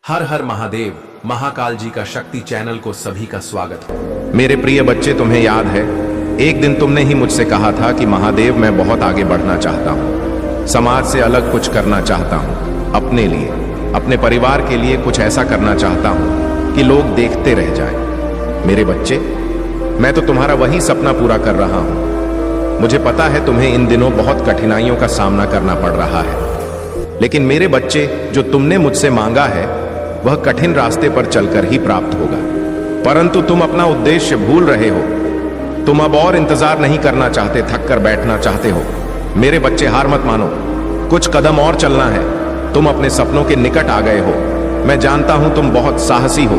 हर हर महादेव महाकाल जी का शक्ति चैनल को सभी का स्वागत है। मेरे प्रिय बच्चे, तुम्हें याद है एक दिन तुमने ही मुझसे कहा था कि महादेव मैं बहुत आगे बढ़ना चाहता हूँ, समाज से अलग कुछ करना चाहता हूँ, अपने लिए अपने परिवार के लिए कुछ ऐसा करना चाहता हूँ कि लोग देखते रह जाएं। मेरे बच्चे, मैं तो तुम्हारा वही सपना पूरा कर रहा हूँ। मुझे पता है तुम्हें इन दिनों बहुत कठिनाइयों का सामना करना पड़ रहा है, लेकिन मेरे बच्चे, जो तुमने मुझसे मांगा है वह कठिन रास्ते पर चलकर ही प्राप्त होगा। परंतु तुम अपना उद्देश्य भूल रहे हो। तुम अब और इंतजार नहीं करना चाहते, थक कर बैठना चाहते हो। मेरे बच्चे, हार मत मानो, कुछ कदम और चलना है। तुम अपने सपनों के निकट आ गए हो। मैं जानता हूं तुम बहुत साहसी हो,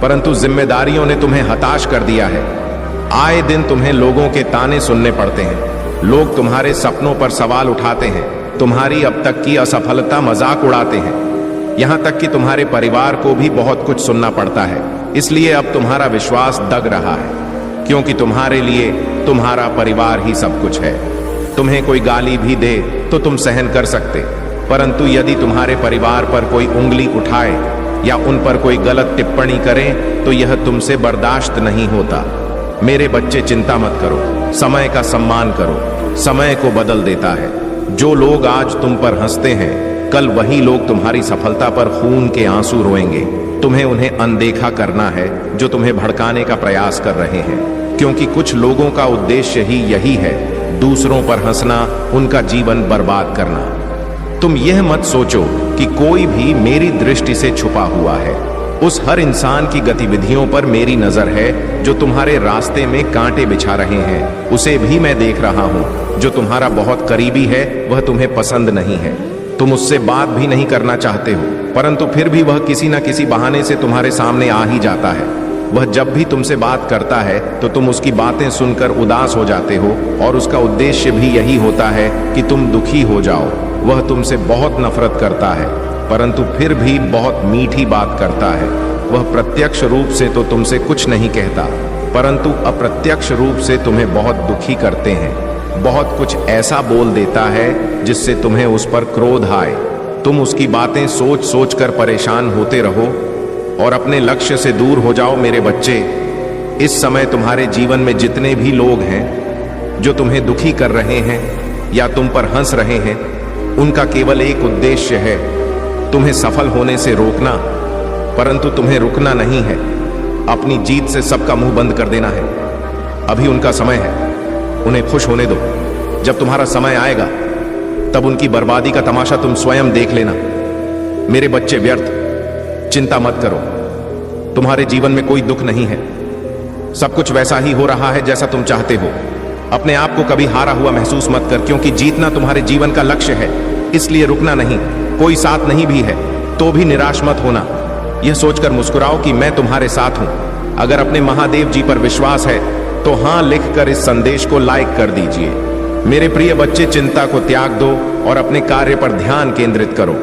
परंतु जिम्मेदारियों ने तुम्हें हताश कर दिया है। आए दिन तुम्हें लोगों के ताने सुनने पड़ते हैं। लोग तुम्हारे सपनों पर सवाल उठाते हैं, तुम्हारी अब तक की असफलता मजाक उड़ाते हैं। यहां तक कि तुम्हारे परिवार को भी बहुत कुछ सुनना पड़ता है। इसलिए अब तुम्हारा विश्वास दग रहा है, क्योंकि तुम्हारे लिए तुम्हारा परिवार ही सब कुछ है। तुम्हें कोई गाली भी दे तो तुम सहन कर सकते, परंतु यदि तुम्हारे परिवार पर कोई उंगली उठाए या उन पर कोई गलत टिप्पणी करे तो यह तुमसे बर्दाश्त नहीं होता। मेरे बच्चे, चिंता मत करो, समय का सम्मान करो। समय को बदल देता है। जो लोग आज तुम पर हंसते हैं, कल वही लोग तुम्हारी सफलता पर खून के आंसू रोएंगे। तुम्हें उन्हें अनदेखा करना है जो तुम्हें भड़काने का प्रयास कर रहे हैं, क्योंकि कुछ लोगों का उद्देश्य ही यही है, दूसरों पर हंसना, उनका जीवन बर्बाद करना। तुम यह मत सोचो कि कोई भी मेरी दृष्टि से छुपा हुआ है। उस हर इंसान की गतिविधियों पर मेरी नजर है जो तुम्हारे रास्ते में कांटे बिछा रहे हैं। उसे भी मैं देख रहा हूं। जो तुम्हारा बहुत करीबी है वह तुम्हें पसंद नहीं है। तुम उससे बात भी नहीं करना चाहते हो, परंतु फिर भी वह किसी न किसी बहाने से तुम्हारे सामने आ ही जाता है। वह जब भी तुमसे बात करता है तो तुम उसकी बातें सुनकर उदास हो जाते हो, और उसका उद्देश्य भी यही होता है कि तुम दुखी हो जाओ। वह तुमसे बहुत नफरत करता है, परंतु फिर भी बहुत मीठी बात करता है। वह प्रत्यक्ष रूप से तो तुमसे कुछ नहीं कहता, परंतु अप्रत्यक्ष रूप से तुम्हें बहुत दुखी करते हैं। बहुत कुछ ऐसा बोल देता है जिससे तुम्हें उस पर क्रोध आए। तुम उसकी बातें सोच सोच कर परेशान होते रहो और अपने लक्ष्य से दूर हो जाओ। मेरे बच्चे, इस समय तुम्हारे जीवन में जितने भी लोग हैं जो तुम्हें दुखी कर रहे हैं या तुम पर हंस रहे हैं, उनका केवल एक उद्देश्य है, तुम्हें सफल होने से रोकना। परंतु तुम्हें रुकना नहीं है, अपनी जीत से सबका मुंह बंद कर देना है। अभी उनका समय है, उन्हें खुश होने दो। जब तुम्हारा समय आएगा तब उनकी बर्बादी का तमाशा तुम स्वयं देख लेना। मेरे बच्चे व्यर्थ, चिंता मत करो। तुम्हारे जीवन में कोई दुख नहीं है। सब कुछ वैसा ही हो रहा है जैसा तुम चाहते हो। अपने आप को कभी हारा हुआ महसूस मत कर, क्योंकि जीतना तुम्हारे जीवन का लक्ष्य है। इसलिए रुकना नहीं। कोई साथ नहीं भी है तो भी निराश मत होना। यह सोचकर मुस्कुराओ कि मैं तुम्हारे साथ हूं। अगर अपने महादेव जी पर विश्वास है तो हां लिखकर इस संदेश को लाइक कर दीजिए। मेरे प्रिय बच्चे, चिंता को त्याग दो और अपने कार्य पर ध्यान केंद्रित करो।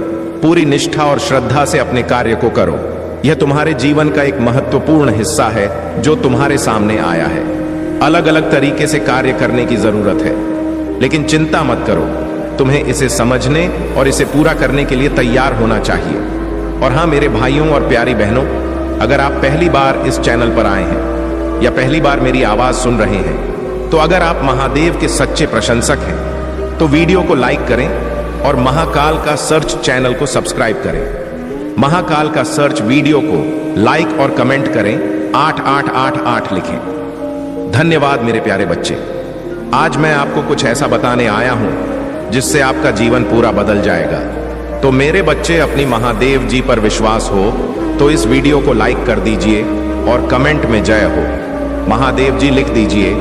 पूरी निष्ठा और श्रद्धा से अपने कार्य को करो। यह तुम्हारे जीवन का एक महत्वपूर्ण हिस्सा है जो तुम्हारे सामने आया है। अलग अलग तरीके से कार्य करने की जरूरत है, लेकिन चिंता मत करो। तुम्हें इसे समझने और इसे पूरा करने के लिए तैयार होना चाहिए। और हां मेरे भाइयों और प्यारी बहनों, अगर आप पहली बार इस चैनल पर आए हैं या पहली बार मेरी आवाज सुन रहे हैं, तो अगर आप महादेव के सच्चे प्रशंसक हैं तो वीडियो को लाइक करें और महाकाल का सर्च चैनल को सब्सक्राइब करें। महाकाल का सर्च वीडियो को लाइक और कमेंट करें, 8888 लिखें। धन्यवाद मेरे प्यारे बच्चे। आज मैं आपको कुछ ऐसा बताने आया हूं जिससे आपका जीवन पूरा बदल जाएगा। तो मेरे बच्चे, अपनी महादेव जी पर विश्वास हो तो इस वीडियो को लाइक कर दीजिए और कमेंट में जय हो महादेव जी लिख दीजिए।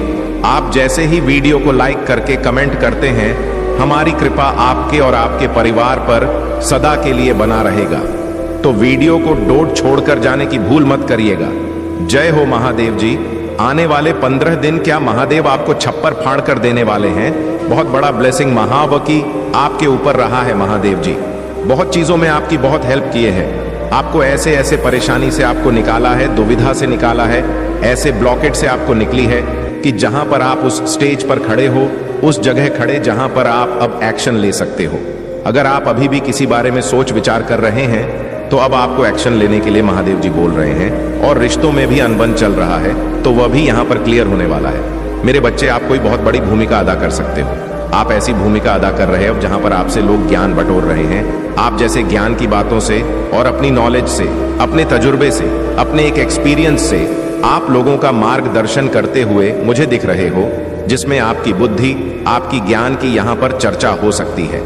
आप जैसे ही वीडियो को लाइक करके कमेंट करते हैं, हमारी कृपा आपके और आपके परिवार पर सदा के लिए बना रहेगा। तो वीडियो को डोट छोड़कर जाने की भूल मत करिएगा। जय हो महादेव जी। आने वाले 15 दिन क्या महादेव आपको छप्पर फाड़ कर देने वाले हैं। बहुत बड़ा ब्लेसिंग महावकी आपके ऊपर रहा है महादेव जी। बहुत चीजों में आपकी बहुत हेल्प किए हैं। आपको ऐसे ऐसे परेशानी से आपको निकाला है, दुविधा से निकाला है, ऐसे ब्लॉकेट से आपको निकली है कि जहां पर आप उस स्टेज पर खड़े हो, उस जगह खड़े जहां पर आप अब एक्शन ले सकते हो। अगर आप अभी भी किसी बारे में सोच विचार कर रहे हैं तो अब आपको एक्शन लेने के लिए महादेव जी बोल रहे हैं और रिश्तों में भी अनबन चल रहा है तो वह भी यहाँ पर क्लियर होने वाला है। मेरे बच्चे, आप कोई बहुत बड़ी भूमिका अदा कर सकते हो। आप ऐसी भूमिका अदा कर रहे हो जहां पर आपसे लोग ज्ञान बटोर रहे हैं। आप जैसे ज्ञान की बातों से और अपनी नॉलेज से, अपने तजुर्बे से, अपने एक एक्सपीरियंस से आप लोगों का मार्गदर्शन करते हुए मुझे दिख रहे हो, जिसमें आपकी बुद्धि, आपकी ज्ञान की यहाँ पर चर्चा हो सकती है।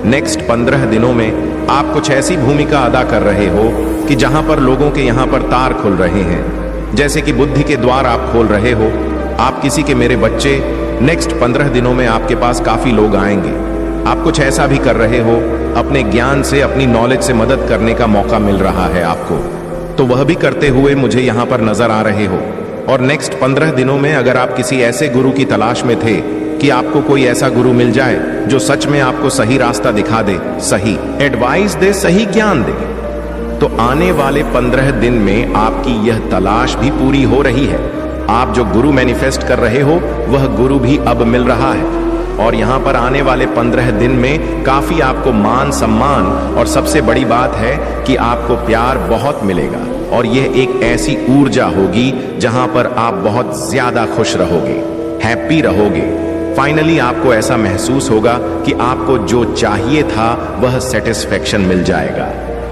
नेक्स्ट 15 दिनों में आप कुछ ऐसी भूमिका अदा कर रहे हो कि जहां पर लोगों के यहाँ पर तार खुल रहे हैं, जैसे कि बुद्धि के द्वार आप खोल रहे हो। आप किसी के मेरे बच्चे, नेक्स्ट 15 दिनों में आपके पास काफी लोग आएंगे। आप कुछ ऐसा भी कर रहे हो, अपने ज्ञान से, अपनी नॉलेज से मदद करने का मौका मिल रहा है आपको, तो वह भी करते हुए मुझे यहाँ पर नजर आ रहे हो। और नेक्स्ट 15 दिनों में अगर आप किसी ऐसे गुरु की तलाश में थे कि आपको कोई ऐसा गुरु मिल जाए जो सच में आपको सही रास्ता दिखा दे, सही एडवाइस दे, सही ज्ञान दे, तो आने वाले 15 दिन में आपकी यह तलाश भी पूरी हो रही है। आप जो गुरु मैनिफेस्ट कर रहे हो वह गुरु भी अब मिल रहा है। और यहाँ पर आने वाले 15 दिन में काफी आपको मान सम्मान और सबसे बड़ी बात है कि आपको प्यार बहुत मिलेगा। और यह एक ऐसी ऊर्जा होगी जहां पर आप बहुत ज्यादा खुश रहोगे, हैप्पी रहोगे। फाइनली आपको ऐसा महसूस होगा कि आपको जो चाहिए था वह सेटिस्फेक्शन मिल जाएगा।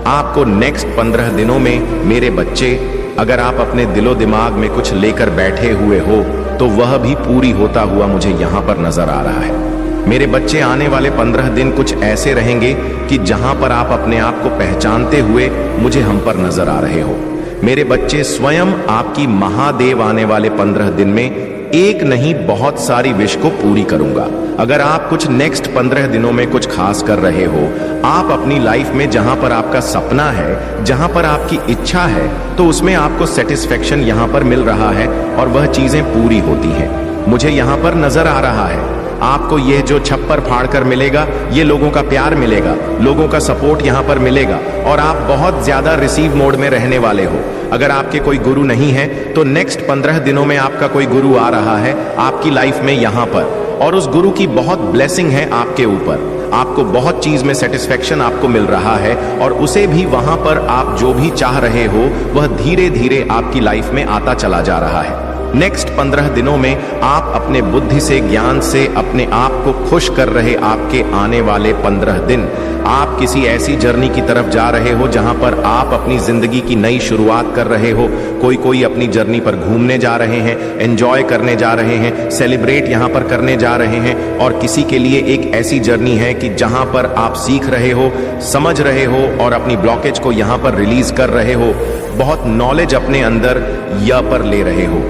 आपको नेक्स्ट 15 दिनों में मेरे बच्चे, अगर आप अपने दिलो दिमाग में कुछ लेकर बैठे हुए हो तो वह भी पूरी होता हुआ मुझे यहाँ पर नजर आ रहा है। मेरे बच्चे, आने वाले 15 दिन कुछ ऐसे रहेंगे कि जहां पर आप अपने आप को पहचानते हुए मुझे हम पर नजर आ रहे हो। मेरे बच्चे, स्वयं आपकी महादेव आने वाले 15 दिन में एक नहीं बहुत सारी विश को पूरी करूंगा। अगर आप कुछ नेक्स्ट 15 दिनों में कुछ खास कर रहे हो, आप अपनी लाइफ में जहां पर आपका सपना है, जहां पर आपकी इच्छा है, तो उसमें आपको सेटिस्फेक्शन यहां पर मिल रहा है और वह चीजें पूरी होती हैं। मुझे यहां पर नजर आ रहा है आपको यह जो छप्पर फाड़ कर मिलेगा, ये लोगों का प्यार मिलेगा, लोगों का सपोर्ट यहाँ पर मिलेगा और आप बहुत ज्यादा रिसीव मोड में रहने वाले हो। अगर आपके कोई गुरु नहीं है तो नेक्स्ट 15 दिनों में आपका कोई गुरु आ रहा है आपकी लाइफ में यहाँ पर, और उस गुरु की बहुत ब्लेसिंग है आपके ऊपर। आपको बहुत चीज में सेटिस्फेक्शन आपको मिल रहा है और उसे भी वहां पर आप जो भी चाह रहे हो वह धीरे धीरे आपकी लाइफ में आता चला जा रहा है। नेक्स्ट 15 दिनों में आप अपने बुद्धि से, ज्ञान से अपने आप को खुश कर रहे आपके आने वाले 15 दिन आप किसी ऐसी जर्नी की तरफ जा रहे हो जहां पर आप अपनी जिंदगी की नई शुरुआत कर रहे हो। कोई अपनी जर्नी पर घूमने जा रहे हैं, एंजॉय करने जा रहे हैं, सेलिब्रेट यहां पर करने जा रहे हैं, और किसी के लिए एक ऐसी जर्नी है कि जहां पर आप सीख रहे हो, समझ रहे हो और अपनी ब्लॉकेज को यहां पर रिलीज कर रहे हो, बहुत नॉलेज अपने अंदर या पर ले रहे हो।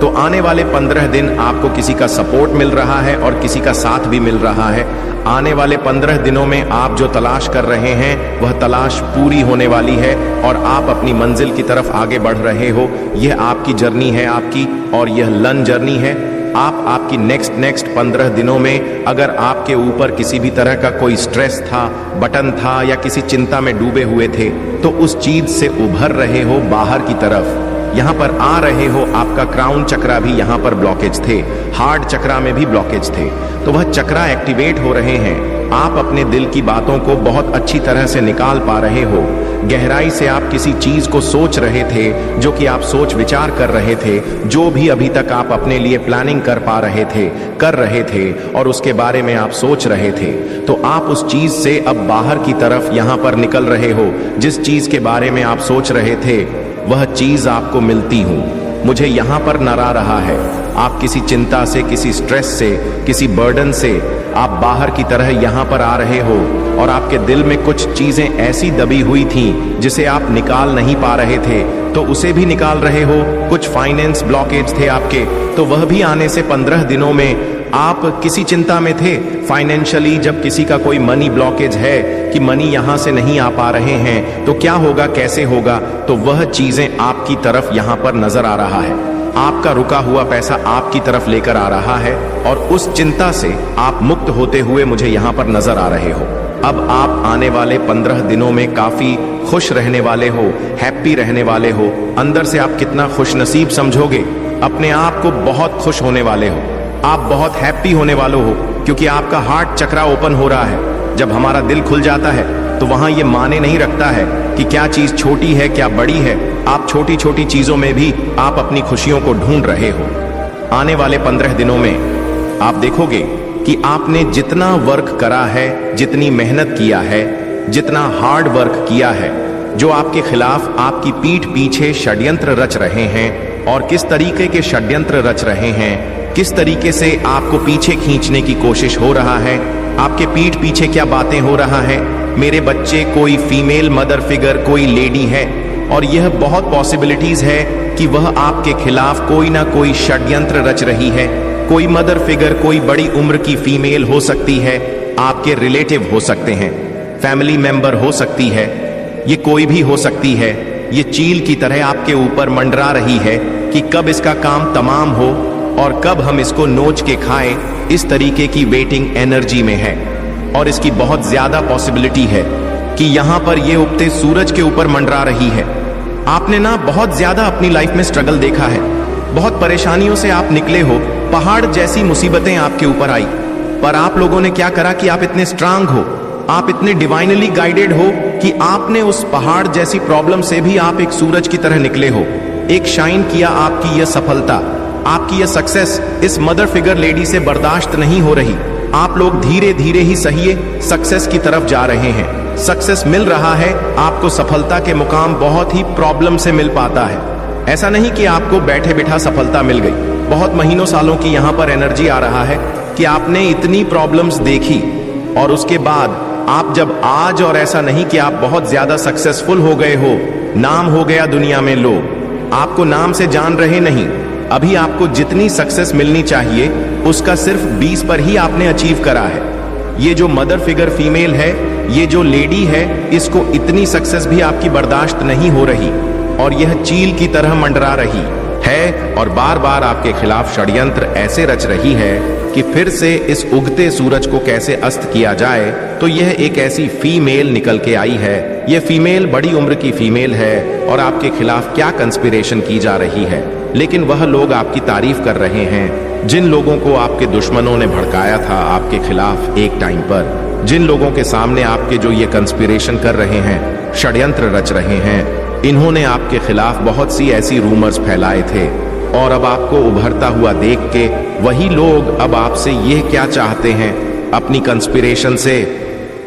तो आने वाले 15 दिन आपको किसी का सपोर्ट मिल रहा है और किसी का साथ भी मिल रहा है। आने वाले 15 दिनों में आप जो तलाश कर रहे हैं वह तलाश पूरी होने वाली है और आप अपनी मंजिल की तरफ आगे बढ़ रहे हो। यह आपकी जर्नी है आपकी, और यह लर्न जर्नी है। आपकी नेक्स्ट 15 दिनों में अगर आपके ऊपर किसी भी तरह का कोई स्ट्रेस था, बटन था या किसी चिंता में डूबे हुए थे, तो उस चीज से उभर रहे हो बाहर की तरफ, यहाँ पर आ रहे हो। आपका क्राउन चक्रा भी यहाँ पर ब्लॉकेज थे, हार्ट चक्रा में भी ब्लॉकेज थे, तो वह चक्रा एक्टिवेट हो रहे हैं। आप अपने दिल की बातों को बहुत अच्छी तरह से निकाल पा रहे हो। गहराई से आप किसी चीज को सोच रहे थे, जो कि आप सोच विचार कर रहे थे, जो भी अभी तक आप अपने लिए प्लानिंग कर पा रहे थे, कर रहे थे और उसके बारे में आप सोच रहे थे, तो आप उस चीज से अब बाहर की तरफ यहाँ पर निकल रहे हो। जिस चीज के बारे में आप सोच रहे थे वह चीज आपको मिलती हूं। मुझे यहां पर नरा रहा है आप किसी चिंता से, किसी स्ट्रेस से, किसी बर्डन से आप बाहर की तरह यहां पर आ रहे हो और आपके दिल में कुछ चीजें ऐसी दबी हुई थी जिसे आप निकाल नहीं पा रहे थे, तो उसे भी निकाल रहे हो। कुछ फाइनेंस ब्लॉकेज थे आपके, तो वह भी आने से 15 दिनों में आप किसी चिंता में थे फाइनेंशियली। जब किसी का कोई मनी ब्लॉकेज है कि मनी यहां से नहीं आ पा रहे हैं, तो क्या होगा, कैसे होगा, तो वह चीजें आपकी तरफ यहां पर नजर आ रहा है। आपका रुका हुआ पैसा आपकी तरफ लेकर आ रहा है और उस चिंता से आप मुक्त होते हुए मुझे यहां पर नजर आ रहे हो। अब आप आने वाले 15 दिनों में काफी खुश रहने वाले हो, हैप्पी रहने वाले हो। अंदर से आप कितना खुश नसीब समझोगे, अपने आप को बहुत खुश होने वाले हो, आप बहुत हैप्पी होने वाले हो, क्योंकि आपका हार्ट चक्रा ओपन हो रहा है। जब हमारा दिल खुल जाता है तो वहां ये माने नहीं रखता है कि क्या चीज छोटी है क्या बड़ी है। आप छोटी छोटी चीजों में भी आप अपनी खुशियों को ढूंढ रहे हो। आने वाले 15 दिनों में आप देखोगे कि आपने जितना वर्क करा है, जितनी मेहनत किया है, जितना हार्ड वर्क किया है, जो आपके खिलाफ आपकी पीठ पीछे षड्यंत्र रच रहे हैं और किस तरीके के षड्यंत्र रच रहे हैं, किस तरीके से आपको पीछे खींचने की कोशिश हो रहा है, आपके पीठ पीछे क्या बातें हो रहा है। मेरे बच्चे, कोई फीमेल मदर फिगर, कोई लेडी है और यह बहुत पॉसिबिलिटीज है कि वह आपके खिलाफ कोई ना कोई षड्यंत्र रच रही है। कोई मदर फिगर, कोई बड़ी उम्र की फीमेल हो सकती है, आपके रिलेटिव हो सकते हैं, फैमिली मेंबर हो सकती है, ये कोई भी हो सकती है। ये चील की तरह आपके ऊपर मंडरा रही है कि कब इसका काम तमाम हो और कब हम इसको नोच के खाएं। इस तरीके की वेटिंग एनर्जी में है और इसकी बहुत ज्यादा पॉसिबिलिटी है कि यहां पर ये उगते सूरज के ऊपर मंडरा रही है। आपने ना बहुत ज्यादा अपनी लाइफ में स्ट्रगल देखा है, बहुत परेशानियों से आप निकले हो, पहाड़ जैसी मुसीबतें आपके ऊपर आई, पर आप लोगों ने क्या करा कि आप इतने स्ट्रांग हो, आप इतने डिवाइनली गाइडेड हो कि आपने उस पहाड़ जैसी प्रॉब्लम से भी आप एक सूरज की तरह निकले हो। एक शाइन किया आपकी यह सफलता, आपकी यह सक्सेस इस मदर फिगर लेडी से बर्दाश्त नहीं हो रही। आप लोग धीरे धीरे ही सही सक्सेस की तरफ जा रहे हैं। सक्सेस मिल रहा है आपको, सफलता के मुकाम बहुत ही प्रॉब्लम से मिल पाता है। ऐसा नहीं कि आपको बैठे बिठा सफलता मिल गई। बहुत महीनों सालों की यहां पर एनर्जी आ रहा है कि आपने इतनी प्रॉब्लम्स देखी और उसके बाद आप जब आज, और ऐसा नहीं कि आप बहुत ज्यादा सक्सेसफुल हो गए हो, नाम हो गया दुनिया में, लोग आपको नाम से जान रहे नहीं। अभी आपको जितनी सक्सेस मिलनी चाहिए उसका सिर्फ 20 पर ही आपने अचीव करा है। ये जो मदर फिगर फीमेल है, ये जो लेडी है, इसको इतनी सक्सेस भी आपकी बर्दाश्त नहीं हो रही और यह चील की तरह मंडरा रही है और बार बार आपके खिलाफ षड्यंत्र ऐसे रच रही है कि फिर से इस उगते सूरज को कैसे अस्त किया जाए। तो यह एक ऐसी फीमेल निकल के आई है। यह फीमेल बड़ी उम्र की फीमेल है और आपके खिलाफ क्या कंस्पिरेशन की जा रही है, लेकिन वह लोग आपकी तारीफ कर रहे हैं। जिन लोगों को आपके दुश्मनों ने भड़काया था आपके खिलाफ एक टाइम पर, जिन लोगों के सामने आपके जो ये कंस्पिरेशन कर रहे हैं, षड्यंत्र रच रहे हैं, इन्होंने आपके खिलाफ बहुत सी ऐसी रूमर्स फैलाए थे और अब आपको उभरता हुआ देख के वही लोग अब आपसे यह क्या चाहते हैं अपनी कंस्पिरेशन से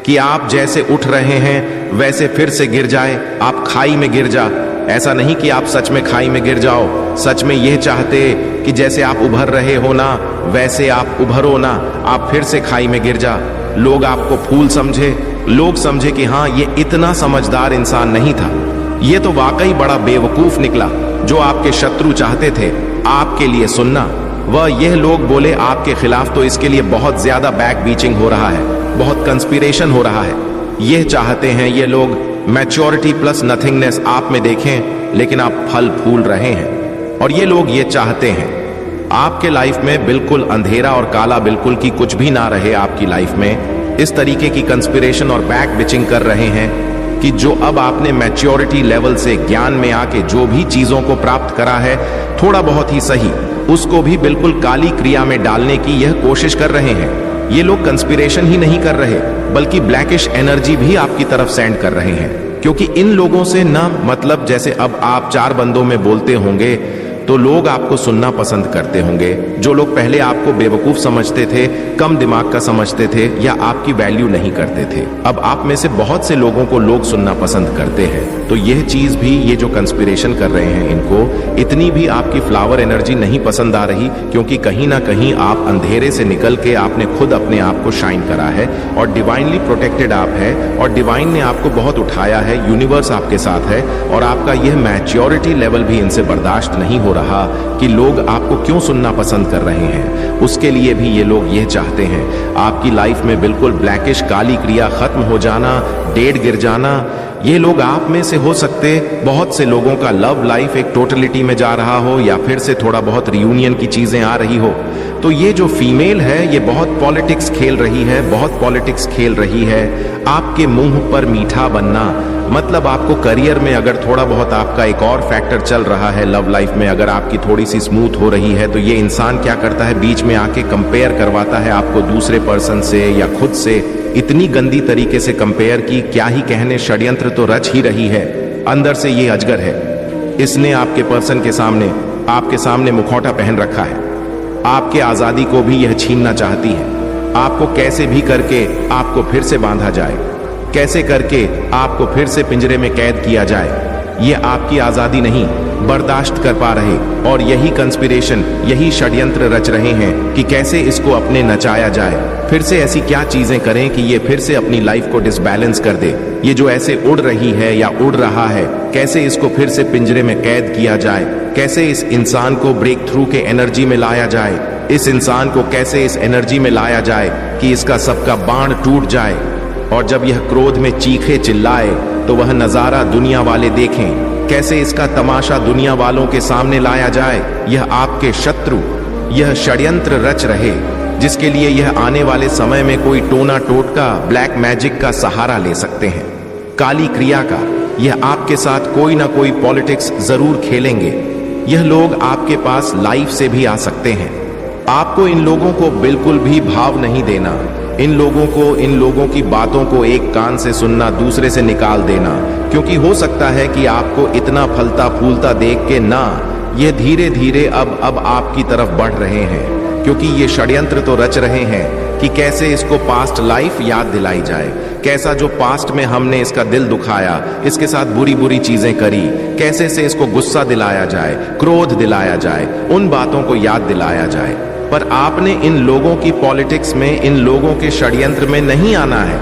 कि आप जैसे उठ रहे हैं वैसे फिर से गिर जाए, आप खाई में गिर जा। ऐसा नहीं कि आप सच में खाई में गिर जाओ, सच में यह चाहते कि जैसे आप उभर रहे हो ना वैसे आप उभरो ना, आप फिर से खाई में गिर जा। लोग आपको फूल समझे, लोग समझे कि हाँ ये इतना समझदार इंसान नहीं था, ये तो वाकई बड़ा बेवकूफ निकला। जो आपके शत्रु चाहते थे आपके लिए सुनना, वह यह लोग बोले आपके खिलाफ, तो इसके लिए बहुत ज्यादा बैक बीचिंग हो रहा है, बहुत कंस्पिरेशन हो रहा है। यह चाहते हैं ये लोग मैच्योरिटी प्लस नथिंगनेस आप में देखें, लेकिन आप फल फूल रहे हैं। और ये लोग ये चाहते हैं आपके लाइफ में बिल्कुल अंधेरा और काला, बिल्कुल की कुछ भी ना रहे आपकी लाइफ में। इस तरीके की कंस्पिरेशन और बैक बिचिंग कर रहे हैं कि जो अब आपने मैच्योरिटी लेवल से ज्ञान में आके जो भी चीजों को प्राप्त करा है, थोड़ा बहुत ही सही, उसको भी बिल्कुल काली क्रिया में डालने की यह कोशिश कर रहे हैं। ये लोग कंस्पिरेशन ही नहीं कर रहे बल्कि ब्लैकिश एनर्जी भी आपकी तरफ सेंड कर रहे हैं, क्योंकि इन लोगों से ना मतलब जैसे अब आप 4 बंदों में बोलते होंगे तो लोग आपको सुनना पसंद करते होंगे। जो लोग पहले आपको बेवकूफ समझते थे, कम दिमाग का समझते थे या आपकी वैल्यू नहीं करते थे, अब आप में से बहुत से लोगों को लोग सुनना पसंद करते हैं। तो यह चीज भी, ये जो कंस्पिरेशन कर रहे हैं इनको इतनी भी आपकी फ्लावर एनर्जी नहीं पसंद आ रही, क्योंकि कहीं ना कहीं आप अंधेरे से निकल के आपने खुद अपने आप को शाइन करा है और डिवाइनली प्रोटेक्टेड आप है और डिवाइन ने आपको बहुत उठाया है, यूनिवर्स आपके साथ है और आपका यह मैच्योरिटी लेवल भी इनसे बर्दाश्त नहीं हो रहा कि लोग आपको क्यों सुनना पसंद कर रहे हैं। उसके लिए भी ये लोग यह चाहते हैं आपकी लाइफ में बिल्कुल ब्लैकिश काली क्रिया खत्म हो जाना, डेड गिर जाना। ये लोग आप में से हो सकते बहुत से लोगों का लव लाइफ एक टोटलिटी में जा रहा हो या फिर से थोड़ा बहुत रियूनियन की चीजें आ रही हो। तो ये जो फीमेल है ये बहुत पॉलिटिक्स खेल रही है, बहुत पॉलिटिक्स खेल रही है। आपके मुंह पर मीठा बनना, मतलब आपको करियर में अगर थोड़ा बहुत आपका एक और फैक्टर चल रहा है, लव लाइफ में अगर आपकी थोड़ी सी स्मूथ हो रही है, तो ये इंसान क्या करता है, बीच में आके कंपेयर करवाता है आपको दूसरे पर्सन से या खुद से। इतनी गंदी तरीके से कंपेयर की क्या ही कहने, षड्यंत्र तो रच ही रही है। अंदर से ये अजगर है, इसने आपके पर्सन के सामने, आपके सामने मुखौटा पहन रखा है। आपके आजादी को भी यह छीनना चाहती है। आपको कैसे भी करके आपको फिर से बांधा जाए, कैसे करके आपको फिर से पिंजरे में कैद किया जाए। ये आपकी आजादी नहीं बर्दाश्त कर पा रहे, और यही कंस्पिरेशन, यही षड्यंत्र रच रहे हैं कि कैसे इसको अपने नचाया जाए। फिर से ऐसी क्या चीजें करें कि ये फिर से अपनी लाइफ को डिसबैलेंस कर दे। ये जो ऐसे उड़ रही है या उड़ रहा है, कैसे इसको फिर से पिंजरे में कैद किया जाए, कैसे इस इंसान को ब्रेक थ्रू के एनर्जी में लाया जाए, इस इंसान को कैसे इस एनर्जी में लाया जाए कि इसका सबका बाण टूट जाए, और जब यह क्रोध में चीखे चिल्लाए तो वह नजारा दुनिया वाले देखें, कैसे इसका तमाशा दुनिया वालों के सामने लाया जाए। यह आपके शत्रु यह षड्यंत्र रच रहे, जिसके लिए यह आने वाले समय में कोई टोना टोटका, ब्लैक मैजिक का सहारा ले सकते हैं, काली क्रिया का। यह आपके साथ कोई ना कोई पॉलिटिक्स जरूर खेलेंगे। यह लोग आपके पास लाइफ से भी आ सकते हैं। आपको इन लोगों को बिल्कुल भी भाव नहीं देना। इन लोगों की बातों को एक कान से सुनना, दूसरे से निकाल देना, क्योंकि हो सकता है कि आपको इतना फलता फूलता देख के ना, यह धीरे धीरे अब आपकी तरफ बढ़ रहे हैं, क्योंकि ये षड्यंत्र तो रच रहे हैं कि कैसे इसको पास्ट लाइफ याद दिलाई जाए, कैसा जो पास्ट में हमने इसका दिल दुखाया, इसके साथ बुरी बुरी चीजें करी, कैसे से इसको गुस्सा दिलाया जाए, क्रोध दिलाया जाए, उन बातों को याद दिलाया जाए। पर आपने इन लोगों की पॉलिटिक्स में, इन लोगों के षड्यंत्र में नहीं आना है।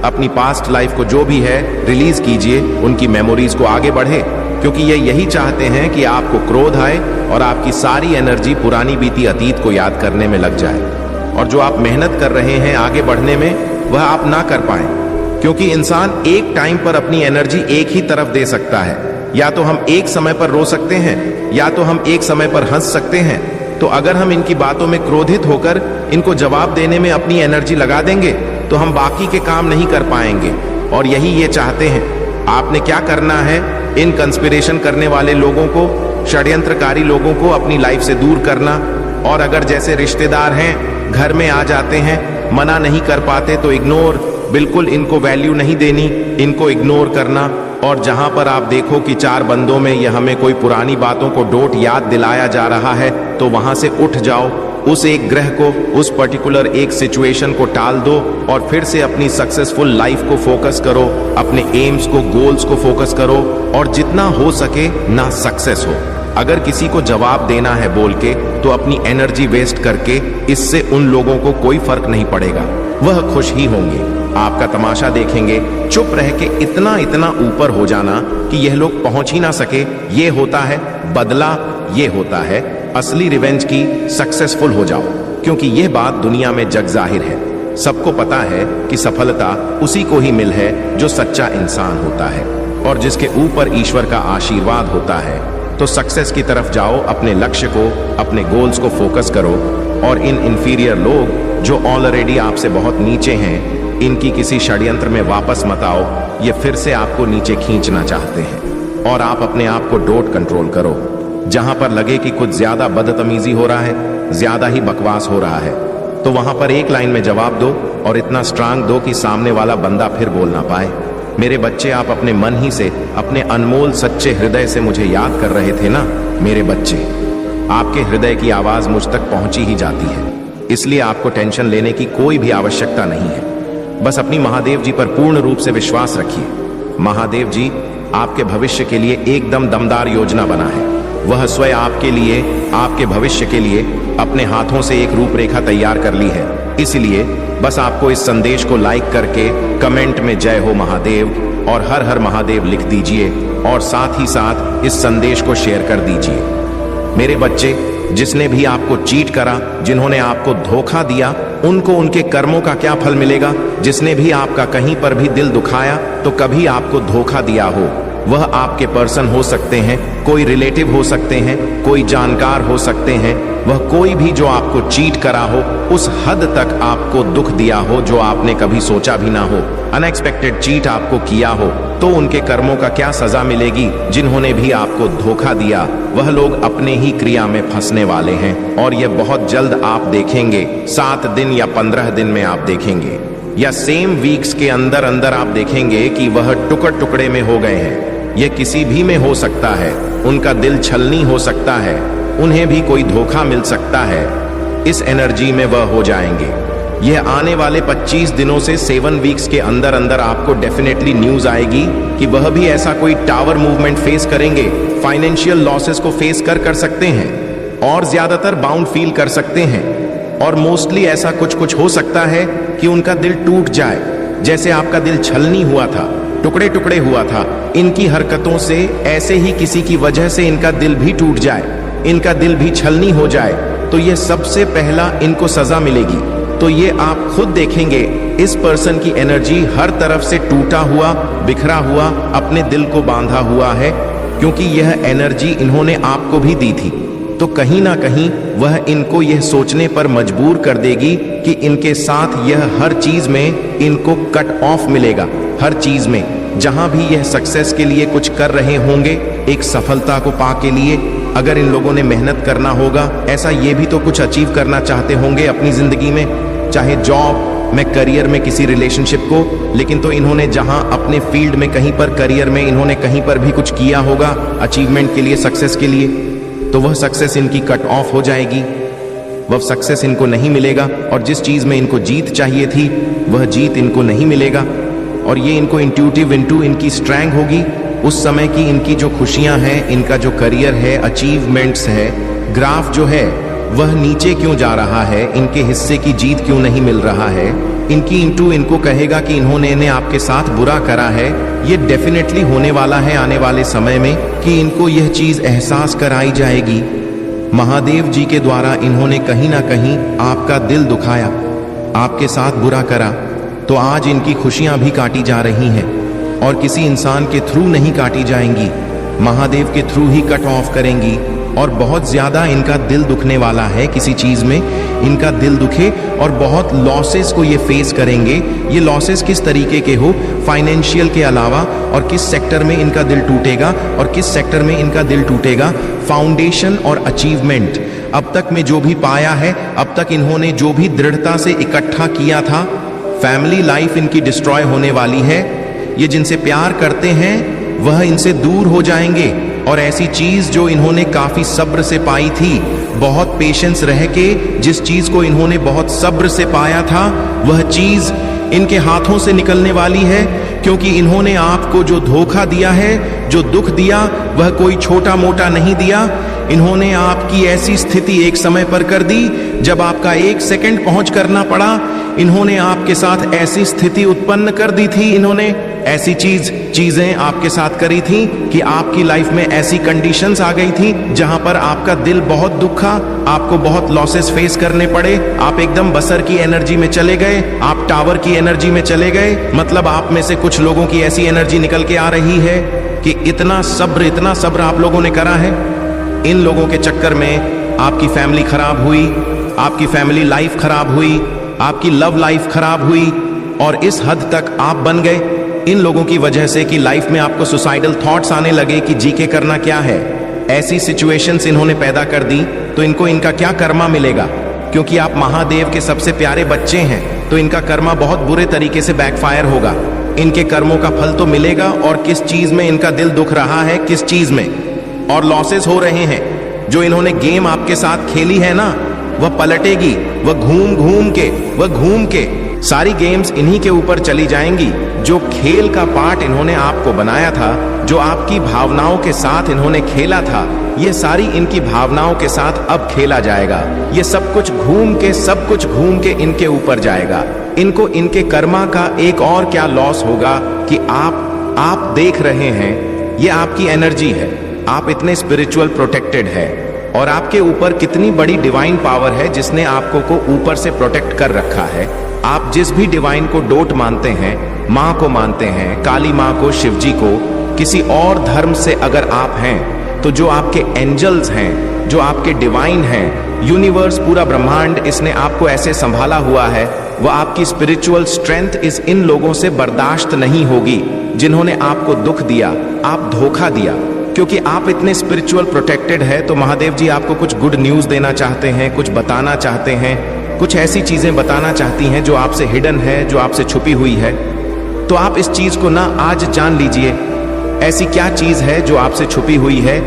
अपनी पास्ट लाइफ को जो भी है रिलीज कीजिए, उनकी मेमोरीज को आगे बढ़े, क्योंकि ये यही चाहते हैं कि आपको क्रोध आए और आपकी सारी एनर्जी पुरानी बीती अतीत को याद करने में लग जाए, और जो आप मेहनत कर रहे हैं आगे बढ़ने में, वह आप ना कर पाए। क्योंकि इंसान एक टाइम पर अपनी एनर्जी एक ही तरफ दे सकता है। या तो हम एक समय पर रो सकते हैं, या तो हम एक समय पर हंस सकते हैं। तो अगर हम इनकी बातों में क्रोधित होकर इनको जवाब देने में अपनी एनर्जी लगा देंगे, तो हम बाकी के काम नहीं कर पाएंगे। और यही ये चाहते हैं। आपने क्या करना है, इन कंस्पिरेशन करने वाले लोगों को, षड्यंत्रकारी लोगों को अपनी लाइफ से दूर करना। और अगर जैसे रिश्तेदार हैं, घर में आ जाते हैं, मना नहीं कर पाते तो इग्नोर, बिल्कुल इनको वैल्यू नहीं देनी, इनको इग्नोर करना। और जहां पर आप देखो कि चार बंदों में यह हमें कोई पुरानी बातों को डोट याद दिलाया जा रहा है, तो वहां से उठ जाओ, उस एक ग्रह को, उस पर्टिकुलर एक सिचुएशन को टाल दो, और फिर से अपनी सक्सेसफुल लाइफ को फोकस करो, अपने एम्स को, गोल्स को फोकस करो, और जितना हो सके ना सक्सेस हो। अगर किसी को जवाब देना है बोल के, तो अपनी एनर्जी वेस्ट करके, इससे उन लोगों को कोई फर्क नहीं पड़ेगा, वह खुश ही होंगे। आपका तमाशा देखेंगे, चुप रह के इतना इतना ऊपर हो जाना कि यह लोग पहुंच ही ना सके। ये होता है बदला, ये होता है असली रिवेंज की। सक्सेसफुल हो जाओ, क्योंकि यह बात दुनिया में जग जाहिर है। सबको पता है कि सफलता उसी को ही मिल है जो सच्चा इंसान होता है, और जिसके ऊपर ईश्वर का आशीर्वाद होता है। तो सक्सेस की तरफ जाओ, अपने लक्ष्य को, अपने गोल्स को फोकस करो, और इन इंफीरियर लोग जो ऑलरेडी आपसे बहुत नीचे हैं, इनकी किसी षड्यंत्र में वापस मत आओ। ये फिर से आपको नीचे खींचना चाहते हैं, और आप अपने आप को डोट कंट्रोल करो। जहां पर लगे कि कुछ ज्यादा बदतमीजी हो रहा है, ज्यादा ही बकवास हो रहा है, तो वहां पर एक लाइन में जवाब दो, और इतना स्ट्रांग दो कि सामने वाला बंदा फिर बोल ना पाए। मेरे बच्चे, आप अपने मन ही से, अपने अनमोल सच्चे हृदय से मुझे याद कर रहे थे ना। मेरे बच्चे, आपके हृदय की आवाज मुझ तक पहुंची ही जाती है, इसलिए आपको टेंशन लेने की कोई भी आवश्यकता नहीं है। बस अपनी महादेव जी पर पूर्ण रूप से विश्वास रखिए। महादेव जी आपके भविष्य के लिए एकदम दमदार योजना बना है। वह स्वयं आपके लिए, आपके भविष्य के लिए अपने हाथों से एक रूपरेखा तैयार कर ली है। इसलिए बस आपको इस संदेश को लाइक करके कमेंट में जय हो महादेव और हर हर महादेव लिख दीजिए, और साथ ही साथ इस संदेश को शेयर कर दीजिए। मेरे बच्चे, जिसने भी आपको चीट करा, जिन्होंने आपको धोखा दिया, उनको उनके कर्मों का क्या फल मिलेगा। जिसने भी आपका कहीं पर भी दिल दुखाया, तो कभी आपको धोखा दिया हो, वह आपके पर्सन हो सकते हैं, कोई रिलेटिव हो सकते हैं, कोई जानकार हो सकते हैं, वह कोई भी जो आपको चीट करा हो, उस हद तक आपको दुख दिया हो जो आपने कभी सोचा भी ना हो। अनएक्सपेक्टेड चीट आपको किया हो तो उनके कर्मों का क्या सजा मिलेगी। जिन्होंने भी आपको धोखा दिया वह लोग अपने ही क्रिया में फंसने वाले हैं और यह बहुत जल्द आप देखेंगे। 7 दिन या 15 दिन में आप देखेंगे या सेम वीक्स के अंदर अंदर आप देखेंगे कि वह टुकड़े में हो गए हैं। यह किसी भी में हो सकता है। उनका दिल छलनी हो सकता है, उन्हें भी कोई धोखा मिल सकता है। इस एनर्जी में वह हो जाएंगे। यह आने वाले 25 दिनों से 7 वीक्स के अंदर अंदर आपको डेफिनेटली न्यूज आएगी कि वह भी ऐसा कोई टावर मूवमेंट फेस करेंगे। फाइनेंशियल लॉसेस को फेस कर सकते हैं और ज्यादातर बाउंड फील कर सकते हैं। और मोस्टली ऐसा कुछ हो सकता है कि उनका दिल टूट जाए, जैसे आपका दिल छलनी हुआ था, टुकड़े हुआ था। इनकी हरकतों से ऐसे ही किसी की वजह से इनका दिल भी टूट जाए, इनका दिल भी छलनी हो जाए, तो ये सबसे पहला इनको सजा मिलेगी। तो ये आप खुद देखेंगे इस पर्सन की एनर्जी हर तरफ से टूटा हुआ, बिखरा हुआ, अपने दिल को बांधा हुआ है, क्योंकि यह एनर्जी इन्होंने आपको भी दी थी। तो कहीं ना कहीं वह इनको यह सोचने पर मजबूर कर देगी कि इनके साथ यह हर चीज में इनको कट ऑफ मिलेगा। हर चीज में जहां भी यह सक्सेस के लिए कुछ कर रहे होंगे, एक सफलता को पा के लिए अगर इन लोगों ने मेहनत करना होगा, ऐसा ये भी तो कुछ अचीव करना चाहते होंगे अपनी जिंदगी में, चाहे जॉब में, करियर में, किसी रिलेशनशिप को। लेकिन तो इन्होंने जहां अपने फील्ड में कहीं पर करियर में इन्होंने कहीं पर भी कुछ किया होगा अचीवमेंट के लिए, सक्सेस के लिए, तो वह सक्सेस इनकी कट ऑफ हो जाएगी। वह सक्सेस इनको नहीं मिलेगा और जिस चीज में इनको जीत चाहिए थी वह जीत इनको नहीं मिलेगा। और ये इनको इंट्यूटिव इनकी स्ट्रेंथ होगी उस समय की। इनकी जो खुशियां हैं, इनका जो करियर है, अचीवमेंट्स है, ग्राफ जो है वह नीचे क्यों जा रहा है, इनके हिस्से की जीत क्यों नहीं मिल रहा है, इनकी इनको कहेगा कि इन्होंने आपके साथ बुरा करा है। ये डेफिनेटली होने वाला है आने वाले समय में कि इनको यह चीज एहसास कराई जाएगी। महादेव जी के द्वारा इन्होंने कहीं ना कहीं आपका दिल दुखाया, आपके साथ बुरा करा, तो आज इनकी खुशियां भी काटी जा रही हैं और किसी इंसान के थ्रू नहीं काटी जाएंगी, महादेव के थ्रू ही कट ऑफ करेंगी। और बहुत ज्यादा इनका दिल दुखने वाला है, किसी चीज में इनका दिल दुखे और बहुत लॉसेस को ये फेस करेंगे। ये लॉसेस किस तरीके के हो, फाइनेंशियल के अलावा, और किस सेक्टर में इनका दिल टूटेगा और किस सेक्टर में इनका दिल टूटेगा, फाउंडेशन और अचीवमेंट। अब तक में जो भी पाया है, अब तक इन्होंने जो भी दृढ़ता से इकट्ठा किया था, फैमिली लाइफ इनकी डिस्ट्रॉय होने वाली है। ये जिनसे प्यार करते हैं वह इनसे दूर हो जाएंगे और ऐसी चीज जो इन्होंने काफी सब्र से पाई थी, बहुत पेशेंस रह के जिस चीज को इन्होंने बहुत सब्र से पाया था, वह चीज इनके हाथों से निकलने वाली है। क्योंकि इन्होंने आपको जो धोखा दिया है, जो दुख दिया, वह कोई छोटा मोटा नहीं दिया। इन्होंने आपकी ऐसी स्थिति एक समय पर कर दी जब आपका 1 सेकंड पहुंच करना पड़ा। इन्होंने आपके साथ ऐसी स्थिति उत्पन्न कर दी थी, इन्होंने ऐसी चीजें आपके साथ करी थी कि आपकी लाइफ में ऐसी कंडीशंस आ गई थी जहां पर आपका दिल बहुत दुखा, आपको बहुत लॉसेस फेस करने पड़े। आप एकदम बसर की एनर्जी में चले गए, आप टावर की एनर्जी में चले गए। मतलब आप में से कुछ लोगों की ऐसी एनर्जी निकल के आ रही है कि इतना सब्र आप लोगों ने करा है। इन लोगों के चक्कर में आपकी फैमिली खराब हुई, आपकी फैमिली लाइफ खराब हुई, आपकी लव लाइफ खराब हुई और इस हद तक आप बन गए इन लोगों की वजह से कि लाइफ में आपको सुसाइडल थॉट्स आने लगे कि जी के करना क्या है। ऐसी सिचुएशंस इन्होंने पैदा कर दी, तो इनको इनका क्या कर्मा मिलेगा। क्योंकि आप महादेव के सबसे प्यारे बच्चे हैं, तो इनका कर्मा बहुत बुरे तरीके से बैकफायर होगा। इनके कर्मों का फल तो मिलेगा। और किस चीज में इनका दिल दुख रहा है, किस चीज में, और लॉसेस हो रहे हैं। जो इन्होंने गेम आपके साथ खेली है ना, वह पलटेगी, वह घूम के सारी गेम्स इन्हीं के ऊपर चली जाएंगी। जो खेल का पार्ट इन्होंने आपको बनाया था, जो आपकी भावनाओं के साथ इन्होंने खेला था, ये सारी इनकी भावनाओं के साथ अब खेला जाएगा। ये सब कुछ घूम के इनके ऊपर जाएगा। इनको इनके कर्मा का एक और क्या लॉस होगा कि आप देख रहे हैं, ये आपकी एनर्जी है, आप इतने स्पिरिचुअल प्रोटेक्टेड है और आपके ऊपर कितनी बड़ी डिवाइन पावर है जिसने आपको को ऊपर से प्रोटेक्ट कर रखा है। आप जिस भी डिवाइन को डोट मानते हैं, माँ को मानते हैं, काली माँ को, शिव जी को, किसी और धर्म से अगर आप हैं, तो जो आपके एंजल्स हैं, जो आपके डिवाइन हैं, यूनिवर्स, पूरा ब्रह्मांड, इसने आपको ऐसे संभाला हुआ है वह आपकी स्पिरिचुअल स्ट्रेंथ इस इन लोगों से बर्दाश्त नहीं होगी जिन्होंने आपको दुख दिया, आप धोखा दिया। क्योंकि आप इतने स्पिरिचुअल प्रोटेक्टेड है तो महादेव जी आपको कुछ गुड न्यूज देना चाहते हैं, कुछ बताना चाहते हैं, कुछ ऐसी चीजें बताना चाहती हैं जो आपसे हिडन है, जो आपसे छुपी हुई है। तो आप इस चीज को ना आज जान लीजिए, ऐसी क्या चीज है जो आपसे छुपी हुई है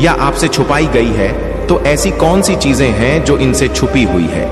या आपसे छुपाई गई है। तो ऐसी कौन सी चीजें हैं जो इनसे छुपी हुई है।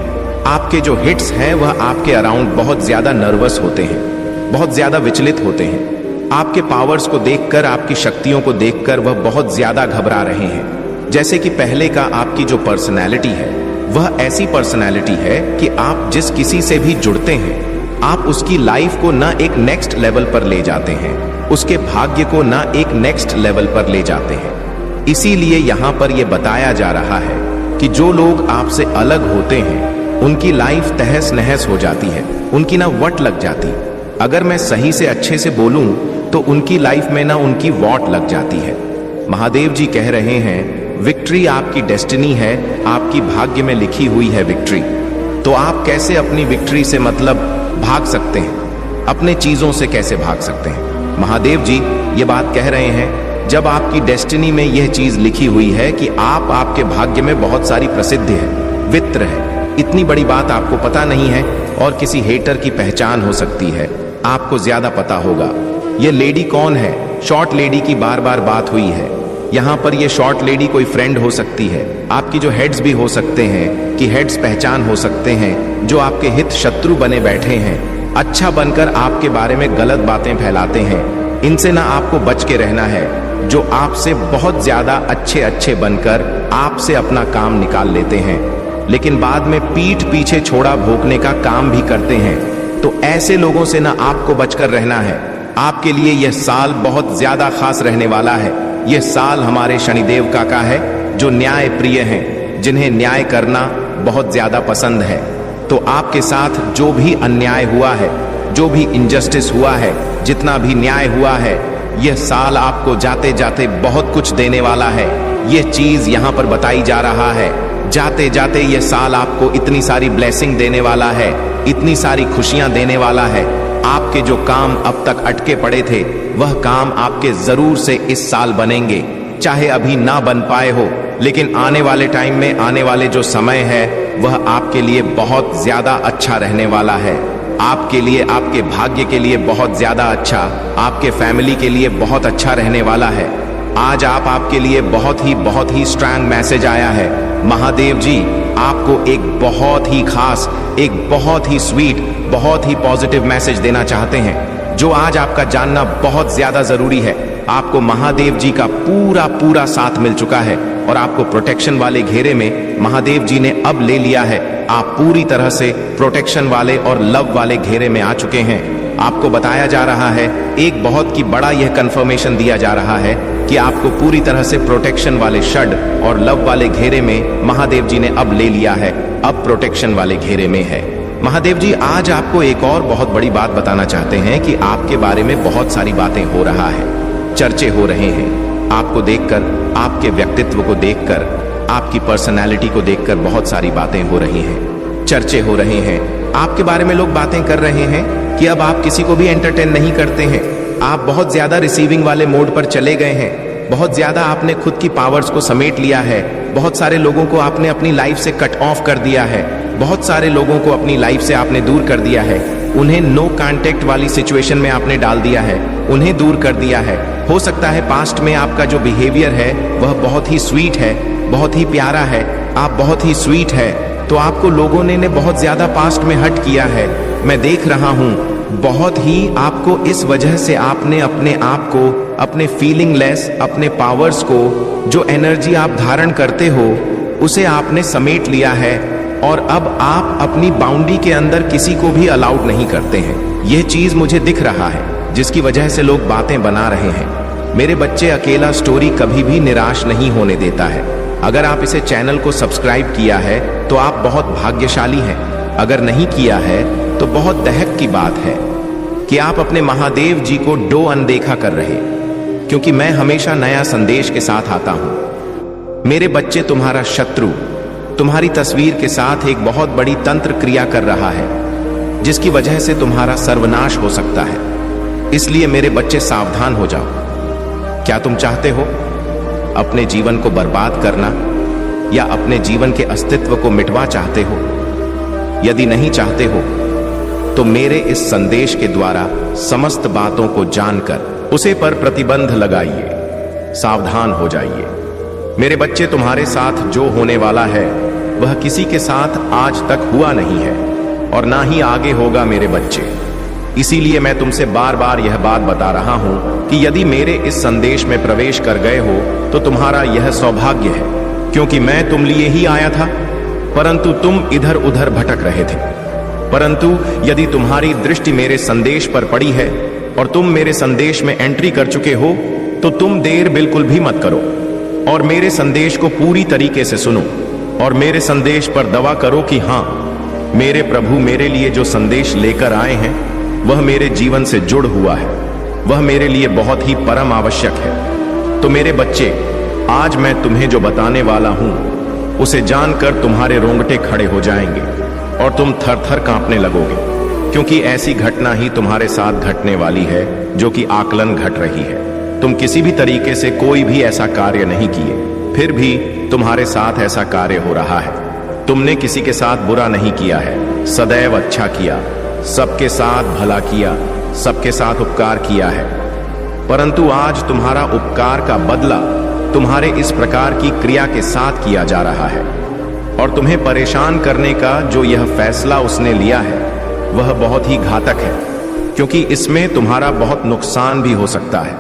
आपके जो हिट्स हैं वह आपके अराउंड बहुत ज्यादा नर्वस होते हैं, बहुत ज्यादा विचलित होते हैं। आपके पावर्स को देखकर, आपकी शक्तियों को देखकर वह बहुत ज्यादा घबरा रहे हैं। जैसे कि पहले का आपकी जो पर्सनैलिटी है वह ऐसी पर्सनैलिटी है कि आप जिस किसी से भी जुड़ते हैं आप उसकी लाइफ को ना एक नेक्स्ट लेवल पर ले जाते हैं, उसके भाग्य को ना एक नेक्स्ट लेवल पर ले जाते हैं। इसीलिए यहाँ पर यह बताया जा रहा है कि जो लोग आपसे अलग होते हैं उनकी लाइफ तहस नहस हो जाती है, उनकी ना वट लग जाती। अगर मैं सही से अच्छे से बोलूं तो उनकी लाइफ में ना उनकी वॉट लग जाती है। महादेव जी कह रहे हैं विक्ट्री आपकी डेस्टिनी है, आपकी भाग्य में लिखी हुई है विक्ट्री। तो आप कैसे अपनी विक्ट्री से मतलब भाग सकते हैं, अपने चीजों से कैसे भाग सकते हैं। महादेव जी ये बात कह रहे हैं जब आपकी डेस्टिनी में यह चीज लिखी हुई है कि आप आपके भाग्य में बहुत सारी प्रसिद्धि है, वित्त है, इतनी बड़ी बात आपको पता नहीं है और किसी हेटर की पहचान हो सकती है, आपको ज्यादा पता होगा। ये लेडी कौन है, शॉर्ट लेडी की बार बार बात हुई है। यहाँ पर ये शॉर्ट लेडी कोई फ्रेंड हो सकती है, आपकी जो हेड्स भी हो सकते हैं कि हेड्स पहचान हो सकते हैं जो आपके हित शत्रु बने बैठे हैं, अच्छा बनकर आपके बारे में गलत बातें फैलाते हैं। इनसे ना आपको बच के रहना है, जो आपसे बहुत ज्यादा अच्छे बनकर आपसे अपना काम निकाल लेते हैं लेकिन बाद में पीठ पीछे छोड़ा भोंकने का काम भी करते हैं। तो ऐसे लोगों से ना आपको बचकर रहना है। आपके लिए यह साल बहुत ज्यादा खास रहने वाला है। यह साल हमारे शनिदेव काका है जो न्याय प्रिय हैं, जिन्हें न्याय करना बहुत ज्यादा पसंद है। तो आपके साथ जो भी अन्याय हुआ है, जो भी इनजस्टिस हुआ है, जितना भी न्याय हुआ है, यह साल आपको जाते जाते बहुत कुछ देने वाला है। यह चीज यहाँ पर बताई जा रहा है, जाते जाते यह साल आपको इतनी सारी ब्लेसिंग देने वाला है, इतनी सारी खुशियां देने वाला है। आपके जो काम अब तक अटके पड़े थे वह काम आपके जरूर से इस साल बनेंगे, चाहे अभी ना बन पाए हो, लेकिन आने वाले टाइम में, आने वाले जो समय है वह आपके लिए बहुत ज्यादा अच्छा रहने वाला है। आपके लिए, आपके भाग्य के लिए बहुत ज्यादा अच्छा, आपके फैमिली के लिए बहुत अच्छा रहने वाला है। आज आपके लिए बहुत ही स्ट्रांग मैसेज आया है। महादेव जी आपको एक बहुत ही खास, एक बहुत ही स्वीट, बहुत ही पॉजिटिव मैसेज देना चाहते हैं जो आज आपका जानना बहुत ज्यादा जरूरी है। आपको महादेव जी का पूरा साथ मिल चुका है और आपको प्रोटेक्शन वाले घेरे में महादेव जी ने अब ले लिया है। आप पूरी तरह से प्रोटेक्शन वाले और लव वाले घेरे में आ चुके हैं। आपको बताया जा रहा है, एक बहुत की बड़ा यह कंफर्मेशन दिया जा रहा है कि आपको पूरी तरह से प्रोटेक्शन वाले षड और लव वाले घेरे में महादेव जी ने अब ले लिया है, अब प्रोटेक्शन वाले घेरे में है। महादेव जी आज आपको एक और बहुत बड़ी बात बताना चाहते हैं कि आपके बारे में बहुत सारी बातें हो रहा है, चर्चे हो रहे हैं। आपको देखकर, आपके व्यक्तित्व को देखकर, आपकी पर्सनालिटी को देखकर बहुत सारी बातें हो रही हैं, चर्चे हो रहे हैं। आपके बारे में लोग बातें कर रहे हैं कि अब आप किसी को भी एंटरटेन नहीं करते हैं, आप बहुत ज्यादा रिसीविंग वाले मोड पर चले गए हैं, बहुत ज्यादा आपने खुद की पावर्स को समेट लिया है, बहुत सारे लोगों को आपने अपनी लाइफ से कट ऑफ कर दिया है, बहुत सारे लोगों को अपनी लाइफ से आपने दूर कर दिया है, उन्हें नो कांटेक्ट वाली सिचुएशन में आपने डाल दिया है, उन्हें दूर कर दिया है। हो सकता है पास्ट में आपका जो बिहेवियर है वह बहुत ही स्वीट है, बहुत ही प्यारा है, आप बहुत ही स्वीट है, तो आपको लोगों ने बहुत ज्यादा पास्ट में हर्ट किया है। मैं देख रहा हूं बहुत ही आपको, इस वजह से आपने अपने आप को, अपने फीलिंगलेस, अपने पावर्स को, जो एनर्जी आप धारण करते हो उसे आपने समेट लिया है और अब आप अपनी बाउंड्री के अंदर किसी को भी अलाउड नहीं करते हैं। यह चीज मुझे दिख रहा है जिसकी वजह से लोग बातें बना रहे हैं। मेरे बच्चे अकेला स्टोरी कभी भी निराश नहीं होने देता है। अगर आप इसे चैनल को सब्सक्राइब किया है तो आप बहुत भाग्यशाली हैं, अगर नहीं किया है तो बहुत दहक की बात है कि आप अपने महादेव जी को अनदेखा कर रहे, क्योंकि मैं हमेशा नया संदेश के साथ आता हूं। मेरे बच्चे, तुम्हारा शत्रु तुम्हारी तस्वीर के साथ एक बहुत बड़ी तंत्र क्रिया कर रहा है। जिसकी वजह से तुम्हारा सर्वनाश हो सकता है। इसलिए मेरे बच्चे सावधान हो जाओ। क्या तुम चाहते हो अपने जीवन को बर्बाद करना या अपने जीवन के अस्तित्व को मिटवा चाहते हो? यदि नहीं चाहते हो तो मेरे इस संदेश के द्वारा समस्त बातों को जानकर उसे पर प्रतिबंध लगाइए। सावधान हो जाइए। मेरे बच्चे, तुम्हारे साथ जो होने वाला है वह किसी के साथ आज तक हुआ नहीं है और ना ही आगे होगा मेरे बच्चे। इसीलिए मैं तुमसे बार बार यह बात बता रहा हूं कि यदि मेरे इस संदेश में प्रवेश कर गए हो तो तुम्हारा यह सौभाग्य है, क्योंकि मैं तुम लिए ही आया था, परंतु तुम इधर उधर भटक रहे थे। परंतु यदि तुम्हारी दृष्टि मेरे संदेश पर पड़ी है और तुम मेरे संदेश में एंट्री कर चुके हो तो तुम देर बिल्कुल भी मत करो और मेरे संदेश को पूरी तरीके से सुनो और मेरे संदेश पर दावा करो कि हां, मेरे प्रभु मेरे लिए जो संदेश लेकर आए हैं वह मेरे जीवन से जुड़ हुआ है, वह मेरे लिए बहुत ही परम आवश्यक है। तो मेरे बच्चे, आज मैं तुम्हें जो बताने वाला हूं उसे जानकर तुम्हारे रोंगटे खड़े हो जाएंगे और तुम थर थर कांपने लगोगे, क्योंकि ऐसी घटना ही तुम्हारे साथ घटने वाली है जो कि आकलन घट रही है। तुम किसी भी तरीके से कोई भी ऐसा कार्य नहीं किए, फिर भी तुम्हारे साथ ऐसा कार्य हो रहा है। तुमने किसी के साथ बुरा नहीं किया है, सदैव अच्छा किया, सबके साथ भला किया, सबके साथ उपकार किया है। परंतु आज तुम्हारा उपकार का बदला तुम्हारे इस प्रकार की क्रिया के साथ किया जा रहा है और तुम्हें परेशान करने का जो यह फैसला उसने लिया है वह बहुत ही घातक है, क्योंकि इसमें तुम्हारा बहुत नुकसान भी हो सकता है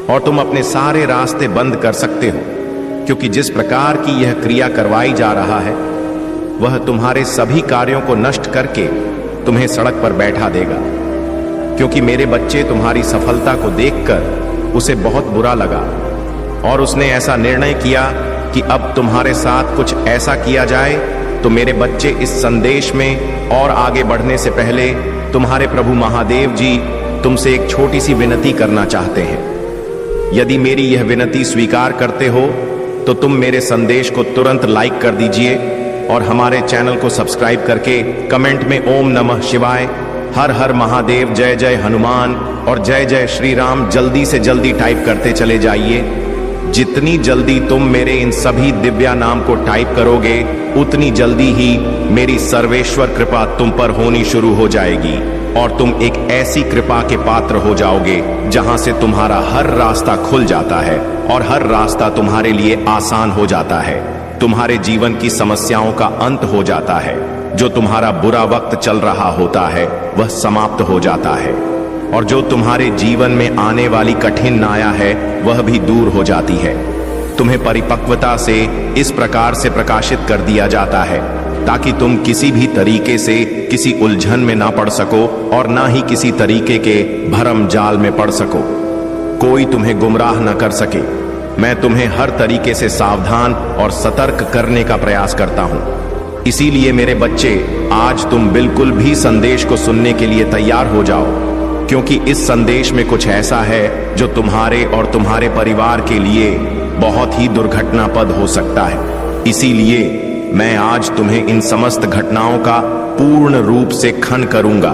और तुम अपने सारे रास्ते बंद कर सकते हो, क्योंकि जिस प्रकार की यह क्रिया करवाई जा रहा है वह तुम्हारे सभी कार्यों को नष्ट करके तुम्हें सड़क पर बैठा देगा। क्योंकि मेरे बच्चे, तुम्हारी सफलता को देखकर उसे बहुत बुरा लगा और उसने ऐसा निर्णय किया कि अब तुम्हारे साथ कुछ ऐसा किया जाए। तो मेरे बच्चे, इस संदेश में और आगे बढ़ने से पहले तुम्हारे प्रभु महादेव जी तुमसे एक छोटी सी विनती करना चाहते हैं। यदि मेरी यह विनती स्वीकार करते हो तो तुम मेरे संदेश को तुरंत लाइक कर दीजिए और हमारे चैनल को सब्सक्राइब करके कमेंट में ओम नमः शिवाय, हर हर महादेव, जय जय हनुमान और जय जय श्री राम जल्दी से जल्दी टाइप करते चले जाइए। जितनी जल्दी तुम मेरे इन सभी दिव्या नाम को टाइप करोगे उतनी जल्दी ही मेरी सर्वेश्वर कृपा तुम पर होनी शुरू हो जाएगी और तुम एक ऐसी कृपा के पात्र हो जाओगे जहां से तुम्हारा हर रास्ता खुल जाता है और हर रास्ता तुम्हारे लिए आसान हो जाता है। तुम्हारे जीवन की समस्याओं का अंत हो जाता है। जो तुम्हारा बुरा वक्त चल रहा होता है वह समाप्त हो जाता है और जो तुम्हारे जीवन में आने वाली कठिन नाया है वह भी दूर हो जाती है। तुम्हें परिपक्वता से इस प्रकार से प्रकाशित कर दिया जाता है ताकि तुम किसी भी तरीके से किसी उलझन में ना पड़ सको और ना ही किसी तरीके के भरम जाल में पड़ सको। कोई तुम्हें गुमराह न कर सके। मैं तुम्हें हर तरीके से सावधान और सतर्क करने का प्रयास करता हूं। इसीलिए मेरे बच्चे, आज तुम बिल्कुल भी संदेश को सुनने के लिए तैयार हो जाओ, क्योंकि इस संदेश में कुछ ऐसा है जो तुम्हारे और तुम्हारे परिवार के लिए बहुत ही दुर्घटनापद हो सकता है। इसीलिए मैं आज तुम्हें इन समस्त घटनाओं का पूर्ण रूप से खंड करूंगा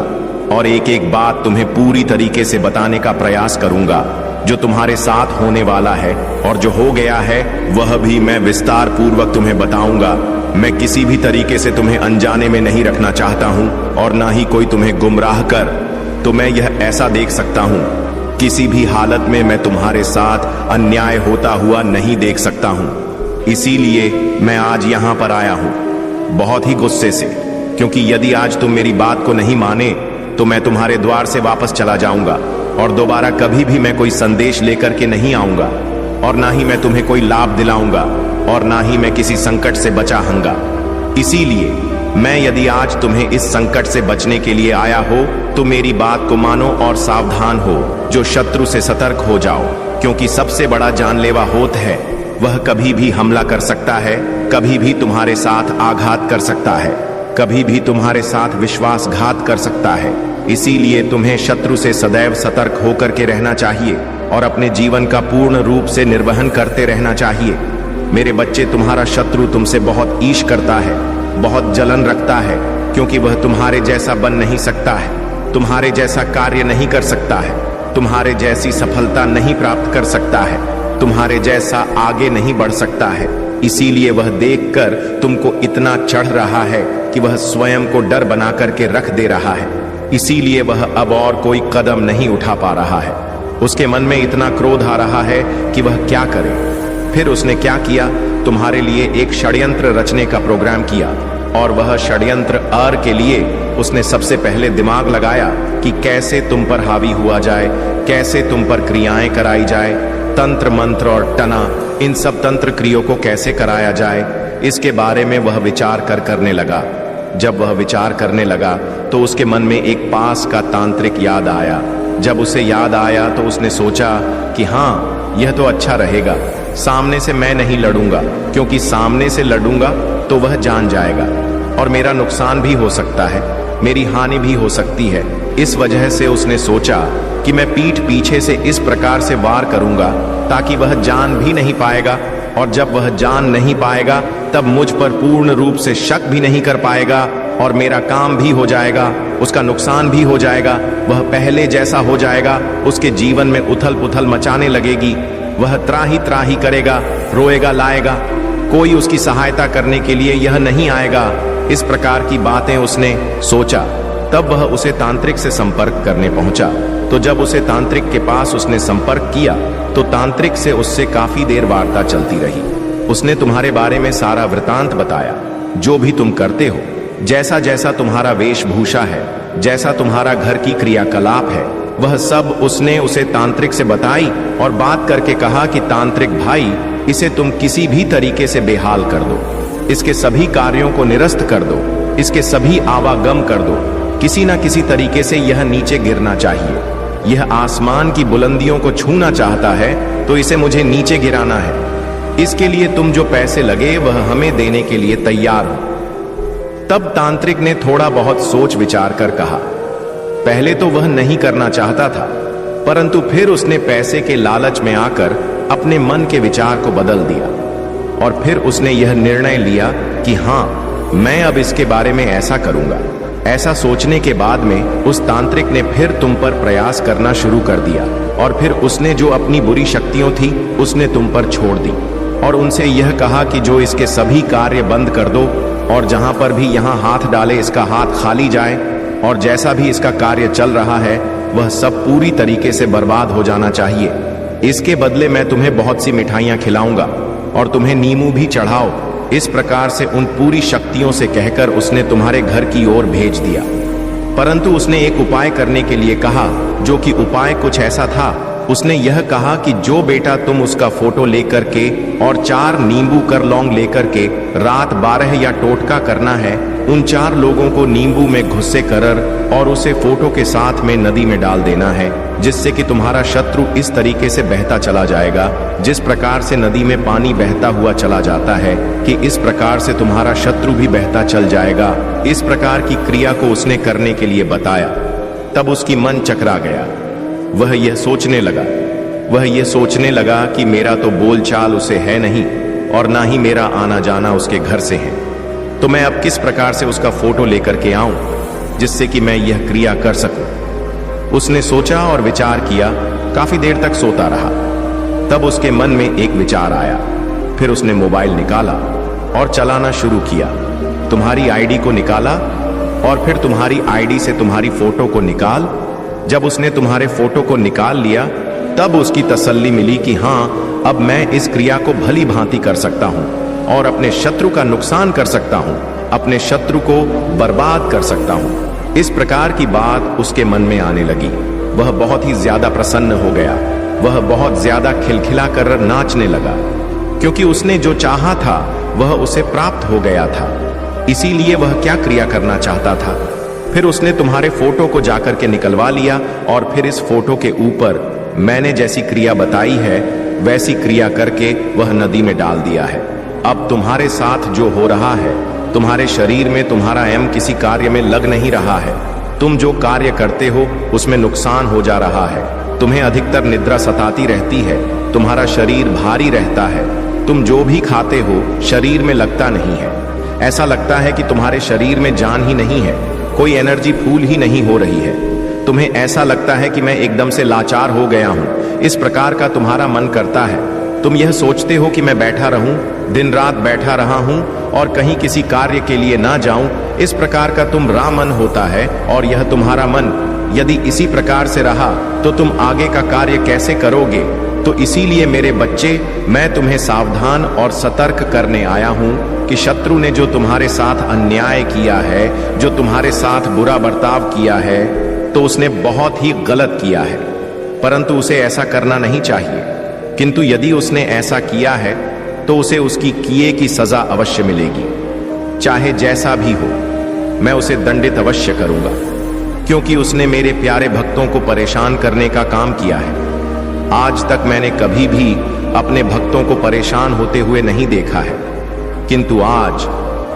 और एक एक बात तुम्हें पूरी तरीके से बताने का प्रयास करूंगा। जो तुम्हारे साथ होने वाला है और जो हो गया है वह भी मैं विस्तार पूर्वक तुम्हें बताऊंगा। मैं किसी भी तरीके से तुम्हें अनजाने में नहीं रखना चाहता हूं और ना ही कोई तुम्हें गुमराह कर। तो मैं यह ऐसा देख सकता हूं, किसी भी हालत में मैं तुम्हारे साथ अन्याय होता हुआ नहीं देख सकता हूं। इसीलिए मैं आज यहां पर आया हूं बहुत ही गुस्से से, क्योंकि यदि आज तुम मेरी बात को नहीं माने तो मैं तुम्हारे द्वार से वापस चला जाऊंगा और दोबारा कभी भी मैं कोई संदेश लेकर के नहीं आऊंगा और ना ही मैं तुम्हें कोई लाभ दिलाऊंगा और ना ही मैं किसी संकट से बचाऊंगा। इसीलिए मैं यदि आज तुम्हें इस संकट से बचने के लिए आया हो तो मेरी बात को मानो और सावधान हो। जो शत्रु से सतर्क हो जाओ, क्योंकि सबसे बड़ा जानलेवा होत है वह कभी भी हमला कर सकता है, कभी भी तुम्हारे साथ आघात कर सकता है, कभी भी तुम्हारे साथ विश्वासघात कर सकता है। इसीलिए तुम्हें शत्रु से सदैव सतर्क होकर के रहना चाहिए और अपने जीवन का पूर्ण रूप से निर्वहन करते रहना चाहिए। मेरे बच्चे, तुम्हारा शत्रु तुमसे बहुत ईर्ष्या करता है, बहुत जलन रखता है, क्योंकि वह तुम्हारे जैसा बन नहीं सकता है, तुम्हारे जैसा कार्य नहीं कर सकता है, तुम्हारे जैसी सफलता नहीं प्राप्त कर सकता है, तुम्हारे जैसा आगे नहीं बढ़ सकता है। इसीलिए वह देखकर तुमको इतना चढ़ रहा है कि वह स्वयं को डर बना करके रख दे रहा है। इसीलिए वह अब और कोई कदम नहीं उठा पा रहा है। उसके मन में इतना क्रोध आ रहा है कि वह क्या करे। फिर उसने क्या किया, तुम्हारे लिए एक षड्यंत्र रचने का प्रोग्राम किया, और वह षड्यंत्र आर के लिए उसने सबसे पहले दिमाग लगाया कि कैसे तुम पर हावी हुआ जाए, कैसे तुम पर क्रियाएं कराई जाए, तंत्र मंत्र और टना, इन सब तंत्र क्रियों को कैसे कराया जाए, इसके बारे में वह विचार करने लगा। जब वह विचार करने लगा तो उसके मन में एक पास का तांत्रिक याद आया। जब उसे याद आया तो उसने सोचा कि हाँ, यह तो अच्छा रहेगा, सामने से मैं नहीं लड़ूंगा, क्योंकि सामने से लड़ूंगा तो वह जान जाएगा और मेरा नुकसान भी हो सकता है, मेरी हानि भी हो सकती है। इस वजह से उसने सोचा कि मैं पीठ पीछे से इस प्रकार से वार करूंगा ताकि वह जान भी नहीं पाएगा, और जब वह जान नहीं पाएगा तब मुझ पर पूर्ण रूप से शक भी नहीं कर पाएगा और मेरा काम भी हो जाएगा, उसका नुकसान भी हो जाएगा, वह पहले जैसा हो जाएगा, उसके जीवन में उथल पुथल मचाने लगेगी, वह त्राही करेगा, रोएगा लाएगा, कोई उसकी सहायता करने के लिए यह नहीं आएगा। इस प्रकार की बातें उसने सोचा। तब वह उसे तांत्रिक से संपर्क करने पहुंचा। तो जब उसे तांत्रिक के पास उसने संपर्क किया तो तांत्रिक से उससे काफी देर वार्ता चलती रही। उसने तुम्हारे बारे में सारा वृतांत बताया, जो भी तुम करते हो, जैसा जैसा तुम्हारा वेशभूषा है, जैसा तुम्हारा घर की क्रियाकलाप है, वह सब उसने उसे तांत्रिक से बताई और बात करके कहा कि तांत्रिक भाई, इसे तुम किसी भी तरीके से बेहाल कर दो, इसके सभी कार्यों को निरस्त कर दो, इसके सभी आवागम कर दो, किसी ना किसी तरीके से यह नीचे गिरना चाहिए। यह आसमान की बुलंदियों को छूना चाहता है तो इसे मुझे नीचे गिराना है। इसके लिए तुम जो पैसे लगे वह हमें देने के लिए तैयार हो। तब तांत्रिक ने थोड़ा बहुत सोच विचार कर कहा। पहले तो वह नहीं करना चाहता था, परंतु फिर उसने पैसे के लालच में आकर अपने मन के विचार को बदल दिया और फिर उसने यह निर्णय लिया कि हाँ, मैं अब इसके बारे में ऐसा करूंगा। ऐसा सोचने के बाद में उस तांत्रिक ने फिर तुम पर प्रयास करना शुरू कर दिया और फिर उसने जो अपनी बुरी शक्तियों थी उसने तुम पर छोड़ दी और उनसे यह कहा कि जो इसके सभी कार्य बंद कर दो और जहां पर भी यहां हाथ डाले इसका हाथ खाली जाए और जैसा भी इसका कार्य चल रहा है वह सब पूरी तरीके से बर्बाद हो जाना चाहिए। इसके बदले मैं तुम्हें बहुत सी मिठाइयां खिलाऊंगा और तुम्हें नींबू भी चढ़ाओ। इस प्रकार से उन पूरी शक्तियों से कहकर उसने तुम्हारे घर की ओर भेज दिया। परंतु उसने एक उपाय करने के लिए कहा, जो कि उपाय कुछ ऐसा था। उसने यह कहा कि जो बेटा तुम उसका फोटो लेकर के और 4 नींबू कर लौंग लेकर के रात 12 या टोटका करना है, उन 4 लोगों को नींबू में घुस्से कर और उसे फोटो के साथ में नदी में डाल देना है, जिससे कि तुम्हारा शत्रु इस तरीके से बहता चला जाएगा, जिस प्रकार से नदी में पानी बहता हुआ चला जाता है कि इस प्रकार से तुम्हारा शत्रु भी बहता चल जाएगा। इस प्रकार की क्रिया को उसने करने के लिए बताया। तब उसकी मन चकरा गया। वह यह सोचने लगा कि मेरा तो बोलचाल उसे है नहीं और ना ही मेरा आना जाना उसके घर से है, तो मैं अब किस प्रकार से उसका फोटो लेकर के आऊं जिससे कि मैं यह क्रिया कर सकूं। उसने सोचा और विचार किया, काफी देर तक सोता रहा। तब उसके मन में एक विचार आया। फिर उसने मोबाइल निकाला और चलाना शुरू किया। तुम्हारी आईडी को निकाला और फिर तुम्हारी आईडी से तुम्हारी फोटो को निकाल। जब उसने तुम्हारे फोटो को निकाल लिया तब उसकी तसल्ली मिली कि हाँ, अब मैं इस क्रिया को भली भांति कर सकता हूं और अपने शत्रु का नुकसान कर सकता हूं, अपने शत्रु को बर्बाद कर सकता हूं। इस प्रकार की बात उसके मन में आने लगी। वह बहुत ही ज्यादा प्रसन्न हो गया। वह बहुत ज्यादा खिलखिला कर नाचने लगा, क्योंकि उसने जो चाहा था वह उसे प्राप्त हो गया था। इसीलिए वह क्या क्रिया करना चाहता था। फिर उसने तुम्हारे फोटो को जाकर के निकलवा लिया और फिर इस फोटो के ऊपर मैंने जैसी क्रिया बताई है वैसी क्रिया करके वह नदी में डाल दिया है। अब तुम्हारे साथ जो हो रहा है, तुम्हारे शरीर में तुम्हारा एम किसी कार्य में लग नहीं रहा है। तुम जो कार्य करते हो उसमें नुकसान हो जा रहा है। तुम्हें अधिकतर निद्रा सताती रहती है, तुम्हारा शरीर भारी रहता है, तुम जो भी खाते हो शरीर में लगता नहीं है। ऐसा लगता है कि तुम्हारे शरीर में जान ही नहीं है, कोई एनर्जी फूल ही नहीं हो रही है। तुम्हें ऐसा लगता है कि मैं एकदम से लाचार हो गया हूं। इस प्रकार का तुम्हारा मन करता है। तुम यह सोचते हो कि मैं बैठा रहूं, दिन रात बैठा रहा हूं और कहीं किसी कार्य के लिए ना जाऊं। इस प्रकार का तुम्हारा मन होता है और यह तुम्हारा मन यदि इसी प्रकार से रहा तो तुम आगे का कार्य कैसे करोगे। तो इसीलिए मेरे बच्चे, मैं तुम्हें सावधान और सतर्क करने आया हूं कि शत्रु ने जो तुम्हारे साथ अन्याय किया है, जो तुम्हारे साथ बुरा बर्ताव किया है, तो उसने बहुत ही गलत किया है, परंतु उसे ऐसा करना नहीं चाहिए। किंतु यदि उसने ऐसा किया है तो उसे उसकी किए की सजा अवश्य मिलेगी, चाहे जैसा भी हो। मैं उसे दंडित अवश्य करूंगा, क्योंकि उसने मेरे प्यारे भक्तों को परेशान करने का काम किया है। आज तक मैंने कभी भी अपने भक्तों को परेशान होते हुए नहीं देखा है, किंतु आज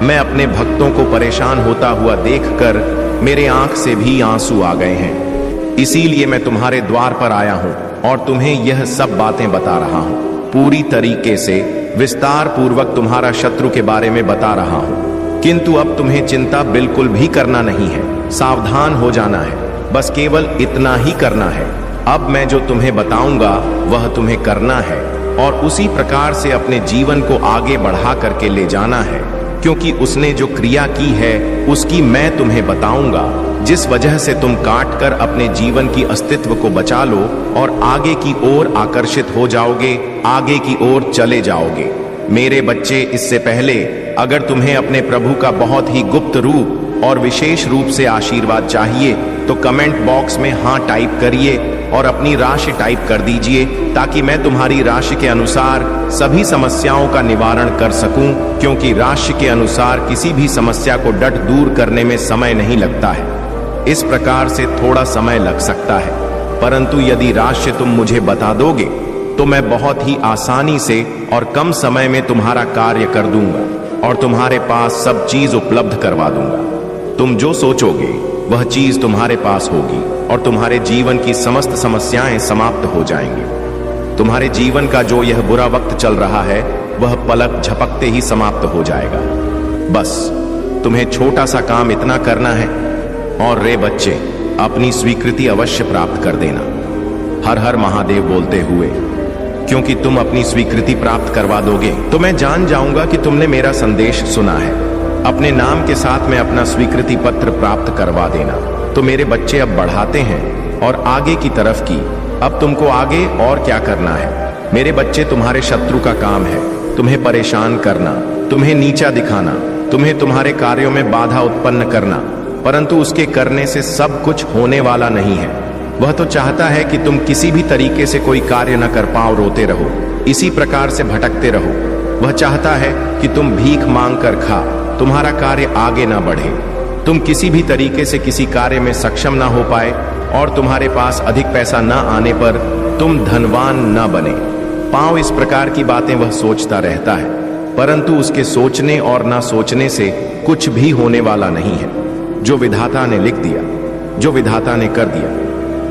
मैं अपने भक्तों को परेशान होता हुआ देखकर मेरे आंख से भी आंसू आ गए हैं। इसीलिए मैं तुम्हारे द्वार पर आया हूं और तुम्हें यह सब बातें बता रहा हूं। पूरी तरीके से विस्तार पूर्वक तुम्हारा शत्रु के बारे में बता रहा हूं। किंतु अब तुम्हें चिंता बिल्कुल भी करना नहीं है, सावधान हो जाना है, बस केवल इतना ही करना है। अब मैं जो तुम्हें बताऊंगा वह तुम्हें करना है और उसी प्रकार से अपने जीवन को आगे बढ़ा करके ले जाना है, क्योंकि उसने जो क्रिया की है उसकी मैं तुम्हें बताऊंगा, जिस वजह से तुम काट कर अपने जीवन की अस्तित्व को बचा लो और आगे की ओर आकर्षित हो जाओगे, आगे की ओर चले जाओगे। मेरे बच्चे, इससे पहले अगर तुम्हें अपने प्रभु का बहुत ही गुप्त रूप और विशेष रूप से आशीर्वाद चाहिए तो कमेंट बॉक्स में हाँ टाइप करिए और अपनी राशि टाइप कर दीजिए, ताकि मैं तुम्हारी राशि के अनुसार सभी समस्याओं का निवारण कर सकूं, क्योंकि राशि के अनुसार किसी भी समस्या को डट दूर करने में समय नहीं लगता है। इस प्रकार से थोड़ा समय लग सकता है, परंतु यदि राशि तुम मुझे बता दोगे तो मैं बहुत ही आसानी से और कम समय में तुम्हारा कार्य कर दूंगा और तुम्हारे पास सब चीज उपलब्ध करवा दूंगा। तुम जो सोचोगे वह चीज तुम्हारे पास होगी और तुम्हारे जीवन की समस्त समस्याएं समाप्त हो जाएंगी। तुम्हारे जीवन का जो यह बुरा वक्त चल रहा है वह पलक झपकते ही समाप्त हो जाएगा। बस तुम्हें छोटा सा काम इतना करना है और रे बच्चे, अपनी स्वीकृति अवश्य प्राप्त कर देना, हर हर महादेव बोलते हुए, क्योंकि तुम अपनी स्वीकृति प्राप्त करवा दोगे तो मैं जान जाऊंगा कि तुमने मेरा संदेश सुना है। अपने नाम के साथ में अपना स्वीकृति पत्र प्राप्त करवा देना। तो मेरे बच्चे अब बढ़ाते हैं और आगे की तरफ की। अब तुमको आगे और क्या करना है मेरे बच्चे? तुम्हारे शत्रु का काम है तुम्हें परेशान करना, तुम्हें नीचा दिखाना, तुम्हें तुम्हारे कार्यों में बाधा उत्पन्न करना, परंतु उसके करने से सब कुछ होने वाला नहीं है। वह तो चाहता है कि तुम किसी भी तरीके से कोई कार्य न कर पाओ, रोते रहो, इसी प्रकार से भटकते रहो। वह चाहता है कि तुम भीख मांग कर खा, तुम्हारा कार्य आगे ना बढ़े, तुम किसी भी तरीके से किसी कार्य में सक्षम ना हो पाए और तुम्हारे पास अधिक पैसा ना आने पर तुम धनवान ना बने पाओ। इस प्रकार की बातें वह सोचता रहता है, परंतु उसके सोचने और ना सोचने से कुछ भी होने वाला नहीं है। जो विधाता ने लिख दिया, जो विधाता ने कर दिया,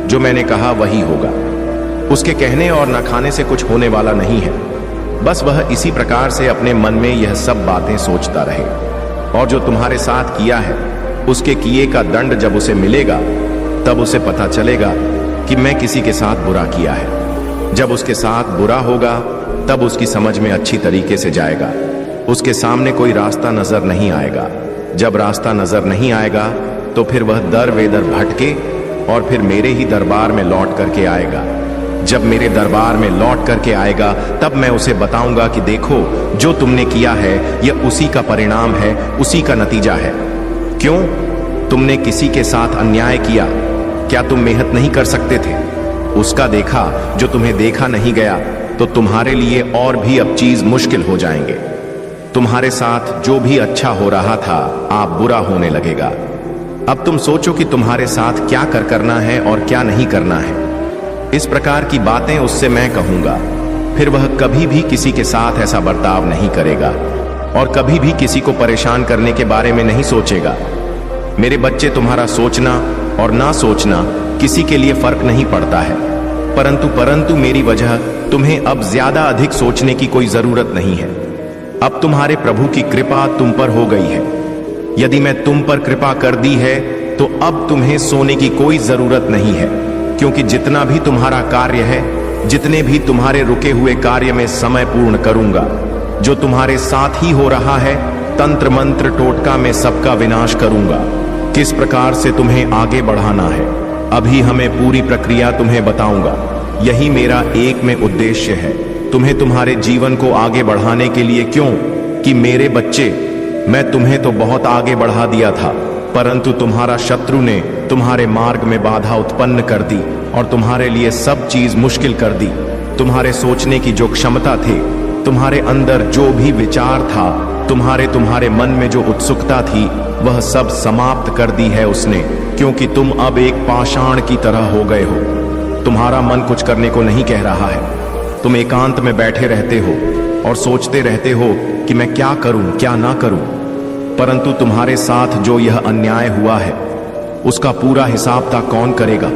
जो मैंने कहा वही होगा। उसके कहने और न खाने से कुछ होने वाला नहीं है। बस वह इसी प्रकार से अपने मन में यह सब बातें सोचता रहे और जो तुम्हारे साथ किया है उसके किए का दंड जब उसे मिलेगा तब उसे पता चलेगा कि मैं किसी के साथ बुरा किया है। जब उसके साथ बुरा होगा तब उसकी समझ में अच्छी तरीके से जाएगा, उसके सामने कोई रास्ता नजर नहीं आएगा। जब रास्ता नजर नहीं आएगा तो फिर वह दर बेदर भटके और फिर मेरे ही दरबार में लौट करके आएगा। जब मेरे दरबार में लौट करके आएगा तब मैं उसे बताऊंगा कि देखो, जो तुमने किया है यह उसी का परिणाम है, उसी का नतीजा है। क्यों? तुमने किसी के साथ अन्याय किया, क्या तुम मेहनत नहीं कर सकते थे? उसका देखा जो तुम्हें देखा नहीं गया, तो तुम्हारे लिए और भी अब चीज मुश्किल हो जाएंगे। तुम्हारे साथ जो भी अच्छा हो रहा था आप बुरा होने लगेगा। अब तुम सोचो कि तुम्हारे साथ क्या करना है और क्या नहीं करना है। इस प्रकार की बातें उससे मैं कहूंगा, फिर वह कभी भी किसी के साथ ऐसा बर्ताव नहीं करेगा और कभी भी किसी को परेशान करने के बारे में नहीं सोचेगा। मेरे बच्चे, तुम्हारा सोचना और ना सोचना किसी के लिए फर्क नहीं पड़ता है, परंतु मेरी वजह तुम्हें अब ज्यादा अधिक सोचने की कोई जरूरत नहीं है। अब तुम्हारे प्रभु की कृपा तुम पर हो गई है। यदि मैं तुम पर कृपा कर दी है तो अब तुम्हें सोने की कोई जरूरत नहीं है, क्योंकि जितना भी तुम्हारा कार्य है, जितने भी तुम्हारे रुके हुए कार्य में समय पूर्ण करूंगा। जो तुम्हारे साथ ही हो रहा है, तंत्र मंत्र टोटका में सबका विनाश करूंगा। किस प्रकार से तुम्हें आगे बढ़ाना है, अभी हमें पूरी प्रक्रिया तुम्हें बताऊंगा। यही मेरा एक में उद्देश्य है, तुम्हें तुम्हारे जीवन को आगे बढ़ाने के लिए। क्यों कि मेरे बच्चे, मैं तुम्हें तो बहुत आगे बढ़ा दिया था, परंतु तुम्हारा शत्रु ने तुम्हारे मार्ग में बाधा उत्पन्न कर दी और तुम्हारे लिए सब चीज मुश्किल कर दी। तुम्हारे सोचने की जो क्षमता थी, तुम्हारे अंदर जो भी विचार था, तुम्हारे मन में जो उत्सुकता थी, वह सब समाप्त कर दी है उसने, क्योंकि तुम अब एक पाषाण की तरह हो गए हो। तुम्हारा मन कुछ करने को नहीं कह रहा है। तुम एकांत में बैठे रहते हो और सोचते रहते हो कि मैं क्या करूं, क्या ना करूं। परंतु तुम्हारे साथ जो यह अन्याय हुआ है, उसका पूरा हिसाब था कौन करेगा,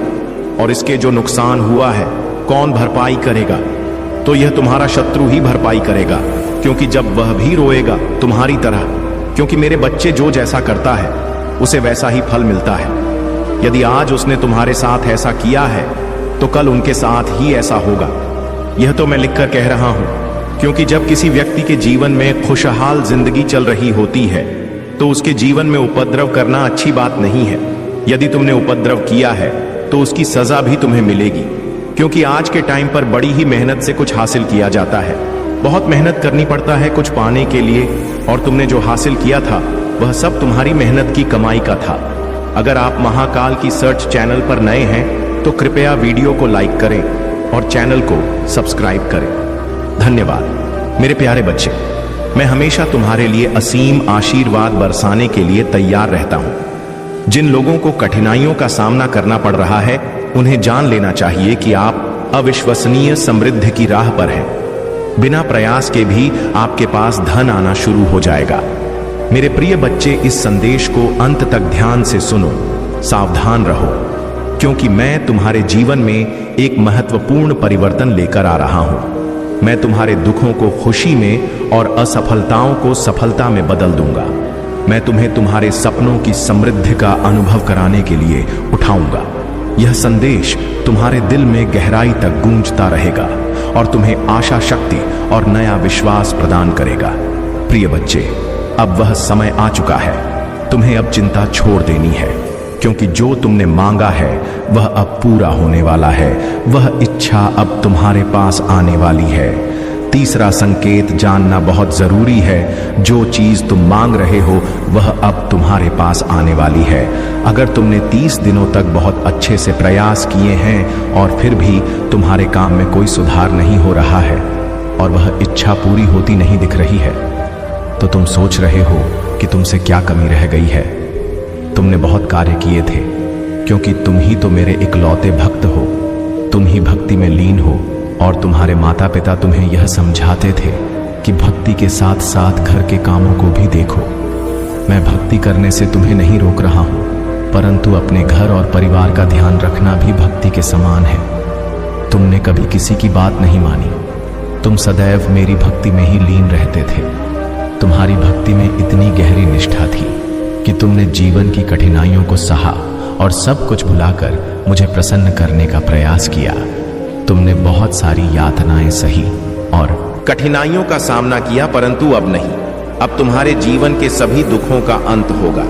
और इसके जो नुकसान हुआ है, कौन भरपाई करेगा। तो यह तुम्हारा शत्रु ही भरपाई करेगा, क्योंकि जब वह भी रोएगा तुम्हारी तरह, क्योंकि मेरे बच्चे जो जैसा करता है उसे वैसा ही फल मिलता है। यदि आज उसने तुम्हारे साथ ऐसा किया है तो कल उनके साथ ही ऐसा होगा। यह तो मैं लिखकर कह रहा हूं, क्योंकि जब किसी व्यक्ति के जीवन में खुशहाल जिंदगी चल रही होती है तो उसके जीवन में उपद्रव करना अच्छी बात नहीं है। यदि तुमने उपद्रव किया है तो उसकी सजा भी तुम्हें मिलेगी, क्योंकि आज के टाइम पर बड़ी ही मेहनत से कुछ हासिल किया जाता है। बहुत मेहनत करनी पड़ता है कुछ पाने के लिए, और तुमने जो हासिल किया था वह सब तुम्हारी मेहनत की कमाई का था। अगर आप महाकाल की सर्च चैनल पर नए हैं तो कृपया वीडियो को लाइक करें और चैनल को सब्सक्राइब करें। धन्यवाद मेरे प्यारे बच्चे। मैं हमेशा तुम्हारे लिए असीम आशीर्वाद बरसाने के लिए तैयार रहता हूं। जिन लोगों को कठिनाइयों का सामना करना पड़ रहा है, उन्हें जान लेना चाहिए कि आप अविश्वसनीय समृद्धि की राह पर हैं। बिना प्रयास के भी आपके पास धन आना शुरू हो जाएगा। मेरे प्रिय बच्चे, इस संदेश को अंत तक ध्यान से सुनो, सावधान रहो, क्योंकि मैं तुम्हारे जीवन में एक महत्वपूर्ण परिवर्तन लेकर आ रहा हूं। मैं तुम्हारे दुखों को खुशी में और असफलताओं को सफलता में बदल दूंगा। मैं तुम्हें तुम्हारे सपनों की समृद्धि का अनुभव कराने के लिए उठाऊंगा। यह संदेश तुम्हारे दिल में गहराई तक गूंजता रहेगा और तुम्हें आशा शक्ति और नया विश्वास प्रदान करेगा। प्रिय बच्चे, अब वह समय आ चुका है। तुम्हें अब चिंता छोड़ देनी है, क्योंकि जो तुमने मांगा है वह अब पूरा होने वाला है। वह इच्छा अब तुम्हारे पास आने वाली है। तीसरा संकेत जानना बहुत जरूरी है। जो चीज तुम मांग रहे हो वह अब तुम्हारे पास आने वाली है। अगर तुमने 30 दिनों तक बहुत अच्छे से प्रयास किए हैं और फिर भी तुम्हारे काम में कोई सुधार नहीं हो रहा है और वह इच्छा पूरी होती नहीं दिख रही है, तो तुम सोच रहे हो कि तुमसे क्या कमी रह गई है। तुमने बहुत कार्य किए थे, क्योंकि तुम ही तो मेरे इकलौते भक्त हो। तुम ही भक्ति में लीन हो, और तुम्हारे माता पिता तुम्हें यह समझाते थे कि भक्ति के साथ साथ घर के कामों को भी देखो। मैं भक्ति करने से तुम्हें नहीं रोक रहा हूं, परंतु अपने घर और परिवार का ध्यान रखना भी भक्ति के समान है। तुमने कभी किसी की बात नहीं मानी। तुम सदैव मेरी भक्ति में ही लीन रहते थे। तुम्हारी भक्ति में इतनी गहरी निष्ठा थी कि तुमने जीवन की कठिनाइयों को सहा और सब कुछ भुलाकर मुझे प्रसन्न करने का प्रयास किया। तुमने बहुत सारी यातनाएं सही और कठिनाइयों का सामना किया, परंतु अब नहीं। अब तुम्हारे जीवन के सभी दुखों का अंत होगा।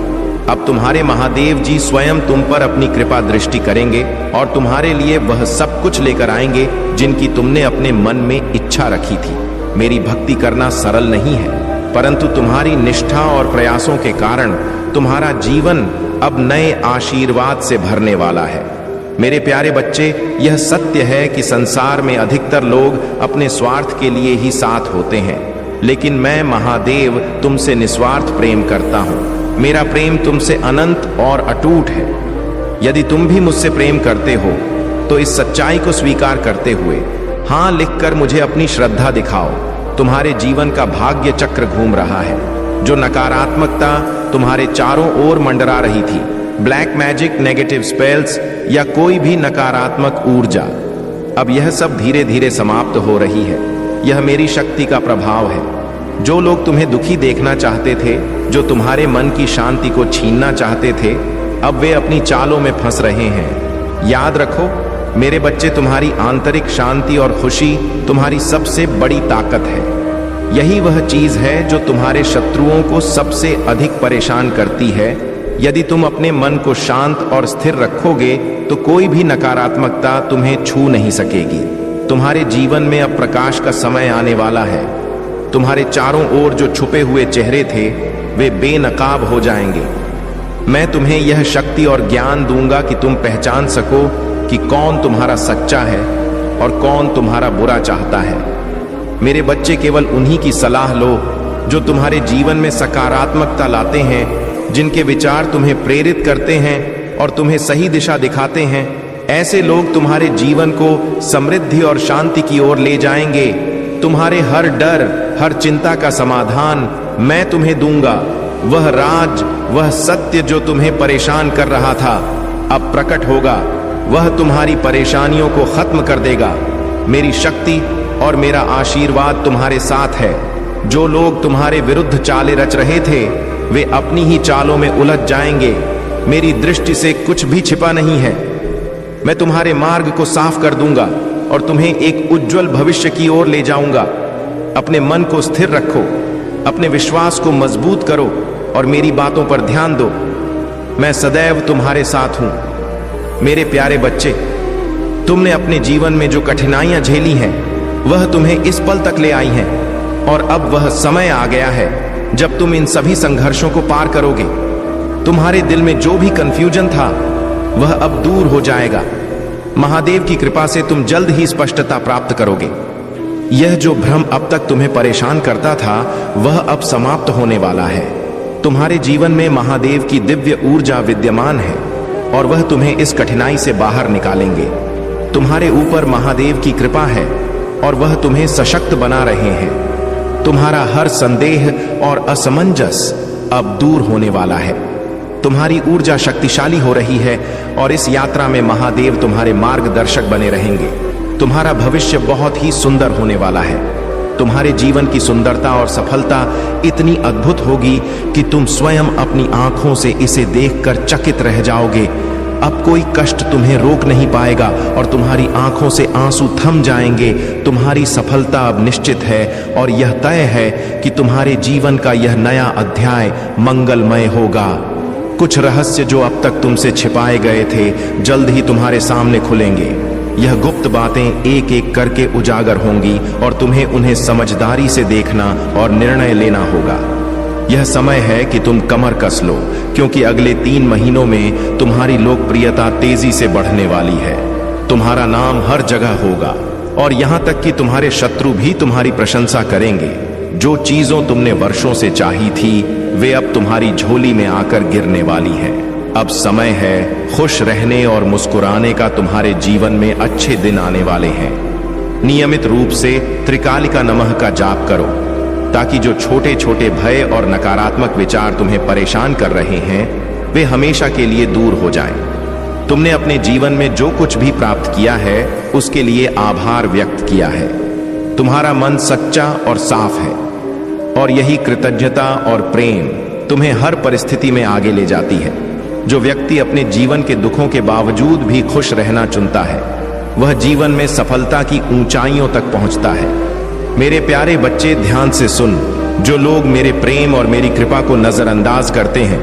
अब तुम्हारे महादेव जी स्वयं तुम पर अपनी कृपा दृष्टि करेंगे और तुम्हारे लिए वह सब कुछ लेकर आएंगे जिनकी तुमने अपने मन में इच्छा रखी थी। मेरी भक्ति करना सरल नहीं है, परंतु तुम्हारी निष्ठा और प्रयासों के कारण तुम्हारा जीवन अब नए आशीर्वाद से भरने वाला है। मेरे प्यारे बच्चे, यह सत्य है कि संसार में अधिकतर लोग अपने स्वार्थ के लिए ही साथ होते हैं, लेकिन मैं महादेव तुमसे निस्वार्थ प्रेम करता हूं। मेरा प्रेम तुमसे अनंत और अटूट है। यदि तुम भी मुझसे प्रेम करते हो तो इस सच्चाई को स्वीकार करते हुए हां लिखकर मुझे अपनी श्रद्धा दिखाओ। तुम्हारे जीवन का भाग्य चक्र घूम रहा है। जो नकारात्मकता तुम्हारे चारों ओर मंडरा रही थी, ब्लैक मैजिक, नेगेटिव स्पेल्स या कोई भी नकारात्मक ऊर्जा, अब यह सब धीरे धीरे समाप्त हो रही है। यह मेरी शक्ति का प्रभाव है। जो लोग तुम्हें दुखी देखना चाहते थे, जो तुम्हारे मन की शांति को छीनना चाहते थे, अब वे अपनी चालों में फंस रहे हैं। याद रखो मेरे बच्चे, तुम्हारी आंतरिक शांति और खुशी तुम्हारी सबसे बड़ी ताकत है। यही वह चीज है जो तुम्हारे शत्रुओं को सबसे अधिक परेशान करती है। यदि तुम अपने मन को शांत और स्थिर रखोगे तो कोई भी नकारात्मकता तुम्हें छू नहीं सकेगी। तुम्हारे जीवन में अब प्रकाश का समय आने वाला है। तुम्हारे चारों ओर जो छुपे हुए चेहरे थे वे बेनकाब हो जाएंगे। मैं तुम्हें यह शक्ति और ज्ञान दूंगा कि तुम पहचान सको कि कौन तुम्हारा सच्चा है और कौन तुम्हारा बुरा चाहता है। मेरे बच्चे, केवल उन्हीं की सलाह लो जो तुम्हारे जीवन में सकारात्मकता लाते हैं, जिनके विचार तुम्हें प्रेरित करते हैं और तुम्हें सही दिशा दिखाते हैं। ऐसे लोग तुम्हारे जीवन को समृद्धि और शांति की ओर ले जाएंगे। तुम्हारे हर डर, हर चिंता का समाधान मैं तुम्हें दूंगा। वह राज, वह सत्य जो तुम्हें परेशान कर रहा था अब प्रकट होगा। वह तुम्हारी परेशानियों को खत्म कर देगा। मेरी शक्ति और मेरा आशीर्वाद तुम्हारे साथ है। जो लोग तुम्हारे विरुद्ध चालें रच रहे थे वे अपनी ही चालों में उलझ जाएंगे। मेरी दृष्टि से कुछ भी छिपा नहीं है। मैं तुम्हारे मार्ग को साफ कर दूंगा और तुम्हें एक उज्जवल भविष्य की ओर ले जाऊंगा। अपने मन को स्थिर रखो, अपने विश्वास को मजबूत करो और मेरी बातों पर ध्यान दो। मैं सदैव तुम्हारे साथ हूं। मेरे प्यारे बच्चे, तुमने अपने जीवन में जो कठिनाइयां झेली हैं वह तुम्हें इस पल तक ले आई हैं और अब वह समय आ गया है जब तुम इन सभी संघर्षों को पार करोगे। तुम्हारे दिल में जो भी कंफ्यूजन था वह अब दूर हो जाएगा। महादेव की कृपा से तुम जल्द ही स्पष्टता प्राप्त करोगे। यह जो भ्रम अब तक तुम्हें परेशान करता था वह अब समाप्त होने वाला है। तुम्हारे जीवन में महादेव की दिव्य ऊर्जा विद्यमान है और वह तुम्हें इस कठिनाई से बाहर निकालेंगे। तुम्हारे ऊपर महादेव की कृपा है और वह तुम्हें सशक्त बना रहे हैं। तुम्हारा हर संदेह और असमंजस अब दूर होने वाला है। तुम्हारी ऊर्जा शक्तिशाली हो रही है और इस यात्रा में महादेव तुम्हारे मार्गदर्शक बने रहेंगे। तुम्हारा भविष्य बहुत ही सुंदर होने वाला है। तुम्हारे जीवन की सुंदरता और सफलता इतनी अद्भुत होगी कि तुम स्वयं अपनी आंखों से इसे देखकर चकित रह जाओगे। अब कोई कष्ट तुम्हें रोक नहीं पाएगा और तुम्हारी आंखों से आंसू थम जाएंगे। तुम्हारी सफलता अब निश्चित है और यह तय है कि तुम्हारे जीवन का यह नया अध्याय मंगलमय होगा। कुछ रहस्य जो अब तक तुमसे छिपाए गए थे जल्द ही तुम्हारे सामने खुलेंगे। यह गुप्त बातें एक एक करके उजागर होंगी और तुम्हें उन्हें समझदारी से देखना और निर्णय लेना होगा। यह समय है कि तुम कमर कस लो, क्योंकि अगले 3 महीनों में तुम्हारी लोकप्रियता तेजी से बढ़ने वाली है। तुम्हारा नाम हर जगह होगा और यहां तक कि तुम्हारे शत्रु भी तुम्हारी प्रशंसा करेंगे। जो चीजों तुमने वर्षों से चाही थी वे अब तुम्हारी झोली में आकर गिरने वाली है। अब समय है खुश रहने और मुस्कुराने का। तुम्हारे जीवन में अच्छे दिन आने वाले हैं। नियमित रूप से त्रिकालिका नमः का जाप करो ताकि जो छोटे छोटे भय और नकारात्मक विचार तुम्हें परेशान कर रहे हैं वे हमेशा के लिए दूर हो जाएं। तुमने अपने जीवन में जो कुछ भी प्राप्त किया है उसके लिए आभार व्यक्त किया है। तुम्हारा मन सच्चा और साफ है और यही कृतज्ञता और प्रेम तुम्हें हर परिस्थिति में आगे ले जाती है। जो व्यक्ति अपने जीवन के दुखों के बावजूद भी खुश रहना चुनता है वह जीवन में सफलता की ऊंचाइयों तक पहुंचता है। मेरे प्यारे बच्चे, ध्यान से सुन। जो लोग मेरे प्रेम और मेरी कृपा को नजरअंदाज करते हैं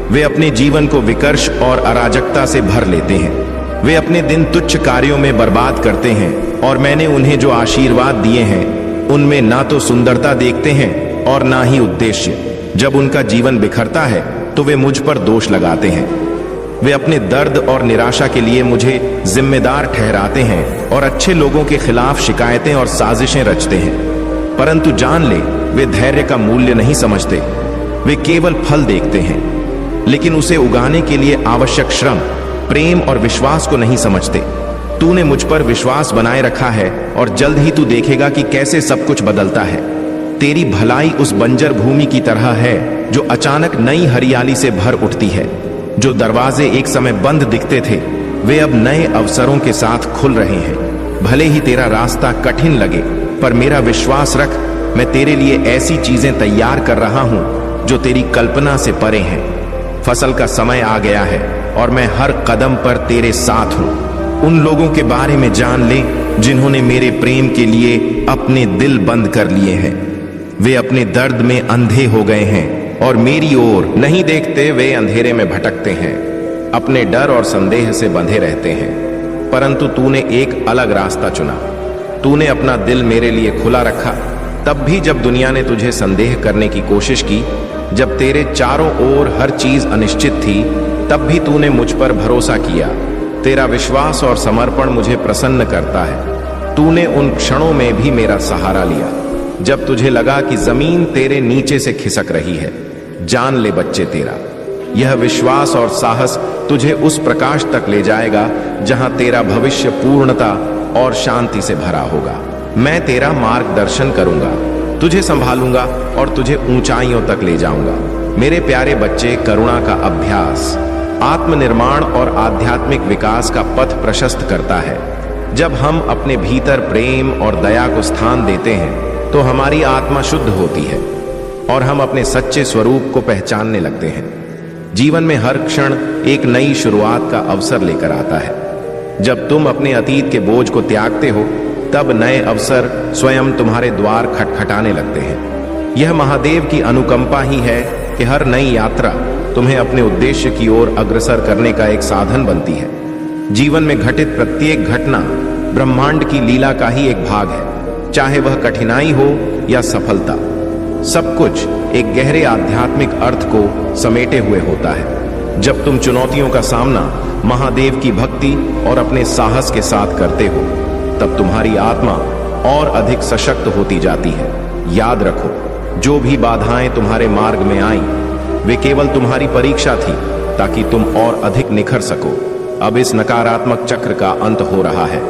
वे अपने जीवन को विकर्ष और अराजकता से भर लेते हैं। वे अपने दिन तुच्छ कार्यों में बर्बाद करते हैं और मैंने उन्हें जो आशीर्वाद दिए हैं उनमें ना तो सुंदरता देखते हैं और ना ही उद्देश्य। जब उनका जीवन बिखरता है तो वे मुझ पर दोष लगाते हैं। वे अपने दर्द और निराशा के लिए मुझे जिम्मेदार ठहराते हैं और अच्छे लोगों के खिलाफ शिकायतें और साजिशें रचते हैं। परंतु जान ले, वे धैर्य का मूल्य नहीं समझते। वे केवल फल देखते हैं लेकिन उसे उगाने के लिए आवश्यक श्रम, प्रेम और विश्वास को नहीं समझते। तूने मुझ पर विश्वास बनाए रखा है और जल्द ही तू देखेगा कि कैसे सब कुछ बदलता है। तेरी भलाई उस बंजर भूमि की तरह है जो अचानक नई हरियाली से भर उठती है। जो दरवाजे एक समय बंद दिखते थे वे अब नए अवसरों के साथ खुल रहे हैं। भले ही तेरा रास्ता कठिन लगे पर मेरा विश्वास रख, मैं तेरे लिए ऐसी चीजें तैयार कर रहा हूं जो तेरी कल्पना से परे हैं। फसल का समय आ गया है और मैं हर कदम पर तेरे साथ हूं। उन लोगों के बारे में जान ले जिन्होंने मेरे प्रेम के लिए अपने दिल बंद कर लिए हैं। वे अपने दर्द में अंधे हो गए हैं और मेरी ओर नहीं देखते। वे अंधेरे में भटकते हैं, अपने डर और संदेह से बंधे रहते हैं। परंतु तूने एक अलग रास्ता चुना। तूने अपना दिल मेरे लिए खुला रखा, तब भी जब दुनिया ने तुझे संदेह करने की कोशिश की, जब तेरे चारों ओर हर चीज अनिश्चित थी, तब भी तूने मुझ पर भरोसा किया। तेरा विश्वास और समर्पण मुझे प्रसन्न करता है। तूने उन क्षणों में भी मेरा सहारा लिया जब तुझे लगा कि जमीन तेरे नीचे से खिसक रही है। जान ले बच्चे, तेरा यह विश्वास और साहस तुझे उस प्रकाश तक ले जाएगा जहां तेरा भविष्य पूर्णता और शांति से भरा होगा। मैं तेरा मार्गदर्शन करूंगा, तुझे संभालूंगा और तुझे ऊंचाइयों तक ले जाऊंगा। मेरे प्यारे बच्चे, करुणा का अभ्यास आत्मनिर्माण और आध्यात्मिक विकास का पथ प्रशस्त करता है। जब हम अपने भीतर प्रेम और दया को स्थान देते हैं तो हमारी आत्मा शुद्ध होती है और हम अपने सच्चे स्वरूप को पहचानने लगते हैं। जीवन में हर क्षण एक नई शुरुआत का अवसर लेकर आता है। जब तुम अपने अतीत के बोझ को त्यागते हो, तब नए अवसर स्वयं तुम्हारे द्वार खटखटाने लगते हैं। यह महादेव की अनुकंपा ही है कि हर नई यात्रा तुम्हें अपने उद्देश्य की ओर अग्रसर करने का एक साधन बनती है। जीवन में घटित प्रत्येक घटना ब्रह्मांड की लीला का ही एक भाग है, चाहे वह कठिनाई हो या सफलता। सब कुछ एक गहरे आध्यात्मिक अर्थ को समेटे हुए होता है। जब तुम चुनौतियों का सामना महादेव की भक्ति और अपने साहस के साथ करते हो, तब तुम्हारी आत्मा और अधिक सशक्त होती जाती है। याद रखो, जो भी बाधाएं तुम्हारे मार्ग में आई, वे केवल तुम्हारी परीक्षा थी ताकि तुम और अधिक निखर सको। अब इस नकारात्मक चक्र का अंत हो रहा है।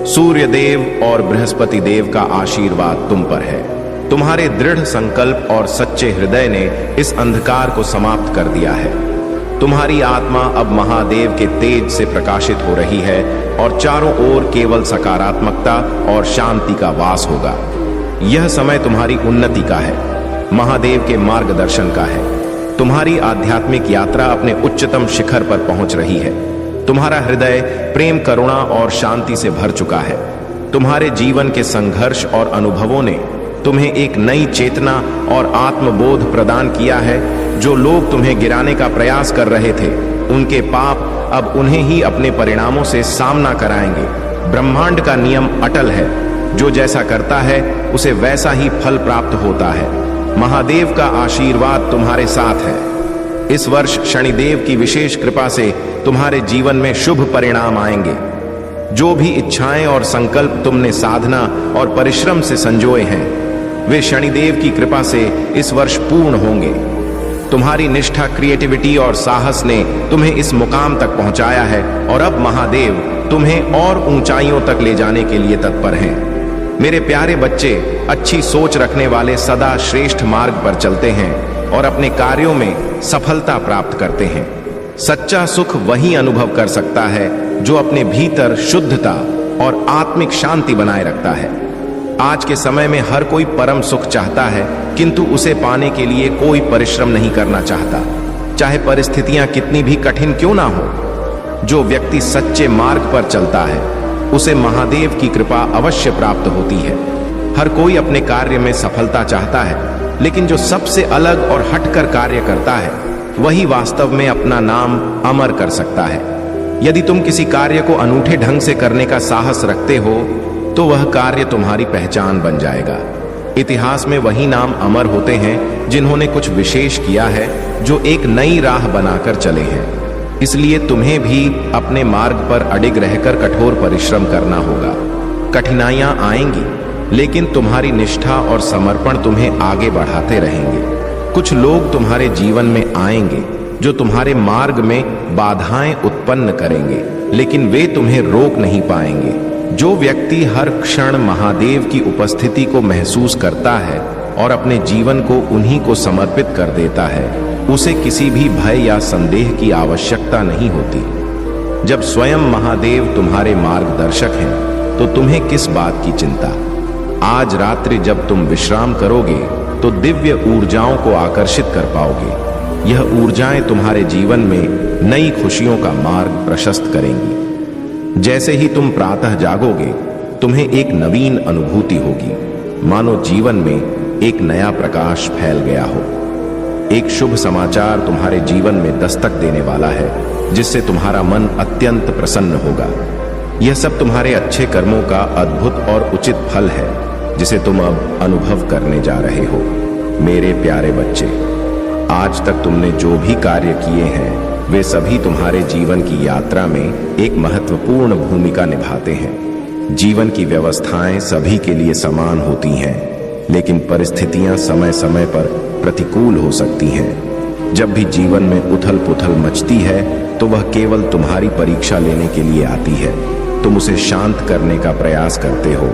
सूर्य देव और बृहस्पति देव का आशीर्वाद तुम पर है। तुम्हारे दृढ़ संकल्प और सच्चे हृदय ने इस अंधकार को समाप्त कर दिया है। तुम्हारी आत्मा अब महादेव के तेज से प्रकाशित हो रही है और चारों ओर केवल सकारात्मकता और शांति का वास होगा। यह समय तुम्हारी उन्नति का है, महादेव के मार्गदर्शन का है। तुम्हारी आध्यात्मिक यात्रा अपने उच्चतम शिखर पर पहुंच रही है। तुम्हारा हृदय प्रेम, करुणा और शांति से भर चुका है। तुम्हारे जीवन के संघर्ष और अनुभवों ने तुम्हें एक नई चेतना और आत्मबोध प्रदान किया है। जो लोग तुम्हें गिराने का प्रयास कर रहे थे, उनके पाप अब उन्हें ही अपने परिणामों से सामना कराएंगे। ब्रह्मांड का नियम अटल है, जो जैसा करता है उसे वैसा ही फल प्राप्त होता है। महादेव का आशीर्वाद तुम्हारे साथ है। इस वर्ष शनिदेव की विशेष कृपा से तुम्हारे जीवन में शुभ परिणाम आएंगे। जो भी इच्छाएं और संकल्प तुमने साधना और परिश्रम से संजोए हैं, वे शनिदेव की कृपा से इस वर्ष पूर्ण होंगे। तुम्हारी निष्ठा, क्रिएटिविटी और साहस ने तुम्हें इस मुकाम तक पहुंचाया है और अब महादेव तुम्हें और ऊंचाइयों तक ले जाने के लिए तत्पर हैं। मेरे प्यारे बच्चे, अच्छी सोच रखने वाले सदा श्रेष्ठ मार्ग पर चलते हैं और अपने कार्यों में सफलता प्राप्त करते हैं। सच्चा सुख वही अनुभव कर सकता है जो अपने भीतर शुद्धता और आत्मिक शांति बनाए रखता है। आज के समय में हर कोई परम सुख चाहता है, किंतु उसे पाने के लिए कोई परिश्रम नहीं करना चाहता, चाहे परिस्थितियां कितनी भी कठिन क्यों ना हो। जो व्यक्ति सच्चे मार्ग पर चलता है, उसे महादेव की कृपा अवश्य प्राप्त होती है। हर कोई अपने कार्य में सफलता चाहता है, लेकिन जो सबसे अलग और हटकर कार्य करता है, वही वास्तव में अपना नाम अमर कर सकता है। यदि तुम किसी कार्य को अनूठे ढंग से करने का साहस रखते हो, तो वह कार्य तुम्हारी पहचान बन जाएगा। इतिहास में वही नाम अमर होते हैं जिन्होंने कुछ विशेष किया है, जो एक नई राह बनाकर चले हैं। इसलिए तुम्हें भी अपने मार्ग पर अडिग रहकर कठोर परिश्रम करना होगा। कठिनाइयां आएंगी, लेकिन तुम्हारी निष्ठा और समर्पण तुम्हें आगे बढ़ाते रहेंगे। कुछ लोग तुम्हारे जीवन में आएंगे जो तुम्हारे मार्ग में बाधाएं उत्पन्न करेंगे, लेकिन वे तुम्हें रोक नहीं पाएंगे। जो व्यक्ति हर क्षण महादेव की उपस्थिति को महसूस करता है और अपने जीवन को उन्हीं को समर्पित कर देता है, उसे किसी भी भय या संदेह की आवश्यकता नहीं होती। जब स्वयं महादेव तुम्हारे मार्गदर्शक हैं, तो तुम्हें किस बात की चिंता। आज रात्रि जब तुम विश्राम करोगे तो दिव्य ऊर्जाओं को आकर्षित कर पाओगे। यह ऊर्जाएं तुम्हारे जीवन में नई खुशियों का मार्ग प्रशस्त करेंगी। जैसे ही तुम प्रातः जागोगे, तुम्हें एक नवीन अनुभूति होगी, मानो जीवन में एक नया प्रकाश फैल गया हो। एक शुभ समाचार तुम्हारे जीवन में दस्तक देने वाला है, जिससे तुम्हारा मन अत्यंत प्रसन्न होगा। यह सब तुम्हारे अच्छे कर्मों का अद्भुत और उचित फल है, जिसे तुम अब अनुभव करने जा रहे हो। मेरे प्यारे बच्चे, आज तक तुमने जो भी कार्य किए हैं, वे सभी तुम्हारे जीवन की यात्रा में एक महत्वपूर्ण भूमिका निभाते हैं। जीवन की व्यवस्थाएं सभी के लिए समान होती हैं, लेकिन परिस्थितियां समय समय पर प्रतिकूल हो सकती हैं। जब भी जीवन में उथल पुथल मचती है, तो वह केवल तुम्हारी परीक्षा लेने के लिए आती है। तुम उसे शांत करने का प्रयास करते हो,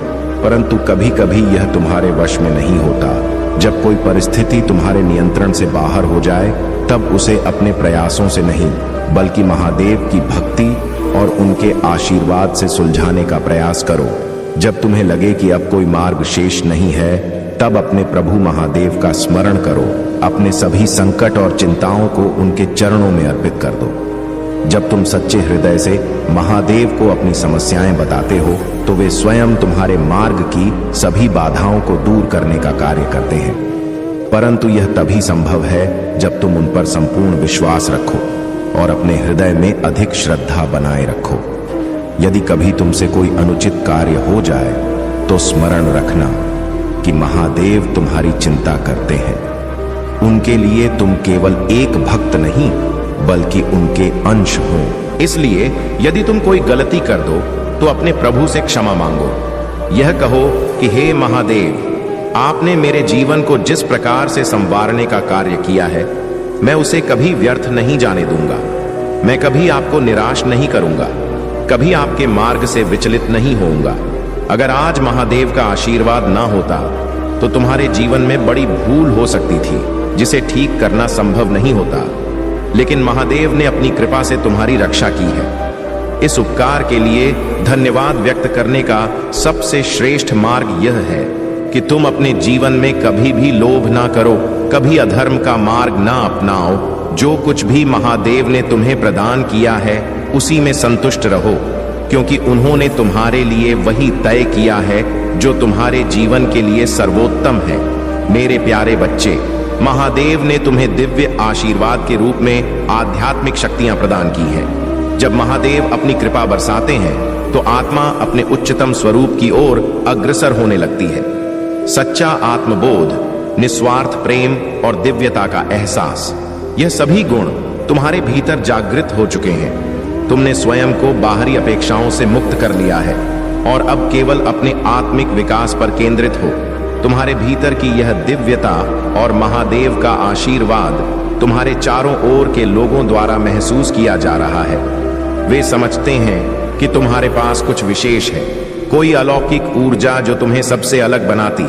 परंतु कभी कभी यह तुम्हारे वश में नहीं होता। जब कोई परिस्थिति तुम्हारे नियंत्रण से बाहर हो जाए, तब उसे अपने प्रयासों से नहीं, बल्कि महादेव की भक्ति और उनके आशीर्वाद से सुलझाने का प्रयास करो। जब तुम्हें लगे कि अब कोई मार्ग शेष नहीं है, तब अपने प्रभु महादेव का स्मरण करो। अपने सभी संकट और चिंताओं को उनके चरणों में अर्पित कर दो। जब तुम सच्चे हृदय से महादेव को अपनी समस्याएं बताते हो, तो वे स्वयं तुम्हारे मार्ग की सभी बाधाओं को दूर करने का कार्य करते हैं। परंतु यह तभी संभव है जब तुम उन पर संपूर्ण विश्वास रखो और अपने हृदय में अधिक श्रद्धा बनाए रखो। यदि कभी तुमसे कोई अनुचित कार्य हो जाए, तो स्मरण रखना कि महादेव तुम्हारी चिंता करते हैं। उनके लिए तुम केवल एक भक्त नहीं, बल्कि उनके अंश हो। इसलिए यदि तुम कोई गलती कर दो, तो अपने प्रभु से क्षमा मांगो। यह कहो कि हे महादेव, आपने मेरे जीवन को जिस प्रकार से संवारने का कार्य किया है, मैं उसे कभी व्यर्थ नहीं जाने दूंगा। मैं कभी आपको निराश नहीं करूंगा, कभी आपके मार्ग से विचलित नहीं होऊंगा। अगर आज महादेव का आशीर्वाद ना होता, तो तुम्हारे जीवन में बड़ी भूल हो सकती थी, जिसे ठीक करना संभव नहीं होता। लेकिन महादेव ने अपनी कृपा से तुम्हारी रक्षा की है। इस उपकार के लिए धन्यवाद व्यक्त करने का सबसे श्रेष्ठ मार्ग यह है कि तुम अपने जीवन में कभी भी लोभ ना करो, कभी अधर्म का मार्ग ना अपनाओ। जो कुछ भी महादेव ने तुम्हें प्रदान किया है, उसी में संतुष्ट रहो, क्योंकि उन्होंने तुम्हारे लिए वही तय किया है जो तुम्हारे जीवन के लिए सर्वोत्तम है। मेरे प्यारे बच्चे, महादेव ने तुम्हें दिव्य आशीर्वाद के रूप में आध्यात्मिक शक्तियां प्रदान की हैं। जब महादेव अपनी कृपा बरसाते हैं, तो आत्मा अपने उच्चतम स्वरूप की ओर अग्रसर होने लगती है। सच्चा आत्मबोध, निस्वार्थ प्रेम और दिव्यता का एहसास, यह सभी गुण तुम्हारे भीतर जागृत हो चुके हैं। तुमने स्वयं को बाहरी अपेक्षाओं से मुक्त कर लिया है और अब केवल अपने आत्मिक विकास पर केंद्रित हो। तुम्हारे भीतर की यह दिव्यता और महादेव का आशीर्वाद तुम्हारे चारों ओर के लोगों द्वारा महसूस किया जा रहा है। वे समझते हैं कि तुम्हारे पास कुछ विशेष है, कोई अलौकिक ऊर्जा जो तुम्हें सबसे अलग बनाती।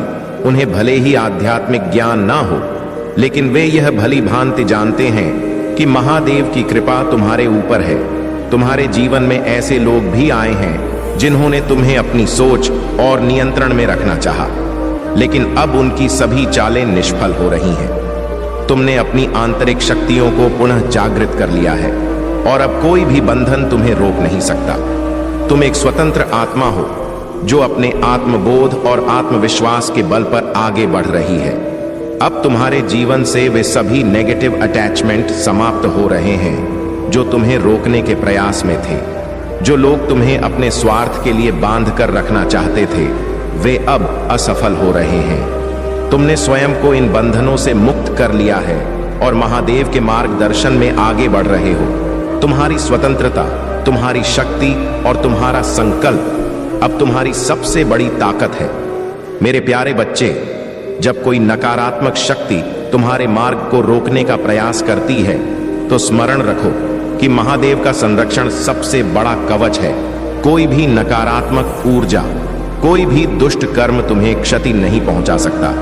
उन्हें भले ही आध्यात्मिक ज्ञान ना हो, लेकिन वे यह भली भांति जानते हैं कि महादेव की कृपा तुम्हारे ऊपर है। तुम्हारे जीवन में ऐसे लोग भी आए हैं जिन्होंने तुम्हें अपनी सोच और नियंत्रण में रखना चाहा, लेकिन अब उनकी सभी चालें निष्फल हो रही हैं। तुमने अपनी आंतरिक शक्तियों को पुनः जागृत कर लिया है और अब कोई भी बंधन तुम्हें रोक नहीं सकता। तुम एक स्वतंत्र आत्मा हो, जो अपने आत्मबोध और आत्मविश्वास के बल पर आगे बढ़ रही है। अब तुम्हारे जीवन से वे सभी नेगेटिव अटैचमेंट समाप्त हो रहे हैं जो तुम्हें रोकने के प्रयास में थे। जो लोग तुम्हें अपने स्वार्थ के लिए बांध कर रखना चाहते थे, वे अब असफल हो रहे हैं। तुमने स्वयं को इन बंधनों से मुक्त कर लिया है और महादेव के मार्गदर्शन में आगे बढ़ रहे हो। तुम्हारी स्वतंत्रता, तुम्हारी शक्ति और तुम्हारा संकल्प अब तुम्हारी सबसे बड़ी ताकत है। मेरे प्यारे बच्चे, जब कोई नकारात्मक शक्ति तुम्हारे मार्ग को रोकने का प्रयास करती है, तो स्मरण रखो कि महादेव का संरक्षण सबसे बड़ा कवच है। कोई भी नकारात्मक ऊर्जा, कोई भी दुष्ट कर्म तुम्हें क्षति नहीं पहुंचा सकता,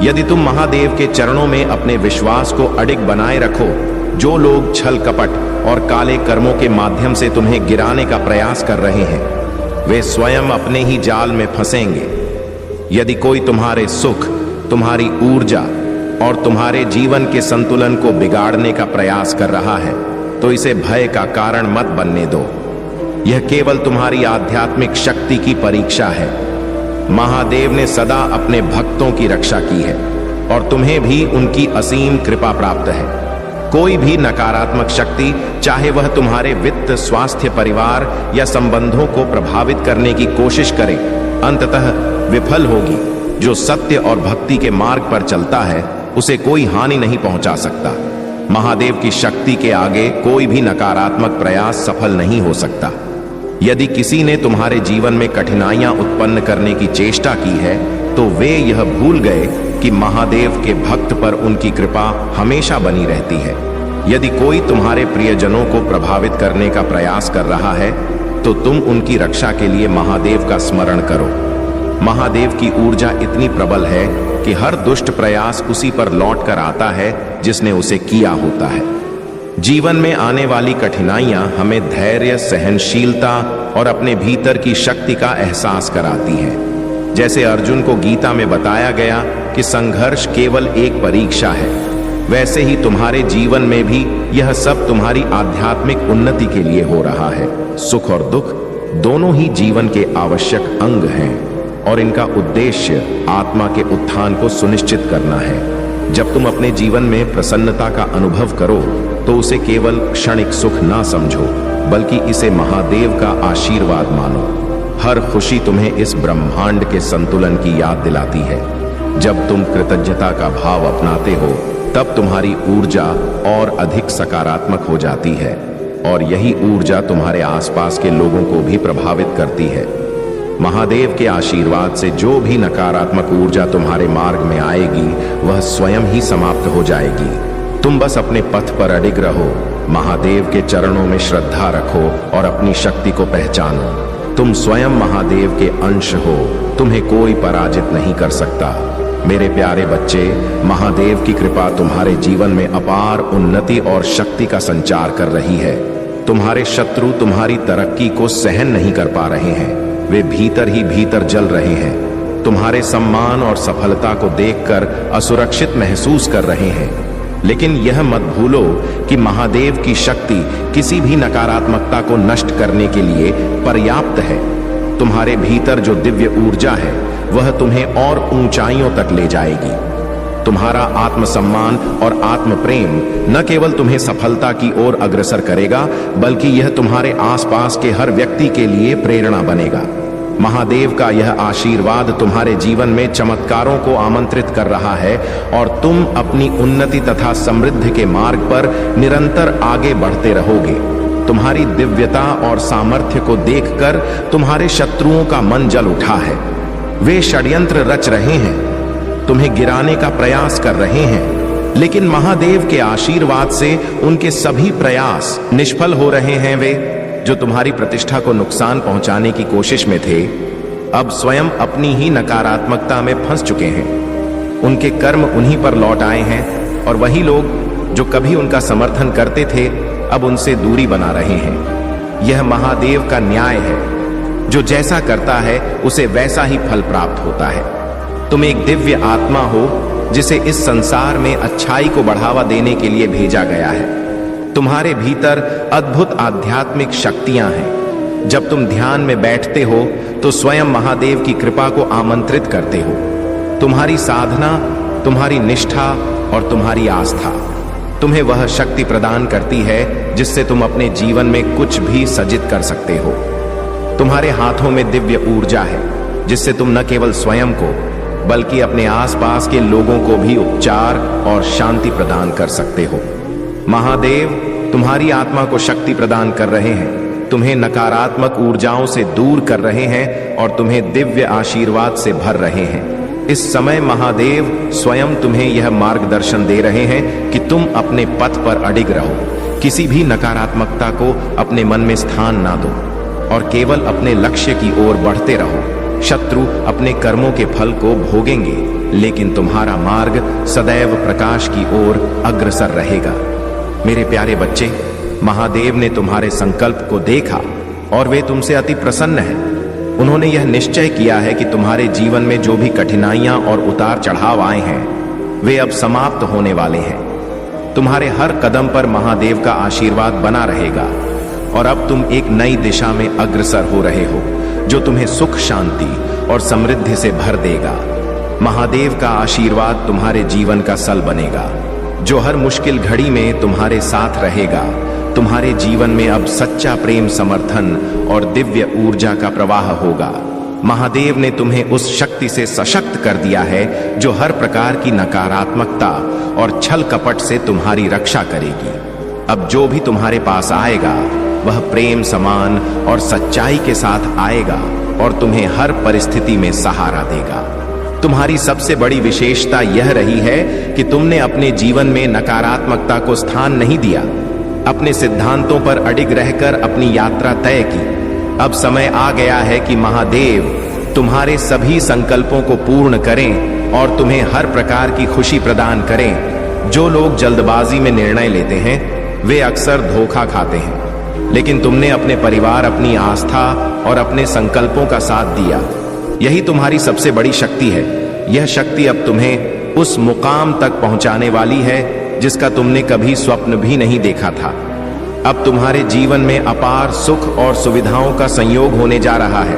यदि तुम महादेव के चरणों में अपने विश्वास को अडिग बनाए रखो। जो लोग छल कपट और काले कर्मों के माध्यम से तुम्हें गिराने का प्रयास कर रहे हैं, वे स्वयं अपने ही जाल में फंसेंगे। यदि कोई तुम्हारे सुख, तुम्हारी ऊर्जा और तुम्हारे जीवन के संतुलन को बिगाड़ने का प्रयास कर रहा है तो इसे भय का कारण मत बनने दो। यह केवल तुम्हारी आध्यात्मिक शक्ति की परीक्षा है। महादेव ने सदा अपने भक्तों की रक्षा की है और तुम्हें भी उनकी असीम कृपा प्राप्त है। कोई भी नकारात्मक शक्ति, चाहे वह तुम्हारे वित्त, स्वास्थ्य, परिवार या संबंधों को प्रभावित करने की कोशिश करे, अंततः विफल होगी। जो सत्य और भक्ति के मार्ग पर चलता है उसे कोई हानि नहीं पहुंचा सकता। महादेव की शक्ति के आगे कोई भी नकारात्मक प्रयास सफल नहीं हो सकता। यदि किसी ने तुम्हारे जीवन में कठिनाइयां उत्पन्न करने की चेष्टा की है तो वे यह भूल गए कि महादेव के भक्त पर उनकी कृपा हमेशा बनी रहती है। यदि कोई तुम्हारे प्रियजनों को प्रभावित करने का प्रयास कर रहा है तो तुम उनकी रक्षा के लिए महादेव का स्मरण करो। महादेव की ऊर्जा इतनी प्रबल है कि हर दुष्ट प्रयास उसी पर लौट कर आता है जिसने उसे किया होता है। जीवन में आने वाली कठिनाइयां हमें धैर्य, सहनशीलता और अपने भीतर की शक्ति का एहसास कराती हैं। जैसे अर्जुन को गीता में बताया गया कि संघर्ष केवल एक परीक्षा है, वैसे ही तुम्हारे जीवन में भी यह सब तुम्हारी आध्यात्मिक उन्नति के लिए हो रहा है। सुख और दुख दोनों ही जीवन के आवश्यक अंग हैं और इनका उद्देश्य आत्मा के उत्थान को सुनिश्चित करना है। जब तुम अपने जीवन में प्रसन्नता का अनुभव करो तो उसे केवल क्षणिक सुख ना समझो, बल्कि इसे महादेव का आशीर्वाद मानो। हर खुशी तुम्हें इस ब्रह्मांड के संतुलन की याद दिलाती है। जब तुम कृतज्ञता का भाव अपनाते हो तब तुम्हारी ऊर्जा और अधिक सकारात्मक हो जाती है और यही ऊर्जा तुम्हारे आसपास के लोगों को भी प्रभावित करती है। महादेव के आशीर्वाद से जो भी नकारात्मक ऊर्जा तुम्हारे मार्ग में आएगी वह स्वयं ही समाप्त हो जाएगी। तुम बस अपने पथ पर अडिग रहो, महादेव के चरणों में श्रद्धा रखो और अपनी शक्ति को पहचानो। तुम स्वयं महादेव के अंश हो, तुम्हें कोई पराजित नहीं कर सकता। मेरे प्यारे बच्चे, महादेव की कृपा तुम्हारे जीवन में अपार उन्नति और शक्ति का संचार कर रही है। तुम्हारे शत्रु तुम्हारी तरक्की को सहन नहीं कर पा रहे हैं, वे भीतर ही भीतर जल रहे हैं। तुम्हारे सम्मान और सफलता को देखकर असुरक्षित महसूस कर रहे हैं। लेकिन यह मत भूलो कि महादेव की शक्ति किसी भी नकारात्मकता को नष्ट करने के लिए पर्याप्त है। तुम्हारे भीतर जो दिव्य ऊर्जा है वह तुम्हें और ऊंचाइयों तक ले जाएगी। तुम्हारा आत्मसम्मान और आत्म प्रेम न केवल तुम्हें सफलता की ओर अग्रसर करेगा, बल्कि यह तुम्हारे आसपास के हर व्यक्ति के लिए प्रेरणा बनेगा। महादेव का यह आशीर्वाद तुम्हारे जीवन में चमत्कारों को आमंत्रित कर रहा है और तुम अपनी उन्नति तथा समृद्धि के मार्ग पर निरंतर आगे बढ़ते रहोगे। तुम्हारी दिव्यता और सामर्थ्य को देखकर तुम्हारे शत्रुओं का मन जल उठा है। वे षड्यंत्र रच रहे हैं, तुम्हें गिराने का प्रयास कर रहे हैं, लेकिन महादेव के आशीर्वाद से उनके सभी प्रयास निष्फल हो रहे हैं। वे जो तुम्हारी प्रतिष्ठा को नुकसान पहुंचाने की कोशिश में थे, अब स्वयं अपनी ही नकारात्मकता में फंस चुके हैं। उनके कर्म उन्हीं पर लौट आए हैं और वही लोग जो कभी उनका समर्थन करते थे अब उनसे दूरी बना रहे हैं। यह महादेव का न्याय है, जो जैसा करता है उसे वैसा ही फल प्राप्त होता है। तुम एक दिव्य आत्मा हो जिसे इस संसार में अच्छाई को बढ़ावा देने के लिए भेजा गया है। तुम्हारे भीतर अद्भुत आध्यात्मिक शक्तियां हैं। जब तुम ध्यान में बैठते हो तो स्वयं महादेव की कृपा को आमंत्रित करते हो। तुम्हारी साधना, तुम्हारी निष्ठा और तुम्हारी आस्था तुम्हें वह शक्ति प्रदान करती है जिससे तुम अपने जीवन में कुछ भी सजित कर सकते हो। तुम्हारे हाथों में दिव्य ऊर्जा है जिससे तुम न केवल स्वयं को बल्कि अपने आसपास के लोगों को भी उपचार और शांति प्रदान कर सकते हो। महादेव तुम्हारी आत्मा को शक्ति प्रदान कर रहे हैं, तुम्हें नकारात्मक ऊर्जाओं से दूर कर रहे हैं और तुम्हें दिव्य आशीर्वाद से भर रहे हैं। इस समय महादेव स्वयं तुम्हें यह मार्गदर्शन दे रहे हैं कि तुम अपने पथ पर अडिग रहो। किसी भी नकारात्मकता को अपने मन में स्थान ना दो और केवल अपने लक्ष्य की ओर बढ़ते रहो। शत्रु अपने कर्मों के फल को भोगेंगे, लेकिन तुम्हारा मार्ग सदैव प्रकाश की ओर अग्रसर रहेगा। मेरे प्यारे बच्चे, महादेव ने तुम्हारे संकल्प को देखा और वे तुमसे अति प्रसन्न हैं। उन्होंने यह निश्चय किया है कि तुम्हारे जीवन में जो भी कठिनाइयां और उतार चढ़ाव आए हैं वे अब समाप्त होने वाले हैं। तुम्हारे हर कदम पर महादेव का आशीर्वाद बना रहेगा और अब तुम एक नई दिशा में अग्रसर हो रहे हो जो तुम्हें सुख, शांति और समृद्धि से भर देगा। महादेव का आशीर्वाद तुम्हारे जीवन का सल बनेगा जो हर मुश्किल घड़ी में तुम्हारे साथ रहेगा। तुम्हारे जीवन में अब सच्चा प्रेम, समर्थन और दिव्य ऊर्जा का प्रवाह होगा। महादेव ने तुम्हें उस शक्ति से सशक्त कर दिया है जो हर प्रकार की नकारात्मकता और छल कपट से तुम्हारी रक्षा करेगी। अब जो भी तुम्हारे पास आएगा वह प्रेम, सम्मान और सच्चाई के साथ आएगा और तुम्हें हर परिस्थिति में सहारा देगा। तुम्हारी सबसे बड़ी विशेषता यह रही है कि तुमने अपने जीवन में नकारात्मकता को स्थान नहीं दिया। अपने सिद्धांतों पर अडिग रहकर अपनी यात्रा तय की। अब समय आ गया है कि महादेव तुम्हारे सभी संकल्पों को पूर्ण करें और तुम्हें हर प्रकार की खुशी प्रदान करें। जो लोग जल्दबाजी में निर्णय लेते हैं वे अक्सर धोखा खाते हैं, लेकिन तुमने अपने परिवार, अपनी आस्था और अपने संकल्पों का साथ दिया। यही तुम्हारी सबसे बड़ी शक्ति है। यह शक्ति अब तुम्हें उस मुकाम तक पहुंचाने वाली है जिसका तुमने कभी स्वप्न भी नहीं देखा था। अब तुम्हारे जीवन में अपार सुख और सुविधाओं का संयोग होने जा रहा है।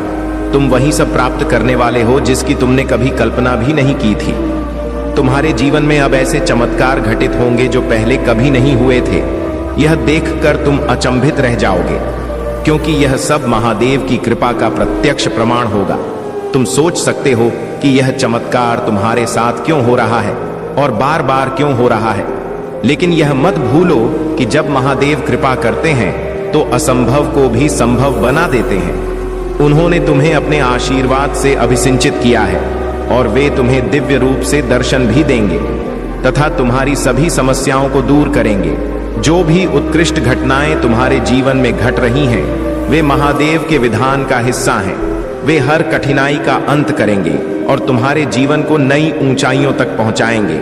तुम वही सब प्राप्त करने वाले हो जिसकी तुमने कभी कल्पना भी नहीं की थी। तुम्हारे जीवन में अब ऐसे चमत्कार घटित होंगे जो पहले कभी नहीं हुए थे। यह देखकर तुम अचंभित रह जाओगे, क्योंकि यह सब महादेव की कृपा का प्रत्यक्ष प्रमाण होगा। तुम सोच सकते हो कि यह चमत्कार तुम्हारे साथ क्यों हो रहा है और बार बार क्यों हो रहा है, लेकिन यह मत भूलो कि जब महादेव कृपा करते हैं तो असंभव को भी संभव बना देते हैं। उन्होंने तुम्हें अपने आशीर्वाद से अभिसिंचित किया है और वे तुम्हें दिव्य रूप से दर्शन भी देंगे तथा तुम्हारी सभी समस्याओं को दूर करेंगे। जो भी उत्कृष्ट घटनाएं तुम्हारे जीवन में घट रही हैं वे महादेव के विधान का हिस्सा हैं। वे हर कठिनाई का अंत करेंगे और तुम्हारे जीवन को नई ऊंचाइयों तक पहुंचाएंगे।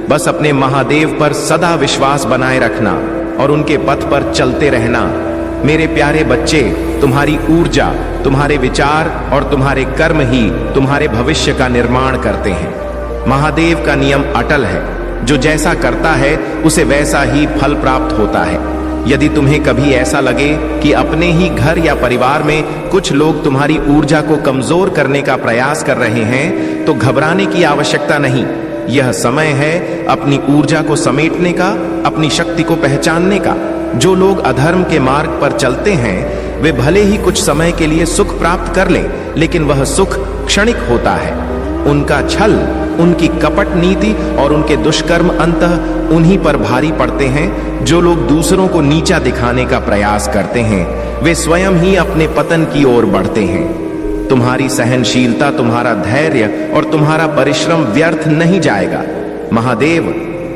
बस अपने महादेव पर सदा विश्वास बनाए रखना और उनके पथ पर चलते रहना। मेरे प्यारे बच्चे, तुम्हारी ऊर्जा, तुम्हारे विचार और तुम्हारे कर्म ही तुम्हारे भविष्य का निर्माण करते हैं। महादेव का नियम अटल है, जो जैसा करता है उसे वैसा ही फल प्राप्त होता है। यदि तुम्हें कभी ऐसा लगे कि अपने ही घर या परिवार में कुछ लोग तुम्हारी ऊर्जा को कमजोर करने का प्रयास कर रहे हैं तो घबराने की आवश्यकता नहीं। यह समय है अपनी ऊर्जा को समेटने का, अपनी शक्ति को पहचानने का। जो लोग अधर्म के मार्ग पर चलते हैं वे भले ही कुछ समय के लिए सुख प्राप्त कर लें, लेकिन वह सुख क्षणिक होता है। उनका छल, उनकी कपट नीति और उनके दुष्कर्म अंततः उन्हीं पर भारी पड़ते हैं। जो लोग दूसरों को नीचा दिखाने का प्रयास करते हैं वे स्वयं ही अपने पतन की ओर बढ़ते हैं। तुम्हारी सहनशीलता, तुम्हारा धैर्य और तुम्हारा परिश्रम व्यर्थ नहीं जाएगा। महादेव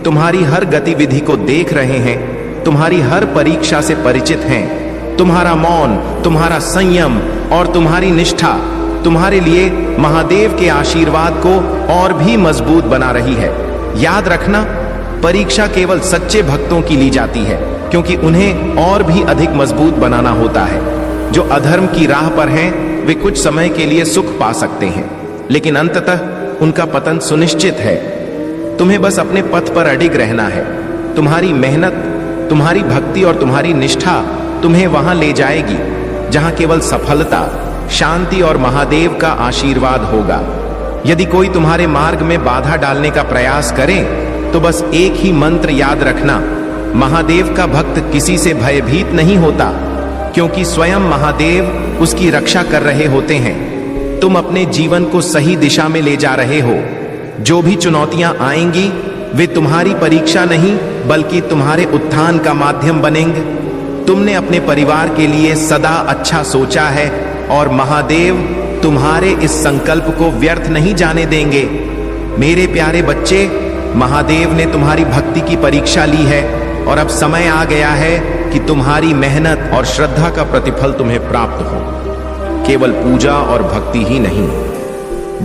तुम्हारी हर गतिविधि को देख रहे हैं, तुम्हारी हर परीक्षा से परिचित हैं। तुम्हारा मौन, तुम्हारा संयम और तुम्हारी निष्ठा तुम्हारे लिए महादेव के आशीर्वाद को और भी मजबूत बना रही है। याद रखना, परीक्षा केवल सच्चे भक्तों की ली जाती है, क्योंकि उन्हें और भी अधिक मजबूत बनाना होता है। जो अधर्म की राह पर हैं वे कुछ समय के लिए सुख पा सकते हैं, लेकिन अंततः उनका पतन सुनिश्चित है। तुम्हें बस अपने पथ पर अडिग रहना है। तुम्हारी मेहनत, तुम्हारी भक्ति और तुम्हारी निष्ठा तुम्हें वहां ले जाएगी जहां केवल सफलता, शांति और महादेव का आशीर्वाद होगा। यदि कोई तुम्हारे मार्ग में बाधा डालने का प्रयास करे तो बस एक ही मंत्र याद रखना, महादेव का भक्त किसी से भयभीत नहीं होता, क्योंकि स्वयं महादेव उसकी रक्षा कर रहे होते हैं। तुम अपने जीवन को सही दिशा में ले जा रहे हो। जो भी चुनौतियां आएंगी वे तुम्हारी परीक्षा नहीं बल्कि तुम्हारे उत्थान का माध्यम बनेंगे। तुमने अपने परिवार के लिए सदा अच्छा सोचा है और महादेव तुम्हारे इस संकल्प को व्यर्थ नहीं जाने देंगे। मेरे प्यारे बच्चे, महादेव ने तुम्हारी भक्ति की परीक्षा ली है और अब समय आ गया है कि तुम्हारी मेहनत और श्रद्धा का प्रतिफल तुम्हें प्राप्त हो। केवल पूजा और भक्ति ही नहीं,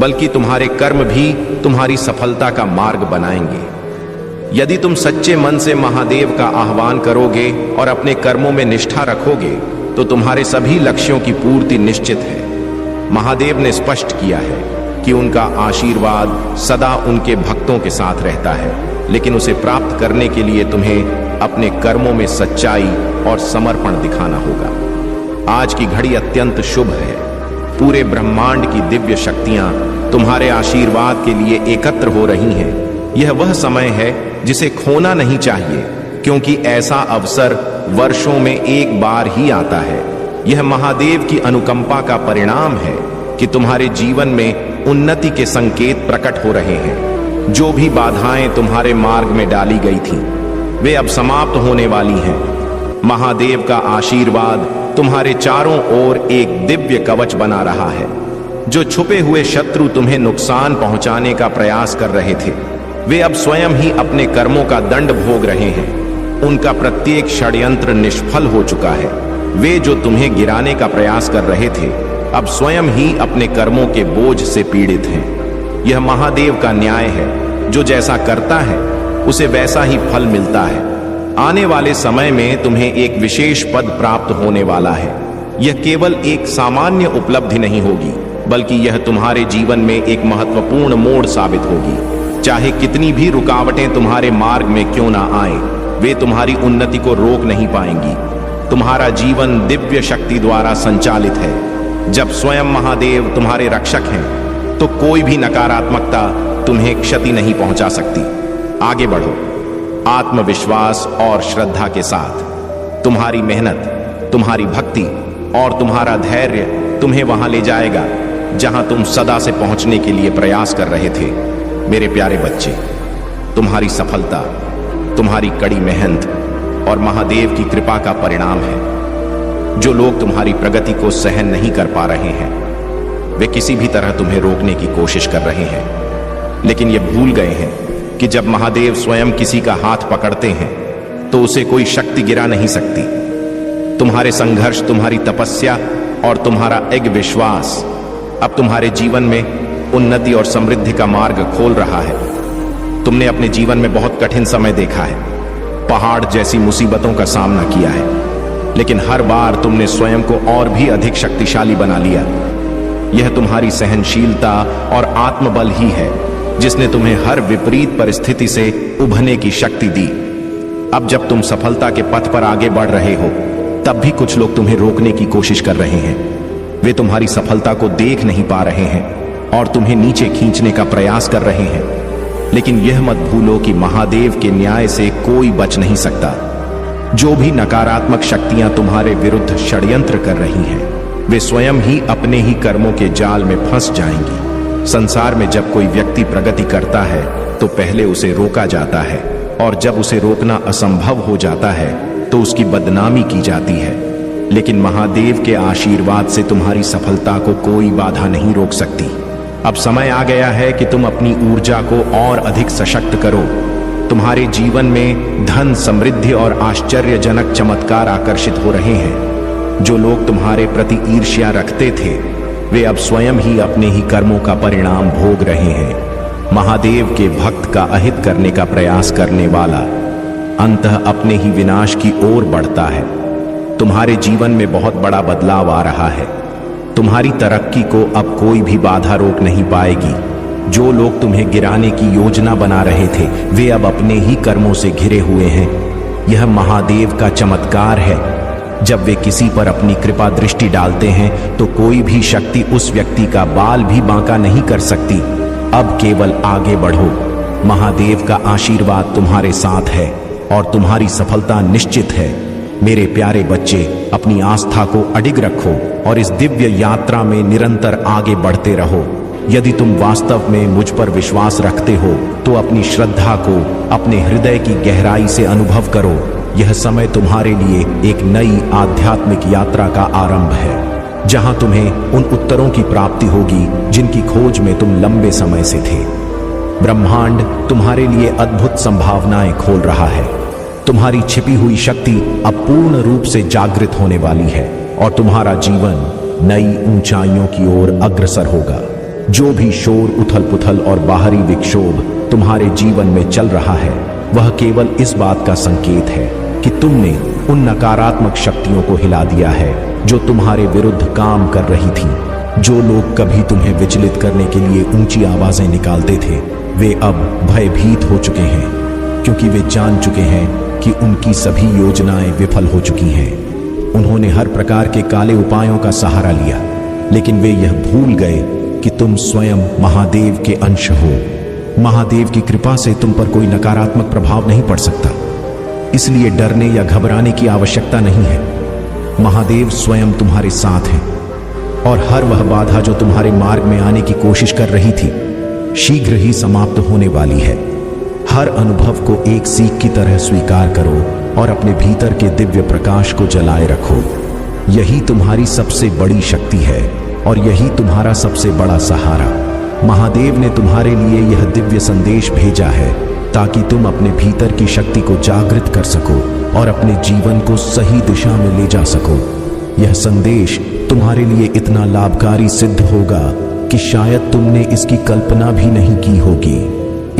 बल्कि तुम्हारे कर्म भी तुम्हारी सफलता का मार्ग बनाएंगे। यदि तुम सच्चे मन से महादेव का आह्वान करोगे और अपने कर्मों में निष्ठा रखोगे तो तुम्हारे सभी लक्ष्यों की पूर्ति निश्चित है। महादेव ने स्पष्ट किया है कि उनका आशीर्वाद सदा उनके भक्तों के साथ रहता है, लेकिन उसे प्राप्त करने के लिए तुम्हें अपने कर्मों में सच्चाई और समर्पण दिखाना होगा। आज की घड़ी अत्यंत शुभ है। पूरे ब्रह्मांड की दिव्य शक्तियां तुम्हारे आशीर्वाद के लिए एकत्र हो रही हैं। यह वह समय है जिसे खोना नहीं चाहिए, क्योंकि ऐसा अवसर वर्षों में एक बार ही आता है। यह महादेव की अनुकंपा का परिणाम है कि तुम्हारे जीवन में उन्नति के संकेत प्रकट हो रहे हैं। जो भी बाधाएं तुम्हारे मार्ग में डाली गई थीं, वे अब समाप्त होने वाली हैं। महादेव का आशीर्वाद तुम्हारे चारों ओर एक दिव्य कवच बना रहा है। जो छुपे हुए शत्रु तुम्हें नुकसान पहुंचाने का प्रयास कर रहे थे, वे अब स्वयं ही अपने कर्मों का दंड भोग रहे हैं। उनका प्रत्येक षड्यंत्र निष्फल हो चुका है। वे जो तुम्हें गिराने का प्रयास कर रहे थे, अब स्वयं ही अपने कर्मों के बोझ से पीड़ित हैं। यह महादेव का न्याय है। जो जैसा करता है उसे वैसा ही फल मिलता है। आने वाले समय में तुम्हें एक विशेष पद प्राप्त होने वाला है। यह केवल एक सामान्य उपलब्धि नहीं होगी, बल्कि यह तुम्हारे जीवन में एक महत्वपूर्ण मोड़ साबित होगी। चाहे कितनी भी रुकावटें तुम्हारे मार्ग में क्यों ना आए, वे तुम्हारी उन्नति को रोक नहीं पाएंगी। तुम्हारा जीवन दिव्य शक्ति द्वारा संचालित है। जब स्वयं महादेव तुम्हारे रक्षक हैं, तो कोई भी नकारात्मकता तुम्हें क्षति नहीं पहुंचा सकती। आगे बढ़ो आत्मविश्वास और श्रद्धा के साथ। तुम्हारी मेहनत, तुम्हारी भक्ति और तुम्हारा धैर्य तुम्हें वहां ले जाएगा जहां तुम सदा से पहुंचने के लिए प्रयास कर रहे थे। मेरे प्यारे बच्चे, तुम्हारी सफलता, तुम्हारी कड़ी मेहनत और महादेव की कृपा का परिणाम है। जो लोग तुम्हारी प्रगति को सहन नहीं कर पा रहे हैं, वे किसी भी तरह तुम्हें रोकने की कोशिश कर रहे हैं, लेकिन ये भूल गए हैं कि जब महादेव स्वयं किसी का हाथ पकड़ते हैं तो उसे कोई शक्ति गिरा नहीं सकती। तुम्हारे संघर्ष, तुम्हारी तपस्या और तुम्हारा एक विश्वास अब तुम्हारे जीवन में उन्नति और समृद्धि का मार्ग खोल रहा है। तुमने अपने जीवन में बहुत कठिन समय देखा है, पहाड़ जैसी मुसीबतों का सामना किया है, लेकिन हर बार तुमने स्वयं को और भी अधिक शक्तिशाली बना लिया। यह तुम्हारी सहनशीलता और आत्मबल ही है जिसने तुम्हें हर विपरीत परिस्थिति से उभरने की शक्ति दी। अब जब तुम सफलता के पथ पर आगे बढ़ रहे हो, तब भी कुछ लोग तुम्हें रोकने की कोशिश कर रहे हैं। वे तुम्हारी सफलता को देख नहीं पा रहे हैं और तुम्हें नीचे खींचने का प्रयास कर रहे हैं। लेकिन यह मत भूलो कि महादेव के न्याय से कोई बच नहीं सकता। जो भी नकारात्मक शक्तियां तुम्हारे विरुद्ध षड्यंत्र कर रही हैं, वे स्वयं ही अपने ही कर्मों के जाल में फंस जाएंगी। संसार में जब कोई व्यक्ति प्रगति करता है तो पहले उसे रोका जाता है, और जब उसे रोकना असंभव हो जाता है तो उसकी बदनामी की जाती है। लेकिन महादेव के आशीर्वाद से तुम्हारी सफलता को कोई बाधा नहीं रोक सकती। अब समय आ गया है कि तुम अपनी ऊर्जा को और अधिक सशक्त करो। तुम्हारे जीवन में धन, समृद्धि और आश्चर्यजनक चमत्कार आकर्षित हो रहे हैं। जो लोग तुम्हारे प्रति ईर्ष्या रखते थे, वे अब स्वयं ही अपने ही कर्मों का परिणाम भोग रहे हैं। महादेव के भक्त का अहित करने का प्रयास करने वाला अंततः अपने ही विनाश की ओर बढ़ता है। तुम्हारे जीवन में बहुत बड़ा बदलाव आ रहा है। तुम्हारी तरक्की को अब कोई भी बाधा रोक नहीं पाएगी। जो लोग तुम्हें गिराने की योजना बना रहे थे, वे अब अपने ही कर्मों से घिरे हुए हैं। यह महादेव का चमत्कार है। जब वे किसी पर अपनी कृपा दृष्टि डालते हैं तो कोई भी शक्ति उस व्यक्ति का बाल भी बांका नहीं कर सकती। अब केवल आगे बढ़ो। महादेव का आशीर्वाद तुम्हारे साथ है और तुम्हारी सफलता निश्चित है। मेरे प्यारे बच्चे, अपनी आस्था को अडिग रखो और इस दिव्य यात्रा में निरंतर आगे बढ़ते रहो। यदि तुम वास्तव में मुझ पर विश्वास रखते हो तो अपनी श्रद्धा को अपने हृदय की गहराई से अनुभव करो। यह समय तुम्हारे लिए एक नई आध्यात्मिक यात्रा का आरंभ है, जहां तुम्हें उन उत्तरों की प्राप्ति होगी जिनकी खोज में तुम लंबे समय से थे। ब्रह्मांड तुम्हारे लिए अद्भुत संभावनाएं खोल रहा है। तुम्हारी छिपी हुई शक्ति अब पूर्ण रूप से जागृत होने वाली है और तुम्हारा जीवन नई ऊंचाइयों की ओर अग्रसर होगा। जो भी शोर, उथल पुथल और बाहरी विक्षोभ तुम्हारे जीवन में चल रहा है, वह केवल इस बात का संकेत है कि तुमने उन नकारात्मक शक्तियों को हिला दिया है जो तुम्हारे विरुद्ध काम कर रही थी। जो लोग कभी तुम्हें विचलित करने के लिए ऊंची आवाजें निकालते थे, वे अब भयभीत हो चुके हैं, क्योंकि वे जान चुके हैं कि उनकी सभी योजनाएं विफल हो चुकी हैं। उन्होंने हर प्रकार के काले उपायों का सहारा लिया, लेकिन वे यह भूल गए कि तुम स्वयं महादेव के अंश हो। महादेव की कृपा से तुम पर कोई नकारात्मक प्रभाव नहीं पड़ सकता, इसलिए डरने या घबराने की आवश्यकता नहीं है। महादेव स्वयं तुम्हारे साथ हैं, और हर वह बाधा जो तुम्हारे मार्ग में आने की कोशिश कर रही थी, शीघ्र ही समाप्त होने वाली है। हर अनुभव को एक सीख की तरह स्वीकार करो और अपने भीतर के दिव्य प्रकाश को जलाए रखो। यही तुम्हारी सबसे बड़ी शक्ति है और यही तुम्हारा सबसे बड़ा सहारा। महादेव ने तुम्हारे लिए यह दिव्य संदेश भेजा है ताकि तुम अपने भीतर की शक्ति को जागृत कर सको और अपने जीवन को सही दिशा में ले जा सको। यह संदेश तुम्हारे लिए इतना लाभकारी सिद्ध होगा कि शायद तुमने इसकी कल्पना भी नहीं की होगी।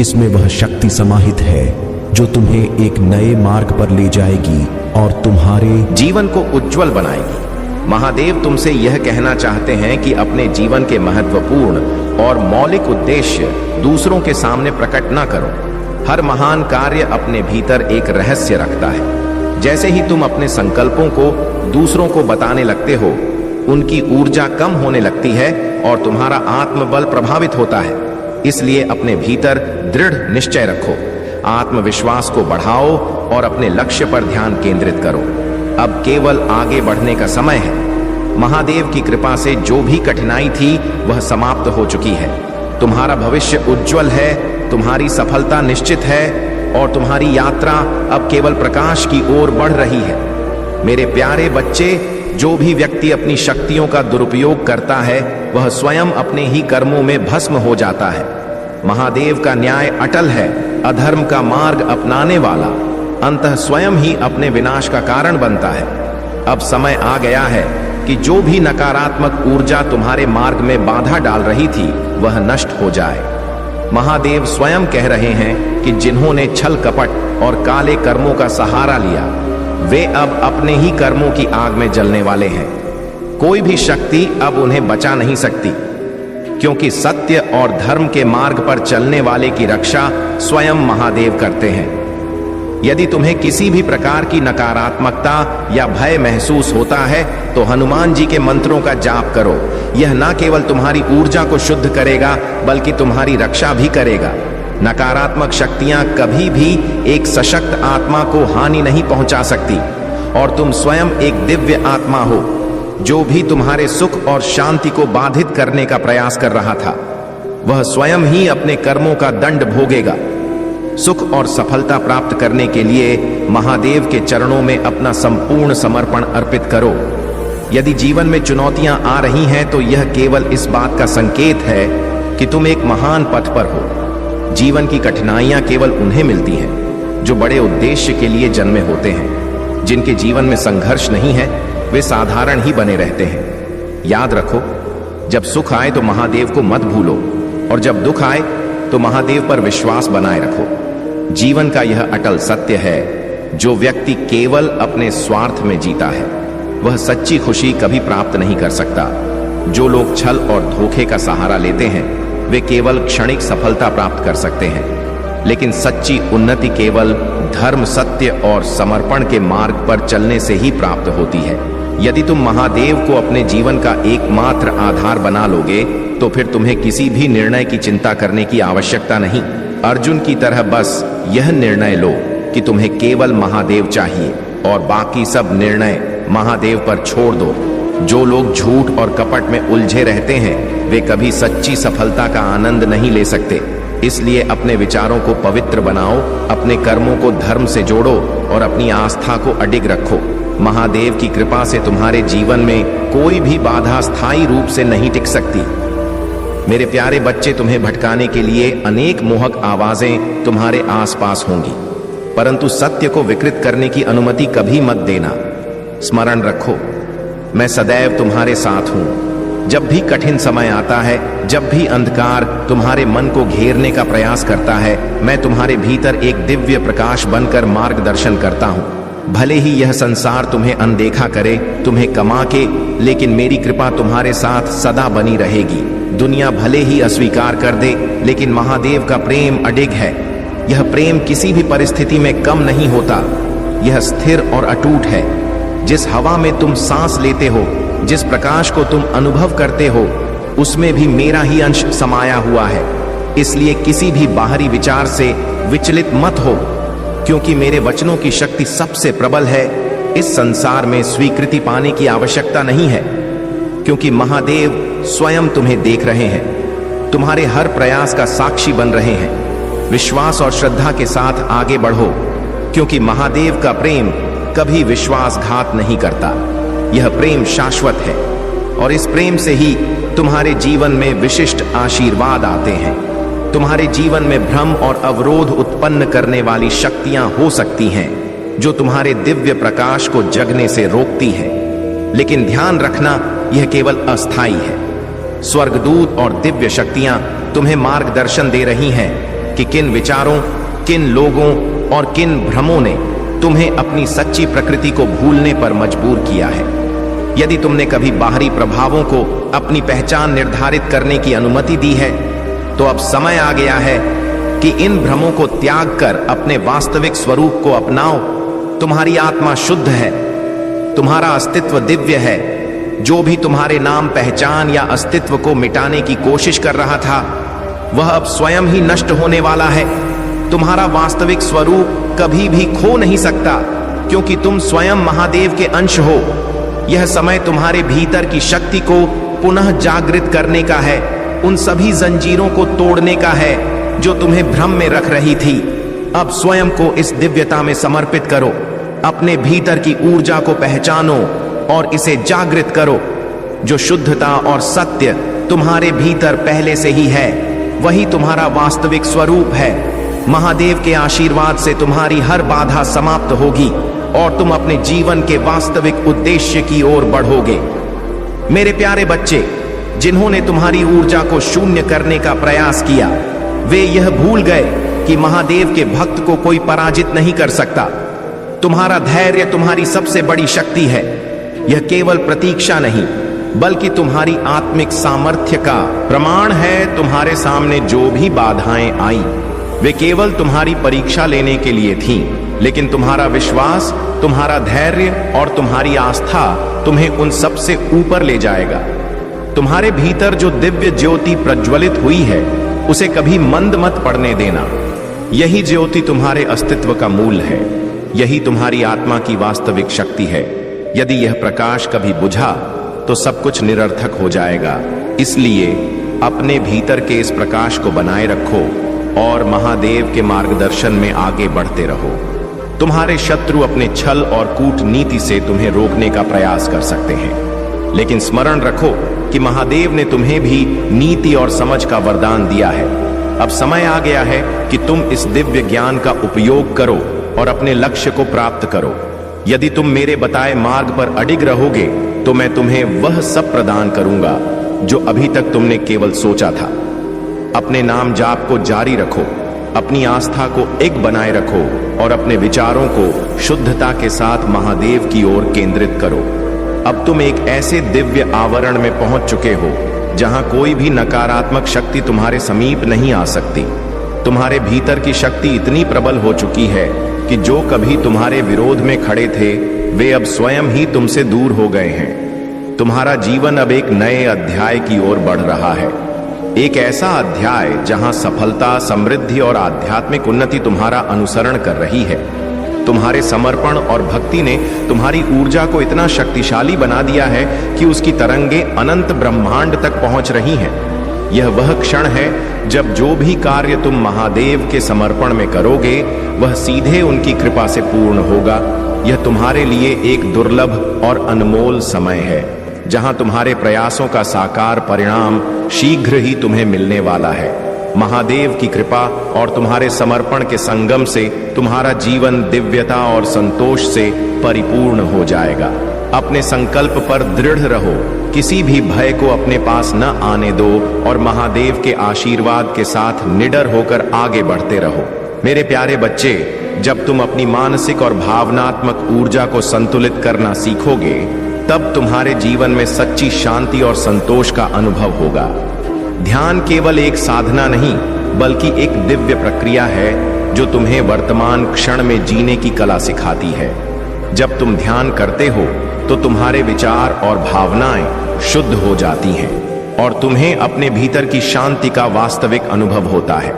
इसमें वह शक्ति समाहित है जो तुम्हें एक नए मार्ग पर ले जाएगी और तुम्हारे जीवन को उज्जवल बनाएगी। महादेव तुमसे यह कहना चाहते हैं कि अपने जीवन के महत्वपूर्ण और मौलिक उद्देश्य दूसरों के सामने प्रकट ना करो। हर महान कार्य अपने भीतर एक रहस्य रखता है। जैसे ही तुम अपने संकल्पों को दूसरों को बताने लगते हो, उनकी ऊर्जा कम होने लगती है और तुम्हारा आत्मबल प्रभावित होता है। इसलिए अपने भीतर दृढ़ निश्चय रखो, आत्मविश्वास को बढ़ाओ और अपने लक्ष्य पर ध्यान केंद्रित करो। अब केवल आगे बढ़ने का समय है। महादेव की कृपा से जो भी कठिनाई थी वह समाप्त हो चुकी है। तुम्हारा भविष्य उज्जवल है, तुम्हारी सफलता निश्चित है और तुम्हारी यात्रा अब केवल प्रकाश की ओर बढ़ रही है। मेरे प्यारे बच्चे, जो भी व्यक्ति अपनी शक्तियों का दुरुपयोग करता है वह स्वयं अपने ही कर्मों में भस्म हो जाता है। महादेव का न्याय अटल है। अधर्म का मार्ग अपनाने वाला अंततः स्वयं ही अपने विनाश का कारण बनता है। अब समय आ गया है कि जो भी नकारात्मक ऊर्जा तुम्हारे मार्ग में बाधा डाल रही थी वह नष्ट हो जाए। महादेव स्वयं कह रहे हैं कि जिन्होंने छल कपट और काले कर्मों का सहारा लिया, वे अब अपने ही कर्मों की आग में जलने वाले हैं। कोई भी शक्ति अब उन्हें बचा नहीं सकती, क्योंकि सत्य और धर्म के मार्ग पर चलने वाले की रक्षा स्वयं महादेव करते हैं। यदि तुम्हें किसी भी प्रकार की नकारात्मकता या भय महसूस होता है तो हनुमान जी के मंत्रों का जाप करो। यह न केवल तुम्हारी ऊर्जा को शुद्ध करेगा बल्कि तुम्हारी रक्षा भी करेगा। नकारात्मक शक्तियां कभी भी एक सशक्त आत्मा को हानि नहीं पहुंचा सकती और तुम स्वयं एक दिव्य आत्मा हो। जो भी तुम्हारे सुख और शांति को बाधित करने का प्रयास कर रहा था वह स्वयं ही अपने कर्मों का दंड भोगेगा। सुख और सफलता प्राप्त करने के लिए महादेव के चरणों में अपना संपूर्ण समर्पण अर्पित करो। यदि जीवन में चुनौतियां आ रही हैं तो यह केवल इस बात का संकेत है कि तुम एक महान पथ पर हो। जीवन की कठिनाइयां केवल उन्हें मिलती हैं जो बड़े उद्देश्य के लिए जन्मे होते हैं। जिनके जीवन में संघर्ष नहीं है वे साधारण ही बने रहते हैं। याद रखो, जब सुख आए तो महादेव को मत भूलो और जब दुख आए तो महादेव पर विश्वास बनाए रखो। जीवन का यह अटल सत्य है, जो व्यक्ति केवल अपने स्वार्थ में जीता है वह सच्ची खुशी कभी प्राप्त नहीं कर सकता। जो लोग छल और धोखे का सहारा लेते हैं वे केवल क्षणिक सफलता प्राप्त कर सकते हैं, लेकिन सच्ची उन्नति केवल धर्म, सत्य और समर्पण के मार्ग पर चलने से ही प्राप्त होती है। यदि तुम महादेव को अपने जीवन का एकमात्र आधार बना लोगे तो फिर तुम्हें किसी भी निर्णय की चिंता करने की आवश्यकता नहीं। अर्जुन की तरह बस यह निर्णय लो कि तुम्हें केवल महादेव चाहिए और बाकी सब निर्णय महादेव पर छोड़ दो। जो लोग झूठ और कपट में उलझे रहते हैं वे कभी सच्ची सफलता का आनंद नहीं ले सकते। इसलिए अपने विचारों को पवित्र बनाओ, अपने कर्मों को धर्म से जोड़ो और अपनी आस्था को अडिग रखो। महादेव की कृपा से तुम्हारे जीवन में कोई भी बाधा स्थायी रूप से नहीं टिक सकती। मेरे प्यारे बच्चे, तुम्हें भटकाने के लिए अनेक मोहक आवाजें तुम्हारे आसपास होंगी, परंतु सत्य को विकृत करने की अनुमति कभी मत देना। स्मरण रखो, मैं सदैव तुम्हारे साथ हूं। जब भी कठिन समय आता है, जब भी अंधकार तुम्हारे मन को घेरने का प्रयास करता है, मैं तुम्हारे भीतर एक दिव्य प्रकाश बनकर मार्गदर्शन करता हूं। भले ही यह संसार तुम्हें अनदेखा करे, तुम्हें कमा के, लेकिन मेरी कृपा तुम्हारे साथ सदा बनी रहेगी। दुनिया भले ही अस्वीकार कर दे, लेकिन महादेव का प्रेम अडिग है। यह प्रेम किसी भी परिस्थिति में कम नहीं होता। यह स्थिर और अटूट है। जिस हवा में तुम सांस लेते हो, जिस प्रकाश को तुम अनुभव करते हो, उसमें भी मेरा ही अंश समाया हुआ है। इसलिए किसी भी बाहरी विचार से विचलित मत हो, क्योंकि मेरे वचनों की शक्ति सबसे प्रबल है। इस संसार में स्वीकृति पाने की आवश्यकता नहीं है, क्योंकि महादेव स्वयं तुम्हें देख रहे हैं, तुम्हारे हर प्रयास का साक्षी बन रहे हैं। विश्वास और श्रद्धा के साथ आगे बढ़ो, क्योंकि महादेव का प्रेम कभी विश्वासघात नहीं करता। यह प्रेम शाश्वत है, और इस प्रेम से ही तुम्हारे जीवन में विशिष्ट आशीर्वाद आते हैं। तुम्हारे जीवन में भ्रम और अवरोध उत्पन्न करने वाली शक्तियां हो सकती हैं, जो तुम्हारे दिव्य प्रकाश को जगने से रोकती हैं। लेकिन ध्यान रखना, यह केवल अस्थाई है। स्वर्गदूत और दिव्य शक्तियां तुम्हें मार्गदर्शन दे रही हैं कि किन विचारों, किन लोगों और किन भ्रमों ने तुम्हें अपनी सच्ची प्रकृति को भूलने पर मजबूर किया है। यदि तुमने कभी बाहरी प्रभावों को अपनी पहचान निर्धारित करने की अनुमति दी है, तो अब समय आ गया है कि इन भ्रमों को त्याग कर अपने वास्तविक स्वरूप को अपनाओ। तुम्हारी आत्मा शुद्ध है, तुम्हारा अस्तित्व दिव्य है। जो भी तुम्हारे नाम, पहचान या अस्तित्व को मिटाने की कोशिश कर रहा था, वह अब स्वयं ही नष्ट होने वाला है। तुम्हारा वास्तविक स्वरूप कभी भी खो नहीं सकता, क्योंकि तुम स्वयं महादेव के अंश हो। यह समय तुम्हारे भीतर की शक्ति को पुनः जागृत करने का है, उन सभी जंजीरों को तोड़ने का है जो तुम्हें भ्रम में रख रही थी। अब स्वयं को इस दिव्यता में समर्पित करो, अपने भीतर की ऊर्जा को पहचानो और इसे जागृत करो। जो शुद्धता और सत्य तुम्हारे भीतर पहले से ही है, वही तुम्हारा वास्तविक स्वरूप है। महादेव के आशीर्वाद से तुम्हारी हर बाधा समाप्त होगी और तुम अपने जीवन के वास्तविक उद्देश्य की ओर बढ़ोगे। मेरे प्यारे बच्चे, जिन्होंने तुम्हारी ऊर्जा को शून्य करने का प्रयास किया, वे यह भूल गए कि महादेव के भक्त को कोई पराजित नहीं कर सकता। तुम्हारा धैर्य तुम्हारी सबसे बड़ी शक्ति है। यह केवल प्रतीक्षा नहीं, बल्कि तुम्हारी आत्मिक सामर्थ्य का प्रमाण है। तुम्हारे सामने जो भी बाधाएं आई, वे केवल तुम्हारी परीक्षा लेने के लिए थीं, लेकिन तुम्हारा विश्वास, तुम्हारा धैर्य और तुम्हारी आस्था तुम्हें उन सब से ऊपर ले जाएगा। तुम्हारे भीतर जो दिव्य ज्योति प्रज्वलित हुई है, उसे कभी मंद मत पड़ने देना। यही ज्योति तुम्हारे अस्तित्व का मूल है। यही तुम्हारी आत्मा की वास्तविक शक्ति है। यदि यह प्रकाश कभी बुझा, तो सब कुछ निरर्थक हो जाएगा। इसलिए अपने भीतर के इस प्रकाश को बनाए रखो और महादेव के मार्गदर्शन में आगे बढ़ते रहो। तुम्हारे शत्रु अपने छल और कूटनीति से तुम्हें रोकने का प्रयास कर सकते हैं, लेकिन स्मरण रखो कि महादेव ने तुम्हें भी नीति और समझ का वरदान दिया है। अब समय आ गया है कि तुम इस दिव्य ज्ञान का उपयोग करो और अपने लक्ष्य को प्राप्त करो। यदि तुम मेरे बताए मार्ग पर अडिग रहोगे, तो मैं तुम्हें वह सब प्रदान करूंगा जो अभी तक तुमने केवल सोचा था। अपने नाम जाप को जारी रखो, अपनी आस्था को एक बनाए रखो और अपने विचारों को शुद्धता के साथ महादेव की ओर केंद्रित करो। अब तुम एक ऐसे दिव्य आवरण में पहुंच चुके हो जहां कोई भी नकारात्मक शक्ति तुम्हारे समीप नहीं आ सकती। तुम्हारे भीतर की शक्ति इतनी प्रबल हो चुकी है कि जो कभी तुम्हारे विरोध में खड़े थे, वे अब स्वयं ही तुमसे दूर हो गए हैं। तुम्हारा जीवन अब एक नए अध्याय की ओर बढ़ रहा है, एक ऐसा अध्याय जहां सफलता, समृद्धि और आध्यात्मिक उन्नति तुम्हारा अनुसरण कर रही है। तुम्हारे समर्पण और भक्ति ने तुम्हारी ऊर्जा को इतना शक्तिशाली बना दिया है कि उसकी तरंगे अनंत ब्रह्मांड तक पहुंच रही हैं। यह वह क्षण है जब जो भी कार्य तुम महादेव के समर्पण में करोगे, वह सीधे उनकी कृपा से पूर्ण होगा। यह तुम्हारे लिए एक दुर्लभ और अनमोल समय है, जहां तुम्हारे प्रयासों का साकार परिणाम शीघ्र ही तुम्हें मिलने वाला है। महादेव की कृपा और तुम्हारे समर्पण के संगम से तुम्हारा जीवन दिव्यता और संतोष से परिपूर्ण हो जाएगा। अपने संकल्प पर दृढ़ रहो, किसी भी भय को अपने पास न आने दो और महादेव के आशीर्वाद के साथ निडर होकर आगे बढ़ते रहो। मेरे प्यारे बच्चे, जब तुम अपनी मानसिक और भावनात्मक ऊर्जा को संतुलित करना सीखोगे, तब तुम्हारे जीवन में सच्ची शांति और संतोष का अनुभव होगा। ध्यान केवल एक साधना नहीं, बल्कि एक दिव्य प्रक्रिया है जो तुम्हें वर्तमान क्षण में जीने की कला सिखाती है। जब तुम ध्यान करते हो तो तुम्हारे विचार और भावनाएं शुद्ध हो जाती हैं और तुम्हें अपने भीतर की शांति का वास्तविक अनुभव होता है।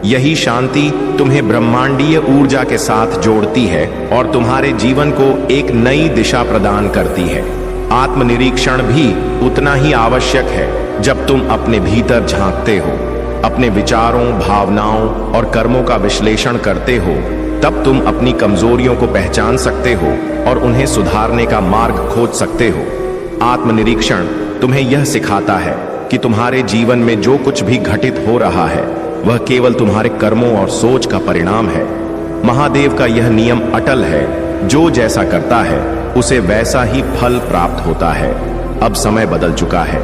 यही शांति तुम्हें ब्रह्मांडीय ऊर्जा के साथ जोड़ती है और तुम्हारे जीवन को एक नई दिशा प्रदान करती है। आत्मनिरीक्षण भी उतना ही आवश्यक है। जब तुम अपने भीतर झांकते हो, अपने विचारों, भावनाओं और कर्मों का विश्लेषण करते हो, तब तुम अपनी कमजोरियों को पहचान सकते हो और उन्हें सुधारने का मार्ग खोज सकते हो। आत्मनिरीक्षण तुम्हें यह सिखाता है कि तुम्हारे जीवन में जो कुछ भी घटित हो रहा है वह केवल तुम्हारे कर्मों और सोच का परिणाम है। महादेव का यह नियम अटल है, जो जैसा करता है उसे वैसा ही फल प्राप्त होता है। अब समय बदल चुका है।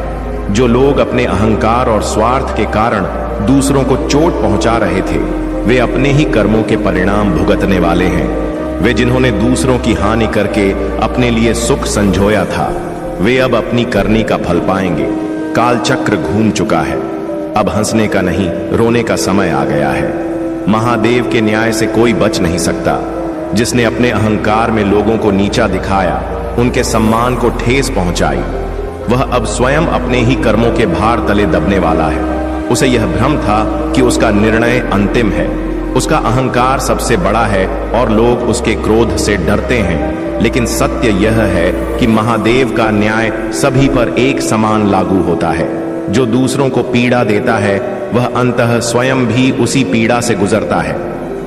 जो लोग अपने अहंकार और स्वार्थ के कारण दूसरों को चोट पहुंचा रहे थे, वे अपने ही कर्मों के परिणाम भुगतने वाले हैं। वे जिन्होंने दूसरों की हानि करके अपने लिए सुख संजोया था, वे अब अपनी करनी का फल पाएंगे। काल चक्र घूम चुका है। अब हंसने का नहीं, रोने का समय आ गया है। महादेव के न्याय से कोई बच नहीं सकता। जिसने अपने अहंकार में लोगों को नीचा दिखाया, उनके सम्मान को ठेस पहुंचाई, वह अब स्वयं अपने ही कर्मों के भार तले दबने वाला है। उसे यह भ्रम था कि उसका निर्णय अंतिम है, उसका अहंकार सबसे बड़ा है और लोग उसके क्रोध से डरते हैं। लेकिन सत्य यह है कि महादेव का न्याय सभी पर एक समान लागू होता है। जो दूसरों को पीड़ा देता है, वह अंततः स्वयं भी उसी पीड़ा से गुजरता है।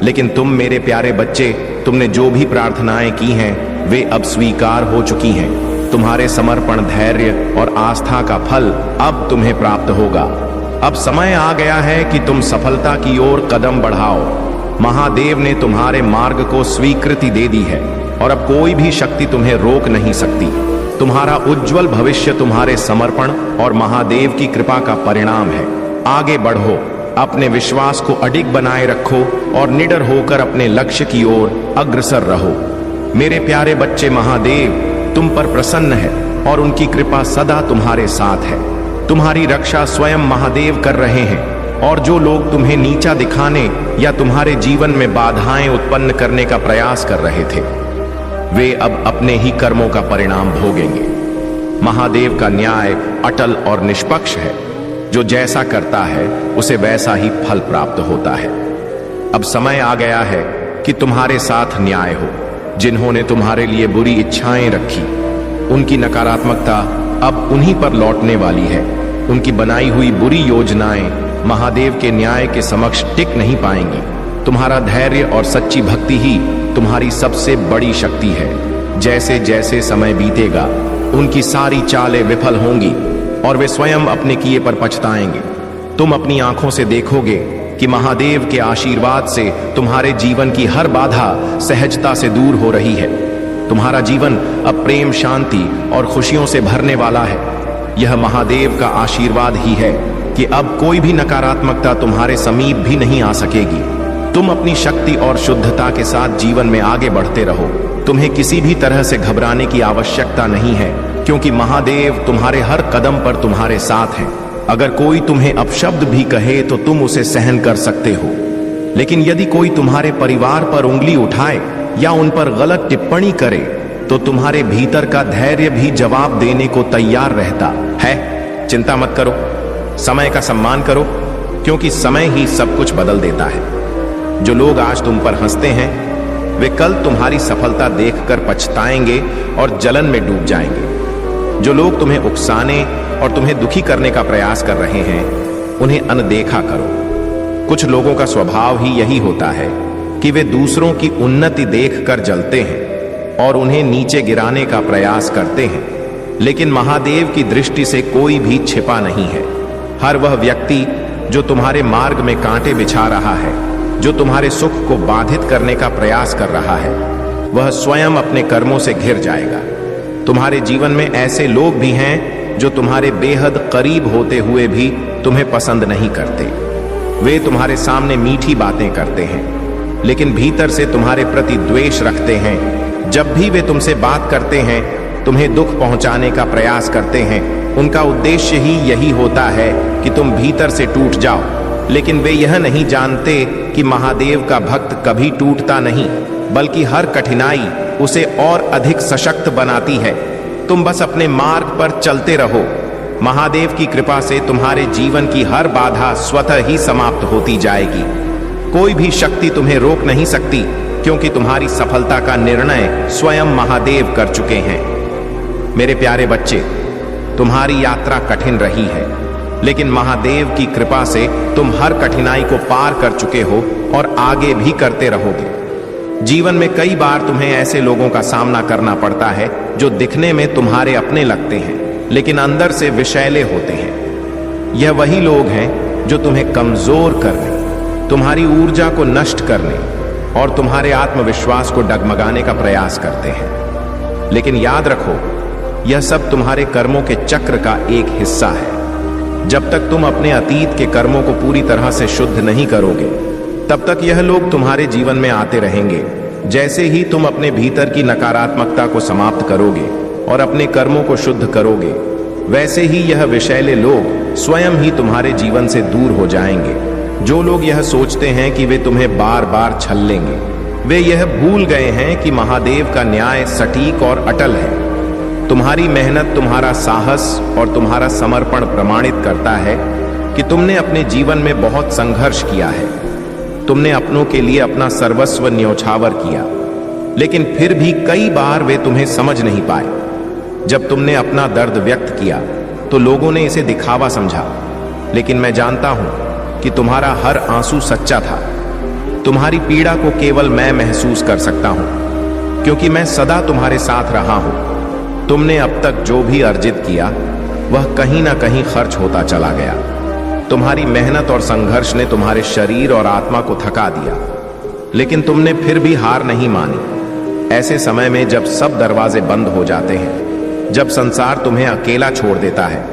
लेकिन तुम मेरे प्यारे बच्चे, तुमने जो भी प्रार्थनाएं की हैं, वे अब स्वीकार हो चुकी हैं। तुम्हारे समर्पण, धैर्य और आस्था का फल अब तुम्हें प्राप्त होगा। अब समय आ गया है कि तुम सफलता की ओर कदम बढ़ाओ। महादेव ने तुम्हारे मार्ग को स्वीकृति दे दी है और अब कोई भी शक्ति तुम्हें रोक नहीं सकती। तुम्हारा उज्जवल भविष्य तुम्हारे समर्पण और महादेव की कृपा का परिणाम है। आगे बढ़ो, अपने विश्वास को अडिग बनाए रखो और निडर होकर अपने लक्ष्य की ओर अग्रसर रहो। मेरे प्यारे बच्चे, महादेव तुम पर प्रसन्न है और उनकी कृपा सदा तुम्हारे साथ है। तुम्हारी रक्षा स्वयं महादेव कर रहे हैं और जो लोग तुम्हें नीचा दिखाने या तुम्हारे जीवन में बाधाएं उत्पन्न करने का प्रयास कर रहे थे, वे अब अपने ही कर्मों का परिणाम भोगेंगे। महादेव का न्याय अटल और निष्पक्ष है। जो जैसा करता है उसे वैसा ही फल प्राप्त होता है। अब समय आ गया है कि तुम्हारे साथ न्याय हो। जिन्होंने तुम्हारे लिए बुरी इच्छाएं रखी, उनकी नकारात्मकता अब उन्हीं पर लौटने वाली है। उनकी बनाई हुई बुरी योजनाएं महादेव के न्याय के समक्ष टिक नहीं पाएंगी। तुम्हारा धैर्य और सच्ची भक्ति ही तुम्हारी सबसे बड़ी शक्ति है। जैसे जैसे समय बीतेगा, उनकी सारी चालें विफल होंगी और वे स्वयं अपने किए पर पछताएंगे। तुम अपनी आंखों से देखोगे कि महादेव के आशीर्वाद से तुम्हारे जीवन की हर बाधा सहजता से दूर हो रही है। तुम्हारा जीवन अब प्रेम, शांति और खुशियों से भरने वाला है। यह महादेव का आशीर्वाद ही है कि अब कोई भी नकारात्मकता तुम्हारे समीप भी नहीं आ सकेगी। तुम अपनी शक्ति और शुद्धता के साथ जीवन में आगे बढ़ते रहो। तुम्हें किसी भी तरह से घबराने की आवश्यकता नहीं है, क्योंकि महादेव तुम्हारे हर कदम पर तुम्हारे साथ हैं। अगर कोई तुम्हें अपशब्द भी कहे तो तुम उसे सहन कर सकते हो, लेकिन यदि कोई तुम्हारे परिवार पर उंगली उठाए या उन पर गलत टिप्पणी करे तो तुम्हारे भीतर का धैर्य भी जवाब देने को तैयार रहता है। चिंता मत करो, समय का सम्मान करो, क्योंकि समय ही सब कुछ बदल देता है। जो लोग आज तुम पर हंसते हैं, वे कल तुम्हारी सफलता देखकर पछताएंगे और जलन में डूब जाएंगे। जो लोग तुम्हें उकसाने और तुम्हें दुखी करने का प्रयास कर रहे हैं, उन्हें अनदेखा करो। कुछ लोगों का स्वभाव ही यही होता है कि वे दूसरों की उन्नति देखकर जलते हैं और उन्हें नीचे गिराने का प्रयास करते हैं। लेकिन महादेव की दृष्टि से कोई भी छिपा नहीं है। हर वह व्यक्ति जो तुम्हारे मार्ग में कांटे बिछा रहा है, जो तुम्हारे सुख को बाधित करने का प्रयास कर रहा है, वह स्वयं अपने कर्मों से घिर जाएगा। तुम्हारे जीवन में ऐसे लोग भी हैं जो तुम्हारे बेहद करीब होते हुए भी तुम्हें पसंद नहीं करते। वे तुम्हारे सामने मीठी बातें करते हैं, लेकिन भीतर से तुम्हारे प्रति द्वेष रखते हैं। जब भी वे तुमसे बात करते हैं, तुम्हें दुख पहुंचाने का प्रयास करते हैं, उनका उद्देश्य ही यही होता है कि तुम भीतर से टूट जाओ। लेकिन वे यह नहीं जानते कि महादेव का भक्त कभी टूटता नहीं, बल्कि हर कठिनाई उसे और अधिक सशक्त बनाती है। तुम बस अपने मार्ग पर चलते रहो। महादेव की कृपा से तुम्हारे जीवन की हर बाधा स्वतः ही समाप्त होती जाएगी। कोई भी शक्ति तुम्हें रोक नहीं सकती, क्योंकि तुम्हारी सफलता का निर्णय स्वयं महादेव कर चुके हैं। मेरे प्यारे बच्चे, तुम्हारी यात्रा कठिन रही है, लेकिन महादेव की कृपा से तुम हर कठिनाई को पार कर चुके हो और आगे भी करते रहोगे। जीवन में कई बार तुम्हें ऐसे लोगों का सामना करना पड़ता है जो दिखने में तुम्हारे अपने लगते हैं, लेकिन अंदर से विषैले होते हैं। यह वही लोग हैं जो तुम्हें कमजोर करने, तुम्हारी ऊर्जा को नष्ट करने और तुम्हारे आत्मविश्वास को डगमगाने का प्रयास करते हैं। लेकिन याद रखो, यह सब तुम्हारे कर्मों के चक्र का एक हिस्सा है। जब तक तुम अपने अतीत के कर्मों को पूरी तरह से शुद्ध नहीं करोगे, तब तक यह लोग तुम्हारे जीवन में आते रहेंगे। जैसे ही तुम अपने भीतर की नकारात्मकता को समाप्त करोगे और अपने कर्मों को शुद्ध करोगे, वैसे ही यह विषैले लोग स्वयं ही तुम्हारे जीवन से दूर हो जाएंगे। जो लोग यह सोचते हैं कि वे तुम्हें बार बार छल्लेंगे, वे यह भूल गए हैं कि महादेव का न्याय सटीक और अटल है। तुम्हारी मेहनत, तुम्हारा साहस और तुम्हारा समर्पण प्रमाणित करता है कि तुमने अपने जीवन में बहुत संघर्ष किया है। तुमने अपनों के लिए अपना सर्वस्व न्योछावर किया, लेकिन फिर भी कई बार वे तुम्हें समझ नहीं पाए। जब तुमने अपना दर्द व्यक्त किया तो लोगों ने इसे दिखावा समझा, लेकिन मैं जानता हूं कि तुम्हारा हर आंसू सच्चा था। तुम्हारी पीड़ा को केवल मैं महसूस कर सकता हूं, क्योंकि मैं सदा तुम्हारे साथ रहा हूं। तुमने अब तक जो भी अर्जित किया, वह कहीं ना कहीं खर्च होता चला गया। तुम्हारी मेहनत और संघर्ष ने तुम्हारे शरीर और आत्मा को थका दिया, लेकिन तुमने फिर भी हार नहीं मानी। ऐसे समय में जब सब दरवाजे बंद हो जाते हैं, जब संसार तुम्हें अकेला छोड़ देता है,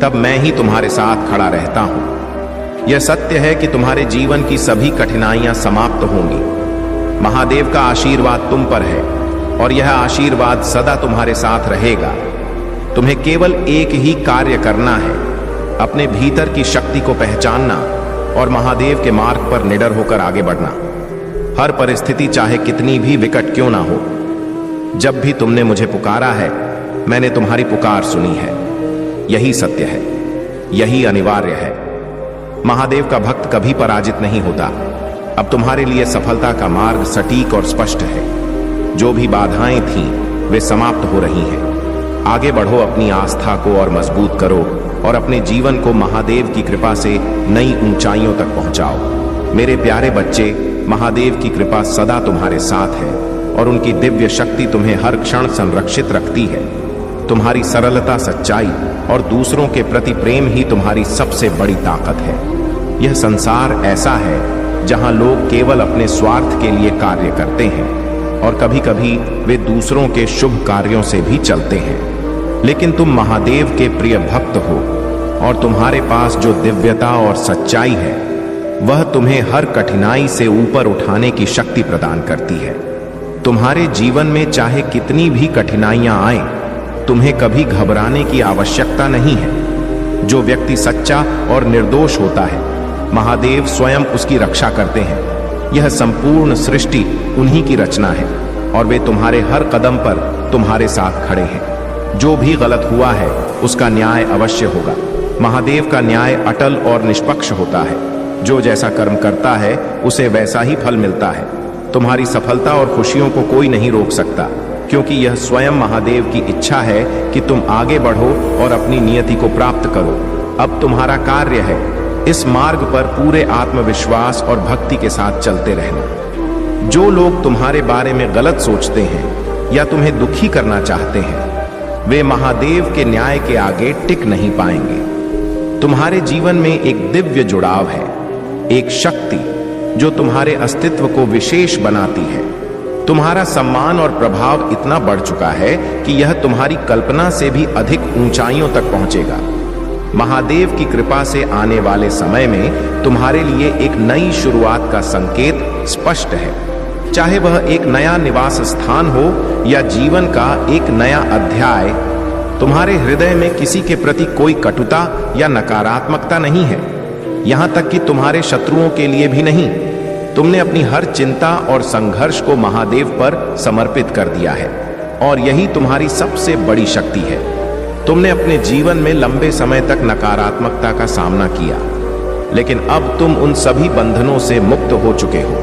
तब मैं ही तुम्हारे साथ खड़ा रहता हूं। यह सत्य है कि तुम्हारे जीवन की सभी कठिनाइयां समाप्त होंगी। महादेव का आशीर्वाद तुम पर है और यह आशीर्वाद सदा तुम्हारे साथ रहेगा। तुम्हें केवल एक ही कार्य करना है, अपने भीतर की शक्ति को पहचानना और महादेव के मार्ग पर निडर होकर आगे बढ़ना। हर परिस्थिति चाहे कितनी भी विकट क्यों ना हो, जब भी तुमने मुझे पुकारा है, मैंने तुम्हारी पुकार सुनी है। यही सत्य है, यही अनिवार्य है। महादेव का भक्त कभी पराजित नहीं होता। अब तुम्हारे लिए सफलता का मार्ग सटीक और स्पष्ट है। जो भी बाधाएं थीं, वे समाप्त हो रही हैं। आगे बढ़ो, अपनी आस्था को और मजबूत करो और अपने जीवन को महादेव की कृपा से नई ऊंचाइयों तक पहुंचाओ। मेरे प्यारे बच्चे, महादेव की कृपा सदा तुम्हारे साथ है और उनकी दिव्य शक्ति तुम्हें हर क्षण संरक्षित रखती है। तुम्हारी सरलता, सच्चाई और दूसरों के प्रति प्रेम ही तुम्हारी सबसे बड़ी ताकत है। यह संसार ऐसा है जहां लोग केवल अपने स्वार्थ के लिए कार्य करते हैं और कभी कभी वे दूसरों के शुभ कार्यों से भी चलते हैं। लेकिन तुम महादेव के प्रिय भक्त हो और तुम्हारे पास जो दिव्यता और सच्चाई है, वह तुम्हें हर कठिनाई से ऊपर उठाने की शक्ति प्रदान करती है। तुम्हारे जीवन में चाहे कितनी भी कठिनाइयां आए, तुम्हें कभी घबराने की आवश्यकता नहीं है। जो व्यक्ति सच्चा और निर्दोष होता है, महादेव स्वयं उसकी रक्षा करते हैं। यह संपूर्ण सृष्टि उन्हीं की रचना है और वे तुम्हारे हर कदम पर तुम्हारे साथ खड़े हैं। जो भी गलत हुआ है, उसका न्याय अवश्य होगा। महादेव का न्याय अटल और निष्पक्ष होता है। जो जैसा कर्म करता है, उसे वैसा ही फल मिलता है। तुम्हारी सफलता और खुशियों को कोई नहीं रोक सकता, क्योंकि यह स्वयं महादेव की इच्छा है कि तुम आगे बढ़ो और अपनी नियति को प्राप्त करो। अब तुम्हारा कार्य है इस मार्ग पर पूरे आत्मविश्वास और भक्ति के साथ चलते रहना। जो लोग तुम्हारे बारे में गलत सोचते हैं या तुम्हें दुखी करना चाहते हैं, वे महादेव के न्याय के आगे टिक नहीं पाएंगे। तुम्हारे जीवन में एक दिव्य जुड़ाव है, एक शक्ति जो तुम्हारे अस्तित्व को विशेष बनाती है। तुम्हारा सम्मान और प्रभाव इतना बढ़ चुका है कि यह तुम्हारी कल्पना से भी अधिक ऊंचाइयों तक पहुंचेगा। महादेव की कृपा से आने वाले समय में तुम्हारे लिए एक नई शुरुआत का संकेत स्पष्ट है। चाहे वह एक नया निवास स्थान हो या जीवन का एक नया अध्याय, तुम्हारे हृदय में किसी के प्रति कोई कटुता या नकारात्मकता नहीं है, यहां तक कि तुम्हारे शत्रुओं के लिए भी नहीं। तुमने अपनी हर चिंता और संघर्ष को महादेव पर समर्पित कर दिया है और यही तुम्हारी सबसे बड़ी शक्ति है। तुमने अपने जीवन में लंबे समय तक नकारात्मकता का सामना किया, लेकिन अब तुम उन सभी बंधनों से मुक्त हो चुके हो।